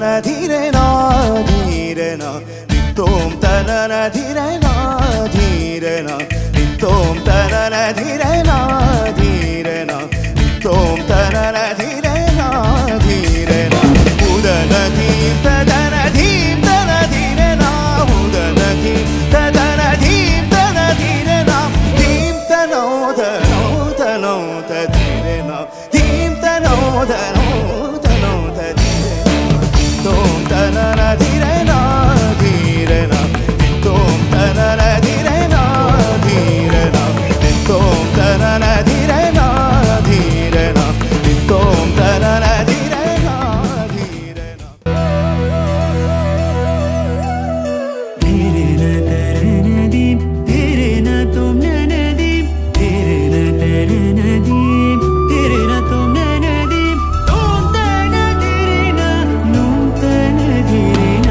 ತನನ ಧೀರನ ಧೀರನ ನಿತ್ತೋಂ ತನನ ಧೀರನ ಧೀರನ ನಿತ್ತೋಂ ತನನ ಧೀರನ ಧೀರನ ನಿತ್ತೋಂ ತನನ ಧೀರನ ಧೀರನ ಉದನ ಧೀಂ ತದನ ಧೀಂ ತನ ಧೀರನ ಉದನ ಧೀಂ ತದನ ಧೀಂ ತನ ಧೀರನ ಧೀಂ ತನೋದ ನೋದ ನೋದ ಧೀರನ ಧೀಂ ತನೋದ ನೋದ ನೋದ ಧೀರನ ತೋಂ ತನನ ಧೀರನ ಧೀರನ ತೋಂ ತನನ ಧೀರನ ಧೀರನ ತೋಂ ತನನ ಧೀರನ ಧೀರನ ತೋಂ ತನನ ಧೀರನ ಧೀರನ ಧೀರನ ತರನದೀಂ ಧೀರನ ತುಂ ನನದೀಂ ಧೀರನ ತರನದೀಂ ಧೀರನ ತುಂ ನನದೀಂ ತುಂ ತನ ಧೀರನ ನುಂ ತನ ಧೀರನ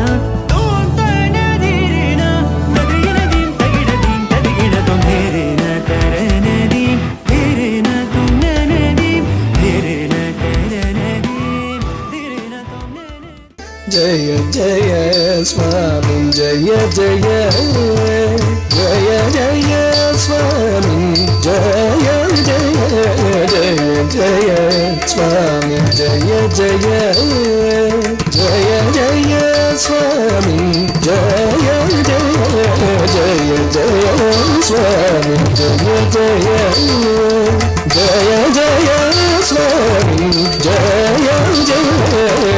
ತುಂ ತನ ಧೀರನ ತದಿಗಿನದೀಂ ತಗಿಡದೀಂ ತದಿಗಿಡ ತುಂ ಧೀರನ ತರನದೀಂ ಧೀರನ ತುಂ ನನದೀಂ ಧೀರನ ತರನದೀಂ ಧೀರನ ತುಂ ನನದೀಂ జయ జయ స్వామి జయ జయ జయ జయ స్వామి జయ జయ జయ జయ స్వామి జయ జయ జయ జయ స్వామి జయ జయ జయ జయ స్వామి జయ జయ జయ జయ స్వామి జయ జయ జయ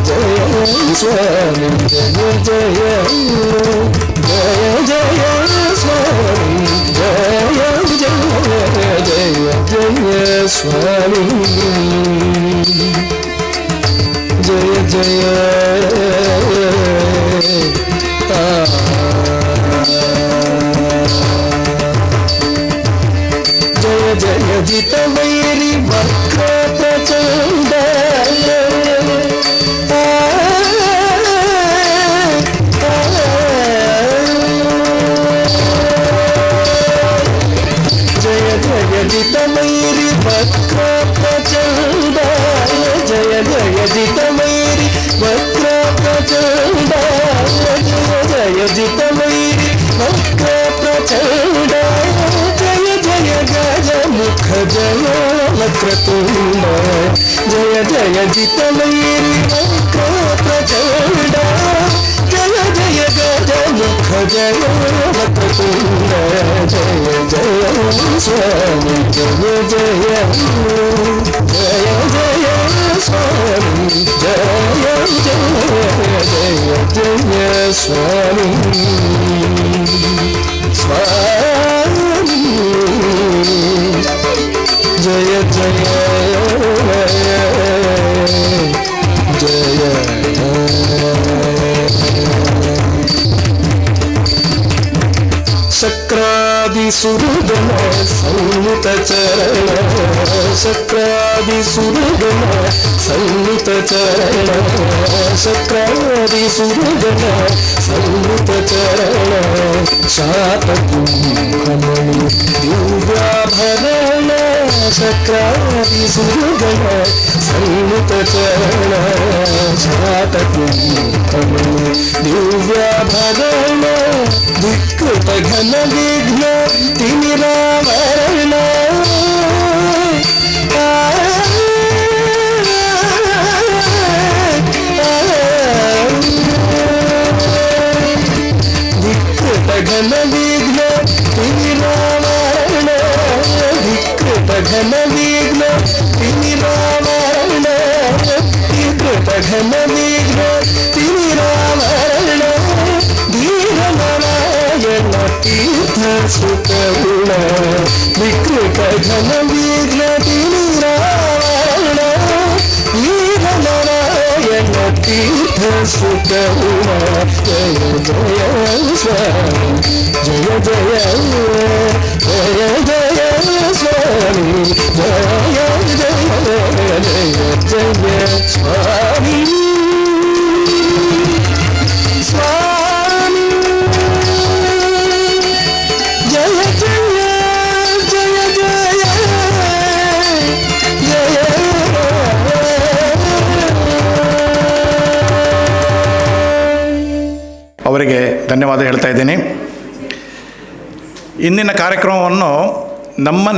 జయ స్వామి జయ జయ జయ జయ స్వామి జయ జయ జయ స్వామి జయ జయ జయ జయ జిత వైరి వక్ర ప్రచండ జయ జయ జిత వైరి వక్ర ప్రచండ జయ జయ జిత వైరి వక్ర ప్రచండ జయ జయ జిత వైరి వక్ర ప్రచండ జయ జయ గజ ముఖ జయ వక్రతుండ జయ జయ జిత వైరి వక్ర ప్రచండ జయ జయ గజ ముఖ జయ వక్రతుండ జయ జయ స్వామి జయ జయ జయ జయ స్వామి జయ జయ జయ స్వామి స్వామి జయ జయ జయ శక్రాది సురుగణ సంయుత చరణ శక్రాది సురుగణ సంయుత చరణ శక్రాది సురుగణ సంయుత చరణ శాతకుంభమణి దివ్యాభరణ శక్రాది సురుగణ సంయుత చరణ శాతకుంభమణి దివ్యాభరణ వికృత ఘన విఘ్న తిమిరావరణ వికృత ఘన విఘ్న తిమిరావరణ వికృత ఘన విఘ్న తిమిరావరణ వికృత ఘన విఘ్న తిమిరావరణ ధీరనారాయణ తీర్థ సుకరుణ వికృత ఘన విఘ్న తిమిరావరణ ధీరనారాయణ తీర్థ సుకరుణ జయ జయ స్వామి జయ జయ జయ జయ స్వామి జయ జయ జయ జయ స్వామి స్వామి జయ జయ జయ జయ జయ ಅವರಿಗೆ ಧನ್ಯವಾದ ಹೇಳ್ತಾ ಇದ್ದೀನಿ. ಇಂದಿನ ಕಾರ್ಯಕ್ರಮವನ್ನು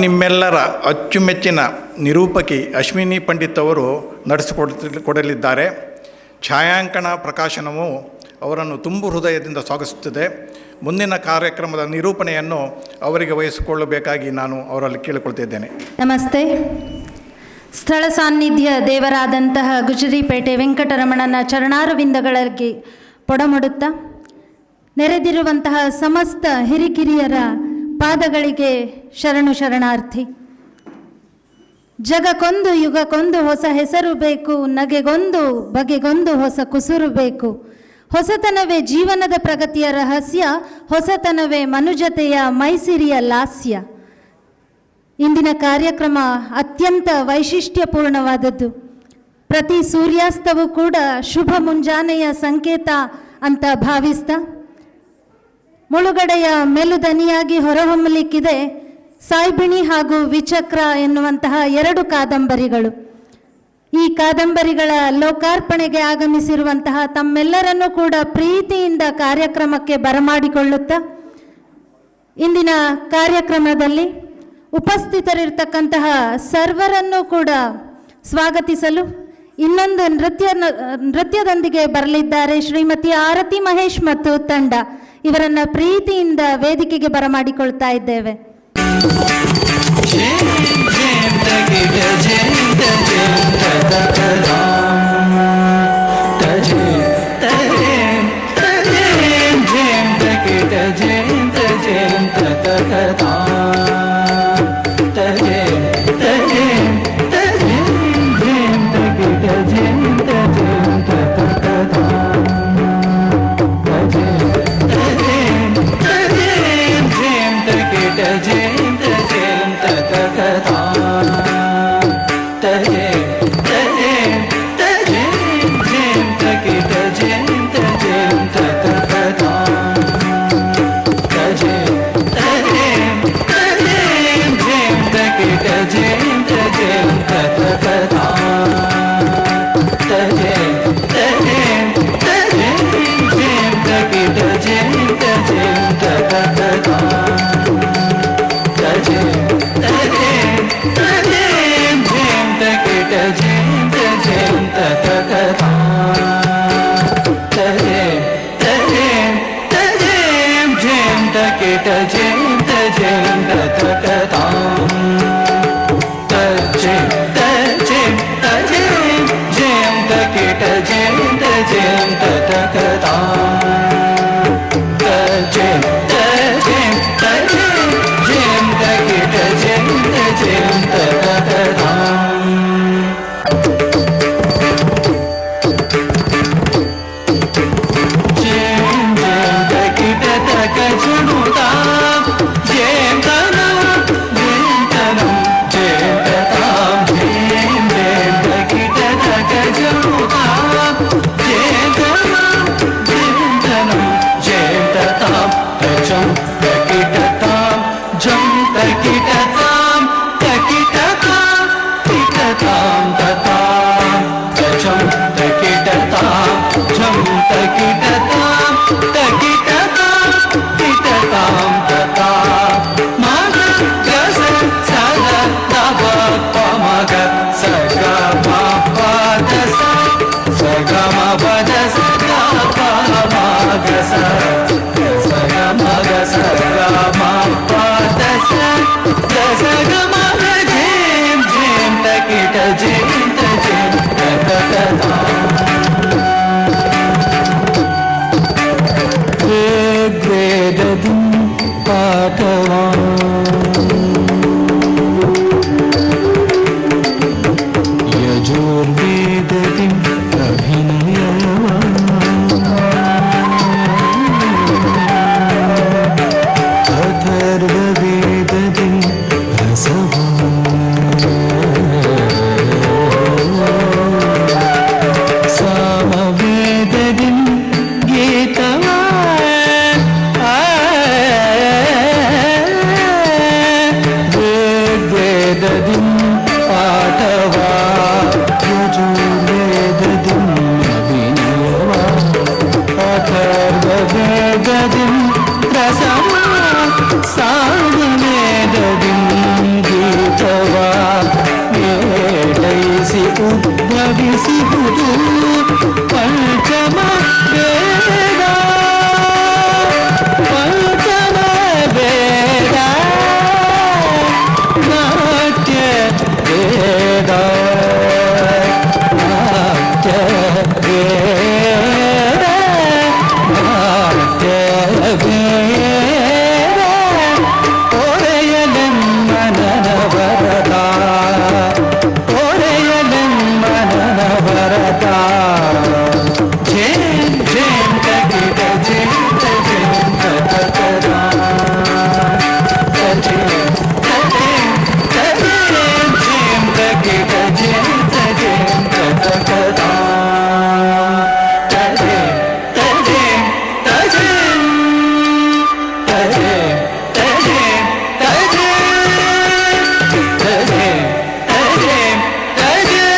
ನಿಮ್ಮೆಲ್ಲರ ಅಚ್ಚುಮೆಚ್ಚಿನ ನಿರೂಪಕಿ ಅಶ್ವಿನಿ ಪಂಡಿತ್ ಅವರು ನಡೆಸಿಕೊಡಲಿದ್ದಾರೆ. ಛಾಯಾಂಕನ ಪ್ರಕಾಶನವು ಅವರನ್ನು ತುಂಬು ಹೃದಯದಿಂದ ಸ್ವಾಗತಿಸುತ್ತದೆ. ಮುಂದಿನ ಕಾರ್ಯಕ್ರಮದ ನಿರೂಪಣೆಯನ್ನು ಅವರಿಗೆ ವಹಿಸಿಕೊಳ್ಳಬೇಕಾಗಿ ನಾನು ಅವರಲ್ಲಿ ಕೇಳಿಕೊಳ್ತಿದ್ದೇನೆ. ನಮಸ್ತೆ. ಸ್ಥಳ ಸಾನ್ನಿಧ್ಯ ದೇವರಾದಂತಹ ಗುಜರಿಪೇಟೆ ವೆಂಕಟರಮಣನ ಚರಣಾರವಿಂದಗಳಿಗೆ ಪೊಡಮೊಡುತ್ತಾ ನೆರೆದಿರುವಂತಹ ಸಮಸ್ತ ಹಿರಿಕಿರಿಯರ ಪಾದಗಳಿಗೆ ಶರಣು ಶರಣಾರ್ಥಿ. ಜಗಕ್ಕೊಂದು ಯುಗಕ್ಕೊಂದು ಹೊಸ ಹೆಸರು ಬೇಕು, ನಗೆಗೊಂದು ಬಗೆಗೊಂದು ಹೊಸ ಕುಸುರು ಬೇಕು. ಹೊಸತನವೇ ಜೀವನದ ಪ್ರಗತಿಯ ರಹಸ್ಯ, ಹೊಸತನವೇ ಮನುಜತೆಯ ಮೈಸಿರಿಯ ಲಾಸ್ಯ. ಇಂದಿನ ಕಾರ್ಯಕ್ರಮ ಅತ್ಯಂತ ವೈಶಿಷ್ಟ್ಯಪೂರ್ಣವಾದದ್ದು. ಪ್ರತಿ ಸೂರ್ಯಾಸ್ತವೂ ಕೂಡ ಶುಭ ಮುಂಜಾನೆಯ ಸಂಕೇತ ಅಂತ ಭಾವಿಸ್ತಾ ಮುಳುಗಡೆಯ ಮೆಲುದನಿಯಾಗಿ ಹೊರಹೊಮ್ಮಲಿಕ್ಕಿದೆ ಸಾಯ್ಬಿಣಿ ಹಾಗೂ ವಿಚಕ್ರ ಎನ್ನುವಂತಹ 2 ಕಾದಂಬರಿಗಳು. ಈ ಕಾದಂಬರಿಗಳ ಲೋಕಾರ್ಪಣೆಗೆ ಆಗಮಿಸಿರುವಂತಹ ತಮ್ಮೆಲ್ಲರನ್ನೂ ಕೂಡ ಪ್ರೀತಿಯಿಂದ ಕಾರ್ಯಕ್ರಮಕ್ಕೆ ಬರಮಾಡಿಕೊಳ್ಳುತ್ತಾ ಇಂದಿನ ಕಾರ್ಯಕ್ರಮದಲ್ಲಿ ಉಪಸ್ಥಿತರಿರ್ತಕ್ಕಂತಹ ಸರ್ವರನ್ನೂ ಕೂಡ ಸ್ವಾಗತಿಸಲು ಇನ್ನೊಂದು ನೃತ್ಯದೊಂದಿಗೆ ಬರಲಿದ್ದಾರೆ ಶ್ರೀಮತಿ ಆರತಿ ಮಹೇಶ್ ಮತ್ತು ತಂಡ. ಇವರನ್ನು ಪ್ರೀತಿಯಿಂದ ವೇದಿಕೆಗೆ ಬರಮಾಡಿಕೊಳ್ತಾ ಇದ್ದೇವೆ. Hey ಜಗದಿಂ ರಸಮ ಸಾಮವೇದದಿಂ ಗೀತವಾ ಮೇಳೈಸಿ ಉದ್ಭವಿಸಿಹುದು ಪಂಚಮ ವೇದ ಪಂಚಮ ವೇದ ನಾಟ್ಯ ವೇದ ನಾಟ್ಯ ವೇದ ನಾಟ್ಯ ವೇದ ಓರೆಯಲೆಮ್ಮನನ ವರದ ಓರೆಯಲೆಮ್ಮನನ ವರದ ಜೇಂ ಜೇಂ ತಗಿದ ಜೇಂ ಜೇಂ ತಗದ ಜೇಂ ಜೇಂ ಜೇಂ ತಗಿದ ಜೇಂ ಜೇಂ ತಗದ ತಜೇಂ ತಜೇಂ ತಜೇಂ ತಜೇಂ ತಜೇಂ ತಜೇಂ ತಜೇಂ ತಜೇಂ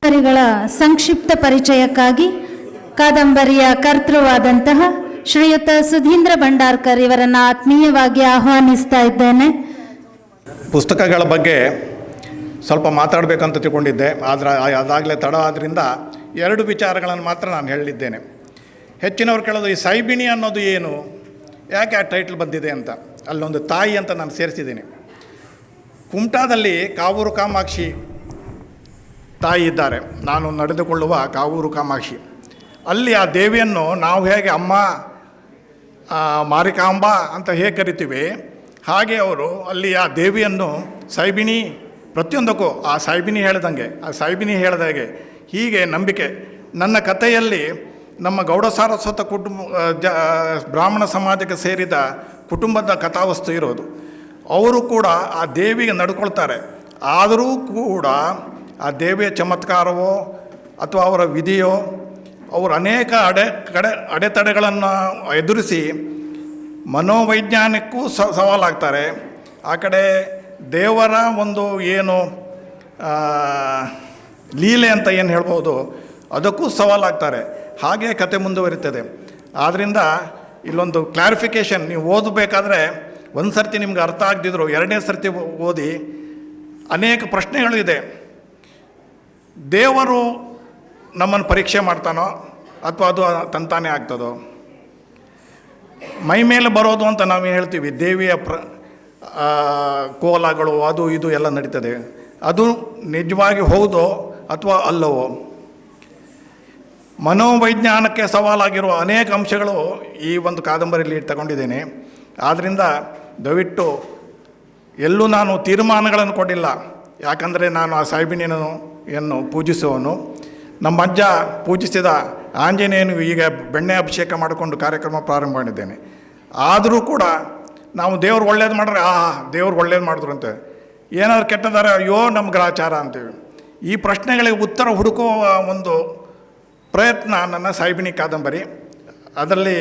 ಕಾದಂಬರಿಗಳ ಸಂಕ್ಷಿಪ್ತ ಪರಿಚಯಕ್ಕಾಗಿ ಕಾದಂಬರಿಯ ಕರ್ತೃವಾದಂತಹ ಶ್ರೀಯುತ ಸುಧೀಂದ್ರ ಭಂಡಾರ್ಕರ್ ಇವರನ್ನು ಆತ್ಮೀಯವಾಗಿ ಆಹ್ವಾನಿಸ್ತಾ ಇದ್ದೇನೆ. ಪುಸ್ತಕಗಳ ಬಗ್ಗೆ ಸ್ವಲ್ಪ ಮಾತಾಡಬೇಕಂತ ತಿಳ್ಕೊಂಡಿದ್ದೆ, ಆದರೆ ಅದಾಗಲೇ ತಡ ಆದ್ದರಿಂದ 2 ವಿಚಾರಗಳನ್ನು ಮಾತ್ರ ನಾನು ಹೇಳಿದ್ದೇನೆ. ಹೆಚ್ಚಿನವ್ರು ಕೇಳೋದು ಈ ಸೈಬಿಣಿ ಅನ್ನೋದು ಏನು, ಯಾಕೆ ಆ ಟೈಟ್ಲ್ ಬಂದಿದೆ ಅಂತ. ಅಲ್ಲೊಂದು ತಾಯಿ ಅಂತ ನಾನು ಸೇರಿಸಿದ್ದೀನಿ. ಕುಮಟಾದಲ್ಲಿ ಕಾವೂರು ಕಾಮಾಕ್ಷಿ ತಾಯಿ ಇದ್ದಾರೆ, ನಾನು ನಡೆದುಕೊಳ್ಳುವ ಕಾವೂರು ಕಾಮಾಕ್ಷಿ. ಅಲ್ಲಿ ಆ ದೇವಿಯನ್ನು ನಾವು ಹೇಗೆ ಅಮ್ಮ ಮಾರಿಕಾಂಬ ಅಂತ ಹೇಗೆ ಕರಿತೀವಿ, ಹಾಗೆ ಅವರು ಅಲ್ಲಿ ಆ ದೇವಿಯನ್ನು ಸೈಬಿಣಿ, ಪ್ರತಿಯೊಂದಕ್ಕೂ ಆ ಸೈಬಿಣಿ ಹೇಳ್ದಂಗೆ, ಆ ಸೈಬಿಣಿ ಹೇಳ್ದಾಗೆ ಹೀಗೆ ನಂಬಿಕೆ. ನನ್ನ ಕಥೆಯಲ್ಲಿ ನಮ್ಮ ಗೌಡ ಸಾರಸ್ವತ ಕುಟುಂಬ ಬ್ರಾಹ್ಮಣ ಸಮಾಜಕ್ಕೆ ಸೇರಿದ ಕುಟುಂಬದ ಕಥಾವಸ್ತು ಇರೋದು. ಅವರು ಕೂಡ ಆ ದೇವಿಗೆ ನಡ್ಕೊಳ್ತಾರೆ. ಆದರೂ ಕೂಡ ಆ ದೇವಿಯ ಚಮತ್ಕಾರವೋ ಅಥವಾ ಅವರ ವಿಧಿಯೋ, ಅವರು ಅನೇಕ ಅಡೆತಡೆಗಳನ್ನು ಎದುರಿಸಿ ಮನೋವೈಜ್ಞಾನಿಕಕ್ಕೂ ಸವಾಲಾಗ್ತಾರೆ. ಆ ಕಡೆ ದೇವರ ಒಂದು ಏನು ಲೀಲೆ ಅಂತ ಏನು ಹೇಳ್ಬೋದು ಅದಕ್ಕೂ ಸವಾಲಾಗ್ತಾರೆ. ಹಾಗೆ ಕತೆ ಮುಂದುವರಿತದೆ. ಆದ್ದರಿಂದ ಇಲ್ಲೊಂದು ಕ್ಲಾರಿಫಿಕೇಷನ್, ನೀವು ಓದಬೇಕಾದ್ರೆ ಒಂದು ಸರ್ತಿ ನಿಮ್ಗೆ ಅರ್ಥ ಆಗದಿದ್ರು 2ನೇ ಸರ್ತಿ ಓದಿ. ಅನೇಕ ಪ್ರಶ್ನೆಗಳು ಇದೆ. ದೇವರು ನಮ್ಮನ್ನು ಪರೀಕ್ಷೆ ಮಾಡ್ತಾನೋ ಅಥವಾ ಅದು ತಂತಾನೇ ಆಗ್ತದೋ? ಮೈ ಮೇಲೆ ಬರೋದು ಅಂತ ನಾವು ಹೇಳ್ತೀವಿ, ದೇವಿಯ ಕೋಲಗಳು ಅದು ಇದು ಎಲ್ಲ ನಡೀತದೆ. ಅದು ನಿಜವಾಗಿ ಹೌದೋ ಅಥವಾ ಅಲ್ಲವೋ? ಮನೋವೈಜ್ಞಾನಕ್ಕೆ ಸವಾಲಾಗಿರುವ ಅನೇಕ ಅಂಶಗಳು ಈ ಒಂದು ಕಾದಂಬರಿಯಲ್ಲಿ ತಗೊಂಡಿದ್ದೇನೆ. ಆದ್ದರಿಂದ ದಯವಿಟ್ಟು ಎಲ್ಲೂ ನಾನು ತೀರ್ಮಾನಗಳನ್ನು ಕೊಟ್ಟಿಲ್ಲ, ಯಾಕಂದರೆ ನಾನು ಆ ಸಾಯಿಬಿಣಿಯನ್ನು ಪೂಜಿಸುವವನು. ನಮ್ಮ ಅಜ್ಜ ಪೂಜಿಸಿದ ಆಂಜನೇಯನು ಈಗ ಬೆಣ್ಣೆ ಅಭಿಷೇಕ ಮಾಡಿಕೊಂಡು ಕಾರ್ಯಕ್ರಮ ಪ್ರಾರಂಭ ಮಾಡಿದ್ದೇನೆ. ಆದರೂ ಕೂಡ ನಾವು ದೇವ್ರು ಒಳ್ಳೇದು ಮಾಡ್ರೆ ದೇವ್ರು ಒಳ್ಳೇದು ಮಾಡಿದ್ರು ಅಂತ, ಏನಾದ್ರು ಕೆಟ್ಟದಾರೆ ಅಯ್ಯೋ ನಮ್ಮ ಗ್ರಹಚಾರ ಅಂತೀವಿ. ಈ ಪ್ರಶ್ನೆಗಳಿಗೆ ಉತ್ತರ ಹುಡುಕುವ ಒಂದು ಪ್ರಯತ್ನ ನನ್ನ ಸಾಯಿಬಿಣಿ ಕಾದಂಬರಿ. ಅದರಲ್ಲಿ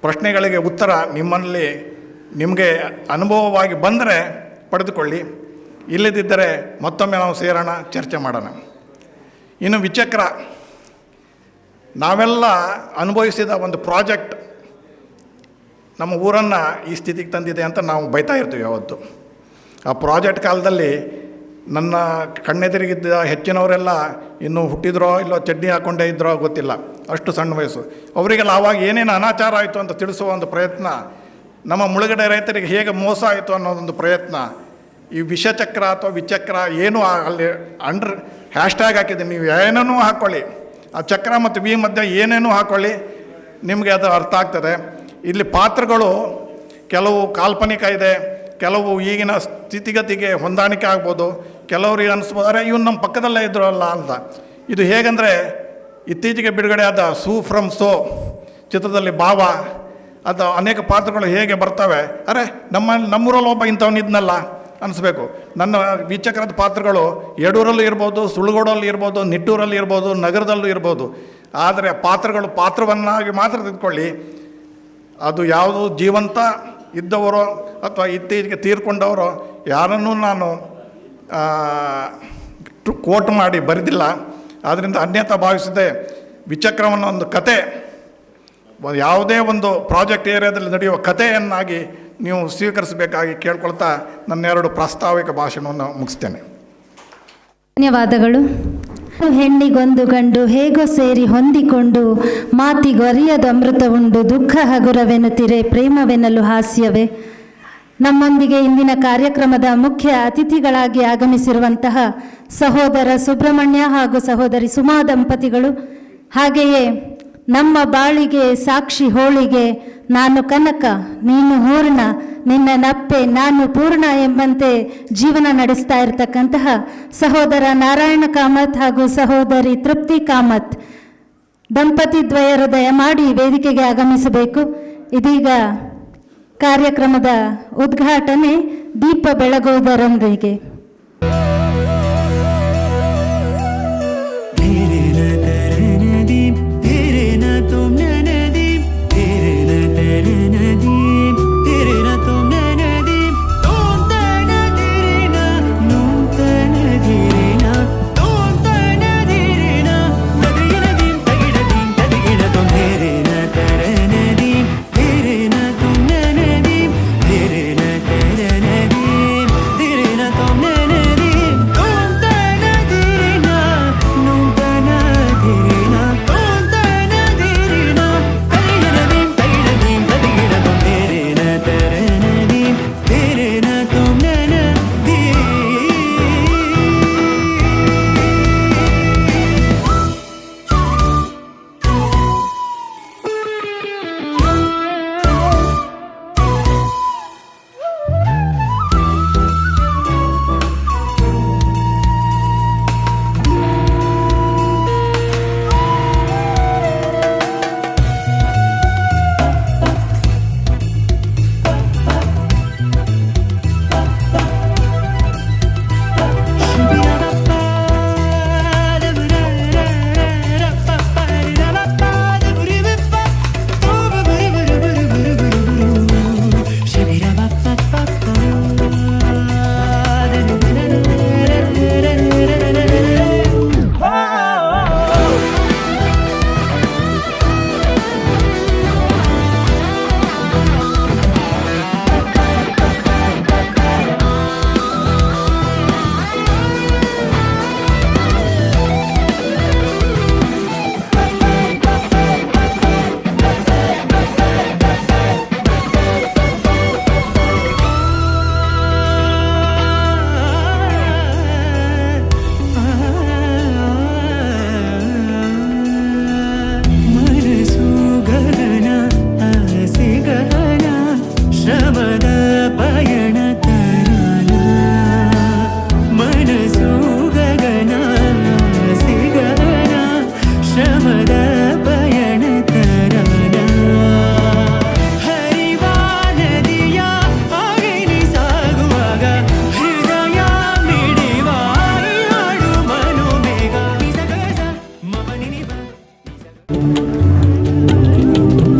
ಪ್ರಶ್ನೆಗಳಿಗೆ ಉತ್ತರ ನಿಮಗೆ ಅನುಭವವಾಗಿ ಬಂದರೆ ಪಡೆದುಕೊಳ್ಳಿ, ಇಲ್ಲದಿದ್ದರೆ ಮತ್ತೊಮ್ಮೆ ನಾವು ಸೇರೋಣ, ಚರ್ಚೆ ಮಾಡೋಣ. ಇನ್ನು ವಿಚಕ್ರ, ನಾವೆಲ್ಲ ಅನುಭವಿಸಿದ ಒಂದು ಪ್ರಾಜೆಕ್ಟ್ ನಮ್ಮ ಊರನ್ನು ಈ ಸ್ಥಿತಿಗೆ ತಂದಿದೆ ಅಂತ ನಾವು ಬೈತಾ ಇರ್ತೀವಿ ಯಾವತ್ತು. ಆ ಪ್ರಾಜೆಕ್ಟ್ ಕಾಲದಲ್ಲಿ ನನ್ನ ಕಣ್ಣೆದುರಿಗಿದ್ದ ಹೆಚ್ಚಿನವರೆಲ್ಲ ಇನ್ನೂ ಹುಟ್ಟಿದ್ರೋ ಇಲ್ಲೋ ಚಡ್ಡಿ ಹಾಕ್ಕೊಂಡೇ ಇದ್ರೋ ಗೊತ್ತಿಲ್ಲ, ಅಷ್ಟು ಸಣ್ಣ ವಯಸ್ಸು. ಅವರಿಗೆಲ್ಲ ಆವಾಗ ಏನೇನು ಅನಾಚಾರ ಆಯಿತು ಅಂತ ತಿಳಿಸುವ ಒಂದು ಪ್ರಯತ್ನ, ನಮ್ಮ ಮುಳುಗಡೆ ರೈತರಿಗೆ ಹೇಗೆ ಮೋಸ ಆಯಿತು ಅನ್ನೋದೊಂದು ಪ್ರಯತ್ನ. ಈ ವಿಷಚಕ್ರ ಅಥವಾ ವಿಚಕ್ರ ಏನು ಅಲ್ಲಿ ಹ್ಯಾಶ್ಟ್ಯಾಗ್ ಹಾಕಿದ್ದೀನಿ, ನೀವು ಏನೇನೂ ಹಾಕ್ಕೊಳ್ಳಿ, ಆ ಚಕ್ರ ಮತ್ತು ವಿ ಮಧ್ಯೆ ಏನೇನೂ ಹಾಕ್ಕೊಳ್ಳಿ, ನಿಮಗೆ ಅದು ಅರ್ಥ ಆಗ್ತದೆ. ಇಲ್ಲಿ ಪಾತ್ರಗಳು ಕೆಲವು ಕಾಲ್ಪನಿಕ ಇದೆ, ಕೆಲವು ಈಗಿನ ಸ್ಥಿತಿಗತಿಗೆ ಹೊಂದಾಣಿಕೆ ಆಗ್ಬೋದು, ಕೆಲವ್ರಿಗೆ ಅನಿಸ್ಬೋದು ಅರೆ ಇವ್ನು ನಮ್ಮ ಪಕ್ಕದಲ್ಲೇ ಇದ್ರಲ್ಲ ಅಂತ. ಇದು ಹೇಗೆಂದರೆ ಇತ್ತೀಚೆಗೆ ಬಿಡುಗಡೆಯಾದ ಸೂ ಫ್ರಮ್ ಸೋ ಚಿತ್ರದಲ್ಲಿ ಭಾವ, ಅದು ಅನೇಕ ಪಾತ್ರಗಳು ಹೇಗೆ ಬರ್ತವೆ, ಅರೆ ನಮ್ಮೂರಲ್ಲಿ ಒಬ್ಬ ಇಂಥವನಿದ್ನಲ್ಲ ಅನಿಸ್ಬೇಕು. ನನ್ನ ವಿಚಕ್ರದ ಪಾತ್ರಗಳು ಯಡೂರಲ್ಲಿ ಇರ್ಬೋದು, ಸುಳ್ಗೋಡಲ್ಲಿ ಇರ್ಬೋದು, ನಿಟ್ಟೂರಲ್ಲಿ ಇರ್ಬೋದು, ನಗರದಲ್ಲೂ ಇರ್ಬೋದು. ಆದರೆ ಪಾತ್ರಗಳು ಪಾತ್ರವನ್ನಾಗಿ ಮಾತ್ರ ತಿಳ್ಕೊಳ್ಳಿ. ಅದು ಯಾವುದು ಜೀವಂತ ಇದ್ದವರೋ ಅಥವಾ ಇತ್ತೀಚೆಗೆ ತೀರ್ಕೊಂಡವರೋ ಯಾರನ್ನೂ ನಾನು ಕೋಟ್ ಮಾಡಿ ಬರೆದಿಲ್ಲ. ಆದ್ದರಿಂದ ಅನ್ಯತಾ ಭಾವಿಸದೆ ವಿಚಕ್ರವನ್ನು ಒಂದು ಕತೆ, ಯಾವುದೇ ಒಂದು ಪ್ರಾಜೆಕ್ಟ್ ಏರಿಯಾದಲ್ಲಿ ನಡೆಯುವ ಕಥೆಯನ್ನಾಗಿ ನೀವು ಸ್ವೀಕರಿಸಬೇಕಾಗಿ ಕೇಳ್ಕೊಳ್ತಾ ನನ್ನೆರಡು ಪ್ರಾಸ್ತಾವಿಕ ಭಾಷಣವನ್ನು ಮುಗಿಸ್ತೇನೆ. ಧನ್ಯವಾದಗಳು. ಹೆಣ್ಣಿಗೊಂದು ಗಂಡು ಹೇಗೋ ಸೇರಿ ಹೊಂದಿಕೊಂಡು ಮಾತಿಗೊರಿಯದು ಅಮೃತ ಉಂಡು ದುಃಖ ಹಗುರವೆನುತ್ತಿರೆ ಪ್ರೇಮವೆನ್ನಲು ಹಾಸ್ಯವೇ. ನಮ್ಮೊಂದಿಗೆ ಇಂದಿನ ಕಾರ್ಯಕ್ರಮದ ಮುಖ್ಯ ಅತಿಥಿಗಳಾಗಿ ಆಗಮಿಸಿರುವಂತಹ ಸಹೋದರ ಸುಬ್ರಹ್ಮಣ್ಯ ಹಾಗೂ ಸಹೋದರಿ ಸುಮಾ ದಂಪತಿಗಳು, ಹಾಗೆಯೇ ನಮ್ಮ ಬಾಳಿಗೆ ಸಾಕ್ಷಿ ಹೋಳಿಗೆ ನಾನು ಕನಕ ನೀನು ಹೂರ್ಣ ನಿನ್ನ ನಪ್ಪೆ ನಾನು ಪೂರ್ಣ ಎಂಬಂತೆ ಜೀವನ ನಡೆಸ್ತಾ ಇರತಕ್ಕಂತಹ ಸಹೋದರ ನಾರಾಯಣ ಕಾಮತ್ ಹಾಗೂ ಸಹೋದರಿ ತೃಪ್ತಿ ಕಾಮತ್ ದಂಪತಿ ದ್ವಯರು ದಯಮಾಡಿ ವೇದಿಕೆಗೆ ಆಗಮಿಸಬೇಕು. ಇದೀಗ ಕಾರ್ಯಕ್ರಮದ ಉದ್ಘಾಟನೆ ದೀಪ ಬೆಳಗುವುದರೊಂದಿಗೆ.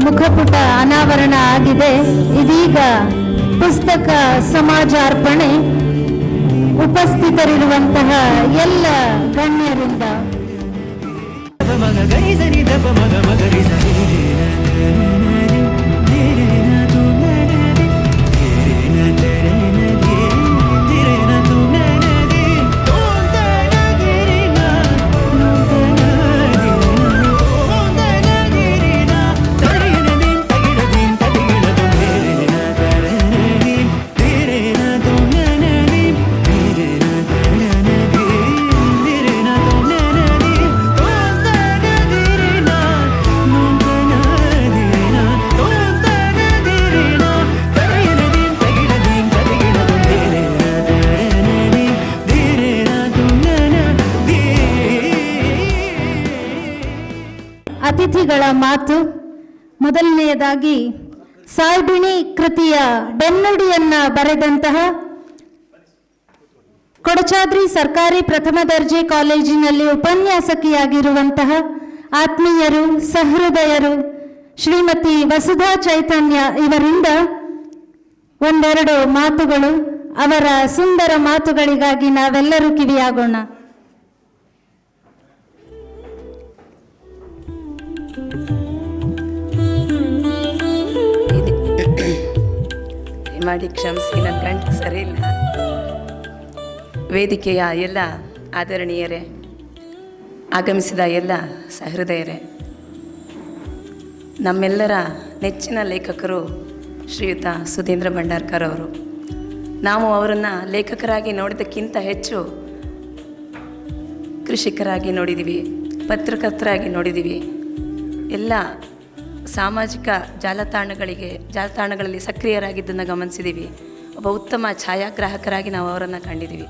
ಮುಖಪುಟ ಅನಾವರಣ ಆಗಿದೆ. ಇದೀಗ ಪುಸ್ತಕ ಸಮಾಜಾರ್ಪಣೆ ಉಪಸ್ಥಿತರಿರುವಂತಹ ಎಲ್ಲ ಗಣ್ಯರಿಂದ. ಅತಿಥಿಗಳ ಮಾತು. ಮೊದಲನೆಯದಾಗಿ ಸಾಯ್ಬಿಣಿ ಕೃತಿಯ ಬೆನ್ನುಡಿಯನ್ನ ಬರೆದಂತಹ ಕೊಡಚಾದ್ರಿ ಸರ್ಕಾರಿ ಪ್ರಥಮ ದರ್ಜೆ ಕಾಲೇಜಿನಲ್ಲಿ ಉಪನ್ಯಾಸಕಿಯಾಗಿರುವಂತಹ ಆತ್ಮೀಯರು ಸಹೃದಯರು ಶ್ರೀಮತಿ ವಸುಧಾ ಚೈತನ್ಯ ಇವರಿಂದ ಒಂದೆರಡು ಮಾತುಗಳು. ಅವರ ಸುಂದರ ಮಾತುಗಳಿಗಾಗಿ ನಾವೆಲ್ಲರೂ ಕಿವಿಯಾಗೋಣ. ಮಾಡಿ ಕ್ಷಮಿಸಿ, ನನ್ನ ಗಂಟು ಸರಿ ಇಲ್ಲ. ವೇದಿಕೆಯ ಎಲ್ಲ ಆದರಣೀಯರೇ, ಆಗಮಿಸಿದ ಎಲ್ಲ ಸಹೃದಯರೇ, ನಮ್ಮೆಲ್ಲರ ನೆಚ್ಚಿನ ಲೇಖಕರು ಶ್ರೀಯುತ ಸುಧೀಂದ್ರ ಭಂಡಾರ್ಕರ್ ಅವರು. ನಾವು ಅವರನ್ನು ಲೇಖಕರಾಗಿ ನೋಡಿದ್ದಕ್ಕಿಂತ ಹೆಚ್ಚು ಕೃಷಿಕರಾಗಿ ನೋಡಿದ್ದೀವಿ, ಪತ್ರಕರ್ತರಾಗಿ ನೋಡಿದ್ದೀವಿ. ಎಲ್ಲ ಸಾಮಾಜಿಕ ಜಾಲತಾಣಗಳಲ್ಲಿ ಸಕ್ರಿಯರಾಗಿದ್ದನ್ನು ಗಮನಿಸಿದ್ದೀವಿ. ಒಬ್ಬ ಉತ್ತಮ ಛಾಯಾಗ್ರಾಹಕರಾಗಿ ನಾವು ಅವರನ್ನು ಕಂಡಿದ್ದೀವಿ.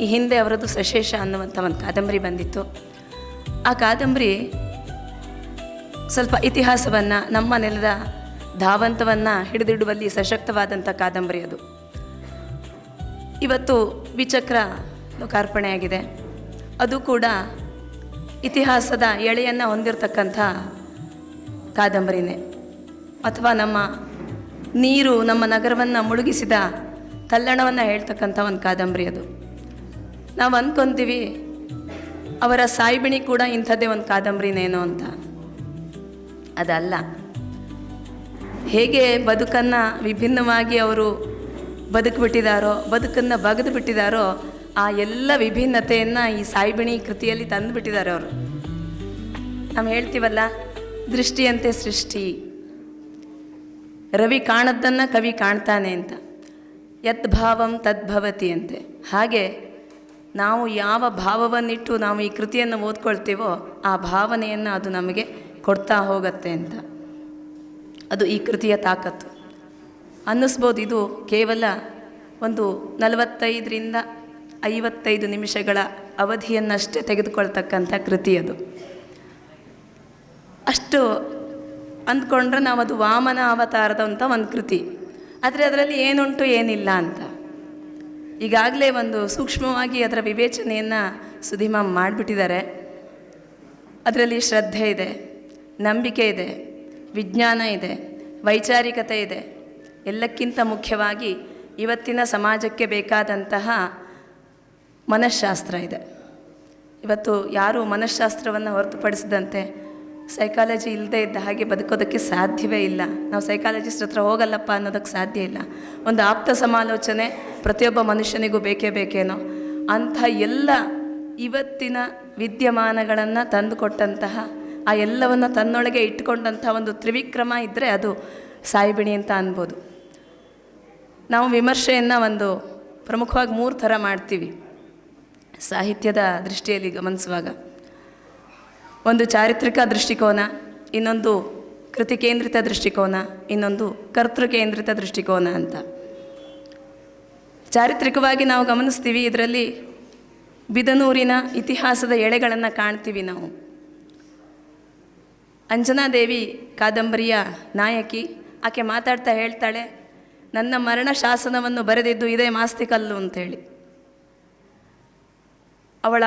ಈ ಹಿಂದೆ ಅವರದ್ದು ಸಶೇಷ ಅನ್ನುವಂಥ ಒಂದು ಕಾದಂಬರಿ ಬಂದಿತ್ತು. ಆ ಕಾದಂಬರಿ ಸ್ವಲ್ಪ ಇತಿಹಾಸವನ್ನು, ನಮ್ಮ ನೆಲದ ಧಾವಂತವನ್ನು ಹಿಡಿದಿಡುವಲ್ಲಿ ಸಶಕ್ತವಾದಂಥ ಕಾದಂಬರಿ ಅದು. ಇವತ್ತು ದ್ವಿಚಕ್ರ ಲೋಕಾರ್ಪಣೆಯಾಗಿದೆ. ಅದು ಕೂಡ ಇತಿಹಾಸದ ಎಳೆಯನ್ನು ಹೊಂದಿರತಕ್ಕಂಥ ಕಾದಂಬರಿನೇ. ಅಥವಾ ನಮ್ಮ ನೀರು ನಮ್ಮ ನಗರವನ್ನು ಮುಳುಗಿಸಿದ ತಲ್ಲಣವನ್ನು ಹೇಳ್ತಕ್ಕಂಥ ಒಂದು ಕಾದಂಬರಿ ಅದು. ನಾವು ಅಂದ್ಕೊತೀವಿ ಅವರ ಸಾಯಿಬಿಣಿ ಕೂಡ ಇಂಥದ್ದೇ ಒಂದು ಕಾದಂಬರಿನೇನೋ ಅಂತ. ಅದಲ್ಲ. ಹೇಗೆ ಬದುಕನ್ನು ವಿಭಿನ್ನವಾಗಿ ಅವರು ಬದುಕಿಬಿಟ್ಟಿದ್ದಾರೋ, ಬದುಕನ್ನು ಬಗೆದು ಬಿಟ್ಟಿದ್ದಾರೋ, ಆ ಎಲ್ಲ ವಿಭಿನ್ನತೆಯನ್ನು ಈ ಸಾಯಿಬಿಣಿ ಕೃತಿಯಲ್ಲಿ ತಂದುಬಿಟ್ಟಿದ್ದಾರೆ ಅವರು. ನಾವು ಹೇಳ್ತೀವಲ್ಲ, ದೃಷ್ಟಿಯಂತೆ ಸೃಷ್ಟಿ, ರವಿ ಕಾಣದ್ದನ್ನು ಕವಿ ಕಾಣ್ತಾನೆ ಅಂತ, ಯದ್ಭಾವಂ ತದ್ಭವತಿ ಅಂತೆ. ಹಾಗೆ ನಾವು ಯಾವ ಭಾವವನ್ನಿಟ್ಟು ನಾವು ಈ ಕೃತಿಯನ್ನು ಓದ್ಕೊಳ್ತೀವೋ ಆ ಭಾವನೆಯನ್ನು ಅದು ನಮಗೆ ಕೊಡ್ತಾ ಹೋಗುತ್ತೆ ಅಂತ. ಅದು ಈ ಕೃತಿಯ ತಾಕತ್ತು ಅನ್ನಿಸ್ಬೋದು. ಇದು ಕೇವಲ ಒಂದು 45ರಿಂದ 55 ನಿಮಿಷಗಳ ಅವಧಿಯನ್ನಷ್ಟೇ ತೆಗೆದುಕೊಳ್ತಕ್ಕಂಥ ಕೃತಿ ಅದು. ಅಷ್ಟು ಅಂದ್ಕೊಂಡ್ರೆ ನಾವು ಅದು ವಾಮನ ಅವತಾರದಂಥ ಒಂದು ಕೃತಿ. ಆದರೆ ಅದರಲ್ಲಿ ಏನುಂಟು ಏನಿಲ್ಲ ಅಂತ ಈಗಾಗಲೇ ಒಂದು ಸೂಕ್ಷ್ಮವಾಗಿ ಅದರ ವಿವೇಚನೆಯನ್ನು ಸುಧೀಮ ಮಾಡಿಬಿಟ್ಟಿದ್ದಾರೆ. ಅದರಲ್ಲಿ ಶ್ರದ್ಧೆ ಇದೆ, ನಂಬಿಕೆ ಇದೆ, ವಿಜ್ಞಾನ ಇದೆ, ವೈಚಾರಿಕತೆ ಇದೆ. ಎಲ್ಲಕ್ಕಿಂತ ಮುಖ್ಯವಾಗಿ ಇವತ್ತಿನ ಸಮಾಜಕ್ಕೆ ಬೇಕಾದಂತಹ ಮನಃಶಾಸ್ತ್ರ ಇದೆ. ಇವತ್ತು ಯಾರೂ ಮನಃಶಾಸ್ತ್ರವನ್ನು ಹೊರತುಪಡಿಸಿದಂತೆ ಸೈಕಾಲಜಿ ಇಲ್ಲದೆ ಇದ್ದ ಹಾಗೆ ಬದುಕೋದಕ್ಕೆ ಸಾಧ್ಯವೇ ಇಲ್ಲ. ನಾವು ಸೈಕಾಲಜಿಸ್ಟ್ ಹತ್ರ ಹೋಗಲ್ಲಪ್ಪ ಅನ್ನೋದಕ್ಕೆ ಸಾಧ್ಯ ಇಲ್ಲ. ಒಂದು ಆಪ್ತ ಸಮಾಲೋಚನೆ ಪ್ರತಿಯೊಬ್ಬ ಮನುಷ್ಯನಿಗೂ ಬೇಕೇ ಬೇಕೇನೋ ಅಂಥ ಎಲ್ಲ ಇವತ್ತಿನ ವಿದ್ಯಮಾನಗಳನ್ನು ತಂದುಕೊಟ್ಟಂತಹ, ಆ ಎಲ್ಲವನ್ನು ತನ್ನೊಳಗೆ ಇಟ್ಟುಕೊಂಡಂಥ ಒಂದು ತ್ರಿವಿಕ್ರಮ ಇದ್ದರೆ ಅದು ಸಾಯಿಬಿಣಿ ಅಂತ ಅನ್ಬೋದು. ನಾವು ವಿಮರ್ಶೆಯನ್ನು ಒಂದು ಪ್ರಮುಖವಾಗಿ 3 ಥರ ಮಾಡ್ತೀವಿ ಸಾಹಿತ್ಯದ ದೃಷ್ಟಿಯಲ್ಲಿ ಗಮನಿಸುವಾಗ. ಒಂದು ಚಾರಿತ್ರಿಕ ದೃಷ್ಟಿಕೋನ, ಇನ್ನೊಂದು ಕೃತಿ ಕೇಂದ್ರಿತ ದೃಷ್ಟಿಕೋನ, ಇನ್ನೊಂದು ಕರ್ತೃ ಕೇಂದ್ರಿತ ದೃಷ್ಟಿಕೋನ ಅಂತ. ಚಾರಿತ್ರಿಕವಾಗಿ ನಾವು ಗಮನಿಸ್ತೀವಿ, ಇದರಲ್ಲಿ ಬಿದನೂರಿನ ಇತಿಹಾಸದ ಎಳೆಗಳನ್ನು ಕಾಣ್ತೀವಿ ನಾವು. ಅಂಜನಾದೇವಿ ಕಾದಂಬರಿಯ ನಾಯಕಿ, ಆಕೆ ಮಾತಾಡ್ತಾ ಹೇಳ್ತಾಳೆ, ನನ್ನ ಮರಣ ಶಾಸನವನ್ನು ಬರೆದಿದ್ದು ಇದೇ ಮಾಸ್ತಿಕಲ್ಲು ಅಂಥೇಳಿ. ಅವಳ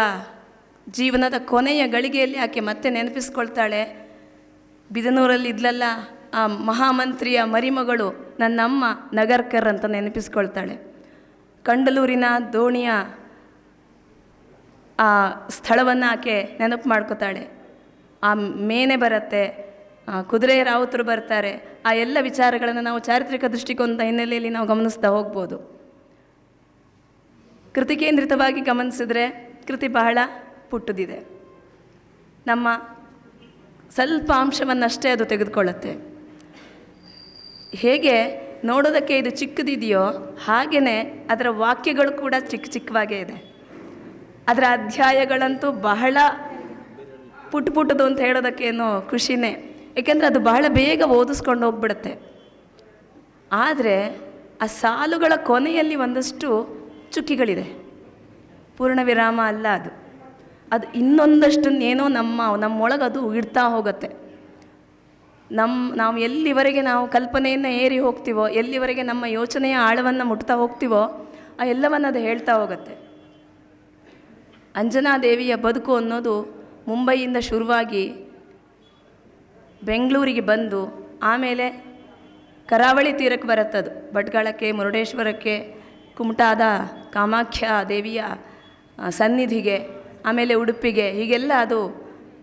ಜೀವನದ ಕೊನೆಯ ಗಳಿಗೆಯಲ್ಲಿ ಆಕೆ ಮತ್ತೆ ನೆನಪಿಸ್ಕೊಳ್ತಾಳೆ, ಬಿದನೂರಲ್ಲಿ ಇದ್ಲಲ್ಲ ಆ ಮಹಾಮಂತ್ರಿಯ ಮರಿಮಗಳು ನನ್ನಮ್ಮ ನಗರ್ಕರ್ ಅಂತ ನೆನಪಿಸ್ಕೊಳ್ತಾಳೆ. ಕಂಡಲೂರಿನ ದೋಣಿಯ ಆ ಸ್ಥಳವನ್ನು ಆಕೆ ನೆನಪು ಮಾಡ್ಕೋತಾಳೆ. ಆ ಮೇನೆ ಬರುತ್ತೆ, ಕುದುರೆ ರಾವುತರು ಬರ್ತಾರೆ. ಆ ಎಲ್ಲ ವಿಚಾರಗಳನ್ನು ನಾವು ಚಾರಿತ್ರಿಕ ದೃಷ್ಟಿಕೋನದ ಹಿನ್ನೆಲೆಯಲ್ಲಿ ನಾವು ಗಮನಿಸ್ತಾ ಹೋಗ್ಬೋದು. ಕೃತಿ ಕೇಂದ್ರಿತವಾಗಿ ಗಮನಿಸಿದ್ರೆ ಕೃತಿ ಬಹಳ ಪುಟ್ಟದಿದೆ. ನಮ್ಮ ಸ್ವಲ್ಪ ಅಂಶವನ್ನಷ್ಟೇ ಅದು ತೆಗೆದುಕೊಳ್ಳುತ್ತೆ. ಹೇಗೆ ನೋಡೋದಕ್ಕೆ ಇದು ಚಿಕ್ಕದಿದೆಯೋ ಹಾಗೆಯೇ ಅದರ ವಾಕ್ಯಗಳು ಕೂಡ ಚಿಕ್ಕವಾಗೇ ಇದೆ. ಅದರ ಅಧ್ಯಾಯಗಳಂತೂ ಬಹಳ ಪುಟ್ಟದು ಅಂತ ಹೇಳೋದಕ್ಕೇನೋ ಖುಷಿನೇ, ಏಕೆಂದರೆ ಅದು ಬಹಳ ಬೇಗ ಓದಿಸ್ಕೊಂಡು ಹೋಗ್ಬಿಡುತ್ತೆ. ಆದರೆ ಆ ಸಾಲುಗಳ ಕೊನೆಯಲ್ಲಿ ಒಂದಷ್ಟು ಚುಕ್ಕಿಗಳಿದೆ, ಪೂರ್ಣ ವಿರಾಮ ಅಲ್ಲ ಅದು. ಅದು ಇನ್ನೊಂದಷ್ಟು ಏನೋ ನಮ್ಮೊಳಗೆ ಅದು ಇಡ್ತಾ ಹೋಗುತ್ತೆ. ನಾವು ಎಲ್ಲಿವರೆಗೆ ನಾವು ಕಲ್ಪನೆಯನ್ನು ಏರಿ ಹೋಗ್ತೀವೋ, ಎಲ್ಲಿವರೆಗೆ ನಮ್ಮ ಯೋಚನೆಯ ಆಳವನ್ನು ಮುಟ್ತಾ ಹೋಗ್ತೀವೋ ಆ ಎಲ್ಲವನ್ನು ಅದು ಹೇಳ್ತಾ ಹೋಗುತ್ತೆ. ಅಂಜನಾದೇವಿಯ ಬದುಕು ಅನ್ನೋದು ಮುಂಬೈಯಿಂದ ಶುರುವಾಗಿ ಬೆಂಗಳೂರಿಗೆ ಬಂದು ಆಮೇಲೆ ಕರಾವಳಿ ತೀರಕ್ಕೆ ಬರುತ್ತದು, ಭಟ್ಕಳಕ್ಕೆ, ಮುರುಡೇಶ್ವರಕ್ಕೆ, ಕುಮಟಾದ ಕಾಮಾಖ್ಯ ದೇವಿಯ ಸನ್ನಿಧಿಗೆ, ಆಮೇಲೆ ಉಡುಪಿಗೆ, ಹೀಗೆಲ್ಲ ಅದು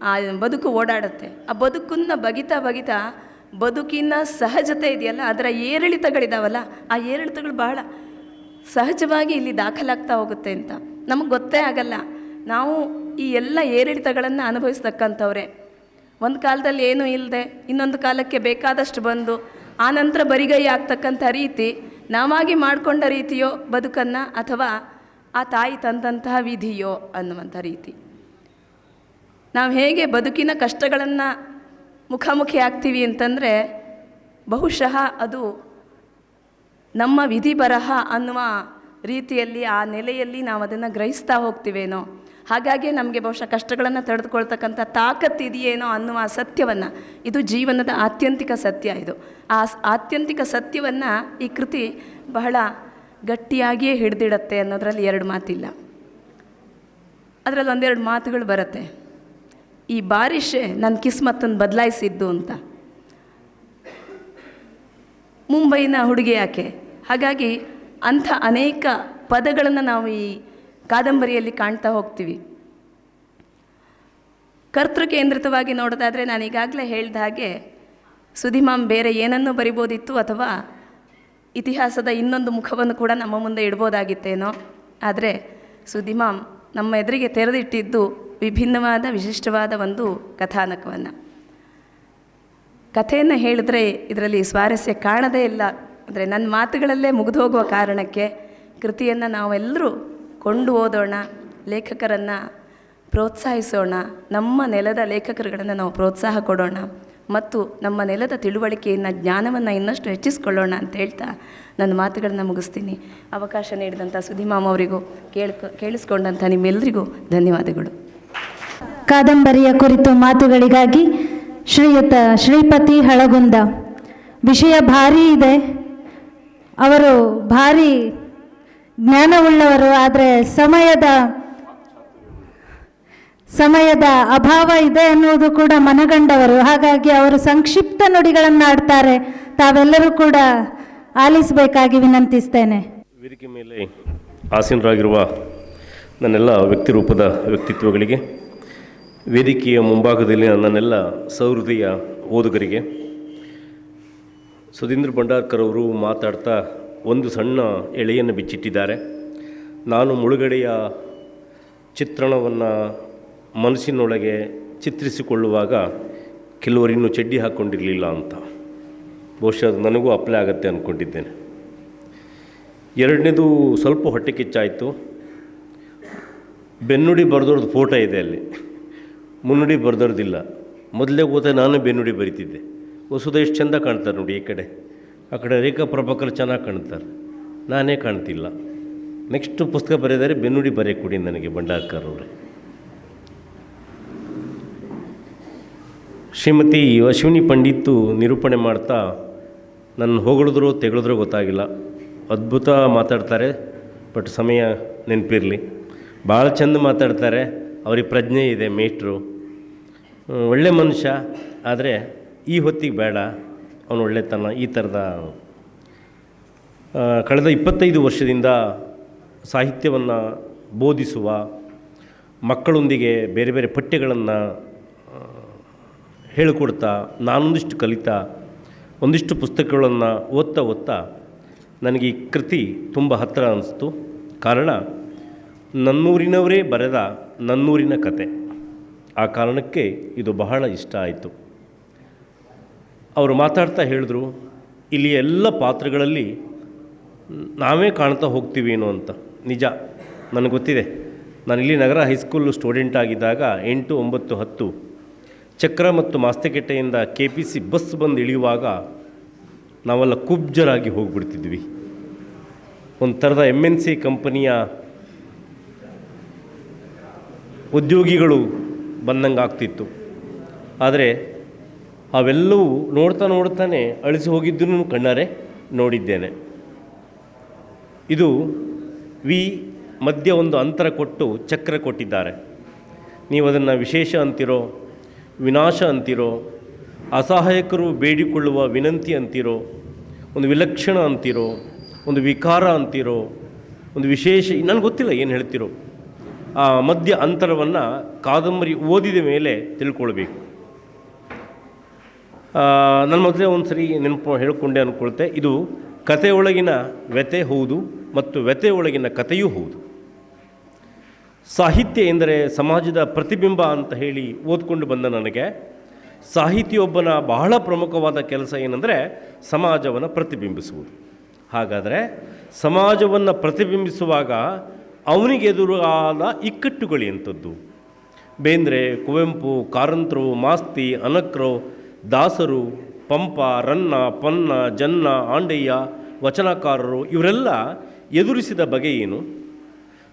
ಆ ಬದುಕು ಓಡಾಡುತ್ತೆ. ಆ ಬದುಕನ್ನು ಬಗಿತಾ ಬಗಿತಾ ಬದುಕಿನ ಸಹಜತೆ ಇದೆಯಲ್ಲ, ಅದರ ಏರಿಳಿತಗಳಿದಾವಲ್ಲ, ಆ ಏರಿಳಿತಗಳು ಬಹಳ ಸಹಜವಾಗಿ ಇಲ್ಲಿ ದಾಖಲಾಗ್ತಾ ಹೋಗುತ್ತೆ ಅಂತ ನಮಗೆ ಗೊತ್ತೇ ಆಗಲ್ಲ. ನಾವು ಈ ಎಲ್ಲ ಏರಿಳಿತಗಳನ್ನು ಅನುಭವಿಸ್ತಕ್ಕಂಥವ್ರೆ. ಒಂದು ಕಾಲದಲ್ಲಿ ಏನೂ ಇಲ್ಲದೆ ಇನ್ನೊಂದು ಕಾಲಕ್ಕೆ ಬೇಕಾದಷ್ಟು ಬಂದು ಆನಂತರ ಬರಿಗೈ ಆಗ್ತಕ್ಕಂಥ ರೀತಿ ನಾವಾಗಿ ಮಾಡಿಕೊಂಡ ರೀತಿಯೋ ಬದುಕನ್ನು, ಅಥವಾ ಆ ತಾಯಿ ತಂದಂತಹ ವಿಧಿಯೋ ಅನ್ನುವಂಥ ರೀತಿ. ನಾವು ಹೇಗೆ ಬದುಕಿನ ಕಷ್ಟಗಳನ್ನು ಮುಖಾಮುಖಿ ಆಗ್ತೀವಿ ಅಂತಂದರೆ ಬಹುಶಃ ಅದು ನಮ್ಮ ವಿಧಿ ಬರಹ ಅನ್ನುವ ರೀತಿಯಲ್ಲಿ, ಆ ನೆಲೆಯಲ್ಲಿ ನಾವು ಅದನ್ನು ಗ್ರಹಿಸ್ತಾ ಹೋಗ್ತೀವೇನೋ. ಹಾಗಾಗಿ ನಮಗೆ ಬಹುಶಃ ಕಷ್ಟಗಳನ್ನು ತಡೆದುಕೊಳ್ತಕ್ಕಂಥ ತಾಕತ್ತಿದೆಯೇನೋ ಅನ್ನುವ ಸತ್ಯವನ್ನು, ಇದು ಜೀವನದ ಆತ್ಯಂತಿಕ ಸತ್ಯ. ಇದು ಆ ಆತ್ಯಂತಿಕ ಸತ್ಯವನ್ನು ಈ ಕೃತಿ ಬಹಳ ಗಟ್ಟಿಯಾಗಿಯೇ ಹಿಡಿದಿಡತ್ತೆ ಅನ್ನೋದರಲ್ಲಿ ಎರಡು ಮಾತಿಲ್ಲ. ಅದರಲ್ಲಿ ಒಂದೆರಡು ಮಾತುಗಳು ಬರುತ್ತೆ. ಈ ಬಾರಿಷೆ ನನ್ನ ಕಿಸ್ಮತ್ತನ್ನು ಬದಲಾಯಿಸಿದ್ದು ಅಂತ. ಮುಂಬೈನ ಹುಡುಗಿ ಯಾಕೆ? ಹಾಗಾಗಿ ಅಂಥ ಅನೇಕ ಪದಗಳನ್ನು ನಾವು ಈ ಕಾದಂಬರಿಯಲ್ಲಿ ಕಾಣ್ತಾ ಹೋಗ್ತೀವಿ. ಕರ್ತೃಕೇಂದ್ರಿತವಾಗಿ ನೋಡೋದಾದರೆ ನಾನು ಈಗಾಗಲೇ ಹೇಳಿದ ಹಾಗೆ ಸುಧಿಮಾಮ್ ಬೇರೆ ಏನನ್ನೂ ಬರಿಬೋದಿತ್ತು, ಅಥವಾ ಇತಿಹಾಸದ ಇನ್ನೊಂದು ಮುಖವನ್ನು ಕೂಡ ನಮ್ಮ ಮುಂದೆ ಇಡ್ಬೋದಾಗಿತ್ತೇನೋ. ಆದರೆ ಸುಧಿಮಾಮ್ ನಮ್ಮ ಎದುರಿಗೆ ತೆರೆದಿಟ್ಟಿದ್ದು ವಿಭಿನ್ನವಾದ ವಿಶಿಷ್ಟವಾದ ಒಂದು ಕಥಾನಕವನ್ನು. ಕಥೆಯನ್ನು ಹೇಳಿದ್ರೆ ಇದರಲ್ಲಿ ಸ್ವಾರಸ್ಯ ಕಾಣದೇ ಇಲ್ಲ. ಅಂದರೆ ನನ್ನ ಮಾತುಗಳಲ್ಲೇ ಮುಗಿದು ಹೋಗುವ ಕಾರಣಕ್ಕೆ ಕೃತಿಯನ್ನು ನಾವೆಲ್ಲರೂ ಕೊಂಡು ಓದೋಣ, ಲೇಖಕರನ್ನು ಪ್ರೋತ್ಸಾಹಿಸೋಣ, ನಮ್ಮ ನೆಲದ ಲೇಖಕರುಗಳನ್ನು ನಾವು ಪ್ರೋತ್ಸಾಹ ಕೊಡೋಣ, ಮತ್ತು ನಮ್ಮ ನೆಲದ ತಿಳುವಳಿಕೆಯನ್ನು, ಜ್ಞಾನವನ್ನು ಇನ್ನಷ್ಟು ಹೆಚ್ಚಿಸ್ಕೊಳ್ಳೋಣ ಅಂತ ಹೇಳ್ತಾ ನನ್ನ ಮಾತುಗಳನ್ನು ಮುಗಿಸ್ತೀನಿ. ಅವಕಾಶ ನೀಡಿದಂಥ ಸುಧಿಮಾಮ್ ಅವರಿಗೂ ಕೇಳಿಸ್ಕೊಂಡಂಥ ನಿಮ್ಮೆಲ್ಲರಿಗೂ ಧನ್ಯವಾದಗಳು. ಕಾದಂಬರಿಯ ಕುರಿತು ಮಾತುಗಳಿಗಾಗಿ ಶ್ರೀಯುತ ಶ್ರೀಪತಿ ಹಳಗುಂದ. ವಿಷಯ ಭಾರೀ ಇದೆ, ಅವರು ಭಾರಿ ಜ್ಞಾನವುಳ್ಳವರು, ಆದರೆ ಸಮಯದ ಅಭಾವ ಇದೆ ಅನ್ನುವುದು ಕೂಡ ಮನಗಂಡವರು. ಹಾಗಾಗಿ ಅವರು ಸಂಕ್ಷಿಪ್ತ ನುಡಿಗಳನ್ನು ಆಡ್ತಾರೆ. ತಾವೆಲ್ಲರೂ ಕೂಡ ಆಲಿಸಬೇಕಾಗಿ ವಿನಂತಿಸ್ತೇನೆ. ವೇದಿಕೆ ಮೇಲೆ ಆಸೀನರಾಗಿರುವ ನನ್ನೆಲ್ಲ ವ್ಯಕ್ತಿರೂಪದ ವ್ಯಕ್ತಿತ್ವಗಳಿಗೆ, ವೇದಿಕೆಯ ಮುಂಭಾಗದಲ್ಲಿ ನನ್ನೆಲ್ಲ ಸಹೃದಯ ಓದುಗರಿಗೆ, ಸುಧೀಂದ್ರ ಭಂಡಾರ್ಕರ್ ಅವರು ಮಾತಾಡ್ತಾ ಒಂದು ಸಣ್ಣ ಎಳೆಯನ್ನು ಬಿಚ್ಚಿಟ್ಟಿದ್ದಾರೆ. ನಾನು ಮುಳುಗಡೆಯ ಚಿತ್ರಣವನ್ನು ಮನಸ್ಸಿನೊಳಗೆ ಚಿತ್ರಿಸಿಕೊಳ್ಳುವಾಗ ಕೆಲವರು ಇನ್ನೂ ಚಡ್ಡಿ ಹಾಕ್ಕೊಂಡಿರಲಿಲ್ಲ ಅಂತ. ಬಹುಶಃ ಅದು ನನಗೂ ಅಪ್ಲೈ ಆಗುತ್ತೆ ಅಂದ್ಕೊಂಡಿದ್ದೇನೆ. ಎರಡನೇದು ಸ್ವಲ್ಪ ಹೊಟ್ಟೆ ಕಿಚ್ಚಾಯಿತು. ಬೆನ್ನುಡಿ ಬರೆದವ್ರದ್ದು ಫೋಟೋ ಇದೆ ಅಲ್ಲಿ, ಮುನ್ನುಡಿ ಬರೆದವ್ರದ್ದಿಲ್ಲ. ಮೊದಲೇ ಓದ ನಾನು ಬೆನ್ನುಡಿ ಬರಿತಿದ್ದೆ. ವಸುಧ ಎಷ್ಟು ಚೆಂದ ಕಾಣ್ತಾರೆ ನೋಡಿ, ಈ ಕಡೆ ಆ ಕಡೆ ರೇಖಾ ಪ್ರಭಾಕರ್ ಚೆನ್ನಾಗಿ ಕಾಣ್ತಾರೆ, ನಾನೇ ಕಾಣ್ತಿಲ್ಲ. ನೆಕ್ಸ್ಟ್ ಪುಸ್ತಕ ಬರೆದರೆ ಬೆನ್ನುಡಿ ಬರೆಯೋಕೆ ಕೊಡಿ ನನಗೆ ಭಂಡಾರ್ಕರ್ ಅವರೇ. ಶ್ರೀಮತಿ ಅಶ್ವಿನಿ ಪಂಡಿತ್ ನಿರೂಪಣೆ ಮಾಡ್ತಾ ನನ್ನ ಹೊಗಳಿದ್ರೋ ತೆಗಳಿದ್ರೋ ಗೊತ್ತಾಗಿಲ್ಲ. ಅದ್ಭುತ ಮಾತಾಡ್ತಾರೆ, ಬಟ್ ಸಮಯ ನೆನಪಿರಲಿ. ಭಾಳ ಚೆಂದ ಮಾತಾಡ್ತಾರೆ, ಅವ್ರಿಗೆ ಪ್ರಜ್ಞೆ ಇದೆ, ಮೇಟ್ರು, ಒಳ್ಳೆ ಮನುಷ್ಯ. ಆದರೆ ಈ ಹೊತ್ತಿಗೆ ಬೇಡ ಅವನು ಒಳ್ಳೆತನ. ಈ ಥರದ ಕಳೆದ 25 ವರ್ಷದಿಂದ ಸಾಹಿತ್ಯವನ್ನು ಬೋಧಿಸುವ, ಮಕ್ಕಳೊಂದಿಗೆ ಬೇರೆ ಬೇರೆ ಪಠ್ಯಗಳನ್ನು ಹೇಳಿಕೊಡ್ತಾ, ನಾನೊಂದಿಷ್ಟು ಕಲಿತಾ, ಒಂದಿಷ್ಟು ಪುಸ್ತಕಗಳನ್ನು ಓದ್ತಾ ನನಗೆ ಈ ಕೃತಿ ತುಂಬ ಹತ್ತಿರ ಅನಿಸ್ತು. ಕಾರಣ, ನನ್ನೂರಿನವರೇ ಬರೆದ ನನ್ನೂರಿನ ಕತೆ. ಆ ಕಾರಣಕ್ಕೆ ಇದು ಬಹಳ ಇಷ್ಟ ಆಯಿತು. ಅವರು ಮಾತಾಡ್ತಾ ಹೇಳಿದ್ರು, ಇಲ್ಲಿ ಎಲ್ಲ ಪಾತ್ರಗಳಲ್ಲಿ ನಾವೇ ಕಾಣ್ತಾ ಹೋಗ್ತೀವಿ ಏನೋ ಅಂತ. ನಿಜ, ನನಗೆ ಗೊತ್ತಿದೆ. ನಾನು ಇಲ್ಲಿ ನಗರ ಹೈಸ್ಕೂಲ್ ಸ್ಟೂಡೆಂಟ್ ಆಗಿದ್ದಾಗ 8, 9, 10 ಚಕ್ರ ಮತ್ತು ಮಾಸ್ತಿಕೆಟ್ಟೆಯಿಂದ KPC ಬಸ್ ಬಂದು ಇಳಿಯುವಾಗ ನಾವೆಲ್ಲ ಕುಬ್ಜರಾಗಿ ಹೋಗಿಬಿಡ್ತಿದ್ವಿ. ಒಂದು ಥರದ MNC ಕಂಪನಿಯ ಉದ್ಯೋಗಿಗಳು ಬಂದಂಗೆ ಆಗ್ತಿತ್ತು. ಆದರೆ ಅವೆಲ್ಲವೂ ನೋಡ್ತಾನೆ ಅಳಿಸಿ ಹೋಗಿದ್ದನ್ನು ಕಣ್ಣಾರೆ ನೋಡಿದ್ದೇನೆ. ಇದು ಮಧ್ಯ ಒಂದು ಅಂತರ ಕೊಟ್ಟು ಚಕ್ರ ಕೊಟ್ಟಿದ್ದಾರೆ. ನೀವು ಅದನ್ನು ವಿಶೇಷ ಅಂತಿರೋ, ವಿನಾಶ ಅಂತಿರೋ, ಅಸಹಾಯಕರು ಬೇಡಿಕೊಳ್ಳುವ ವಿನಂತಿ ಅಂತಿರೋ, ಒಂದು ವಿಲಕ್ಷಣ ಅಂತಿರೋ, ಒಂದು ವಿಕಾರ ಅಂತಿರೋ, ಒಂದು ವಿಶೇಷ, ನನಗೆ ಗೊತ್ತಿಲ್ಲ ಏನು ಹೇಳ್ತಿರೋ. ಮಧ್ಯ ಅಂತರವನ್ನು ಕಾದಂಬರಿ ಓದಿದ ಮೇಲೆ ತಿಳ್ಕೊಳ್ಬೇಕು. ನನ್ನ ಮೊದಲೇ ಒಂದು ಸರಿ ನೆನಪು ಹೇಳ್ಕೊಂಡೆ ಅಂದ್ಕೊಳ್ತೆ, ಇದು ಕಥೆಯೊಳಗಿನ ವ್ಯಥೆ ಹೌದು ಮತ್ತು ವ್ಯಥೆಯೊಳಗಿನ ಕಥೆಯೂ ಹೌದು. ಸಾಹಿತ್ಯ ಎಂದರೆ ಸಮಾಜದ ಪ್ರತಿಬಿಂಬ ಅಂತ ಹೇಳಿ ಓದ್ಕೊಂಡು ಬಂದ ನನಗೆ ಸಾಹಿತಿಯೊಬ್ಬನ ಬಹಳ ಪ್ರಮುಖವಾದ ಕೆಲಸ ಏನಂದರೆ ಸಮಾಜವನ್ನು ಪ್ರತಿಬಿಂಬಿಸುವುದು. ಹಾಗಾದರೆ ಸಮಾಜವನ್ನು ಪ್ರತಿಬಿಂಬಿಸುವಾಗ ಅವನಿಗೆ ಎದುರಾದ ಇಕ್ಕಟ್ಟುಗಳೆಂಥದ್ದು? ಬೇಂದ್ರೆ, ಕುವೆಂಪು, ಕಾರಂತರು, ಮಾಸ್ತಿ, ಅನಕ್ರು, ದಾಸರು, ಪಂಪ, ರನ್ನ, ಪೊನ್ನ, ಜನ್ನ, ಆಂಡಯ್ಯ, ವಚನಕಾರರು ಇವರೆಲ್ಲ ಎದುರಿಸಿದ ಬಗೆ ಏನು?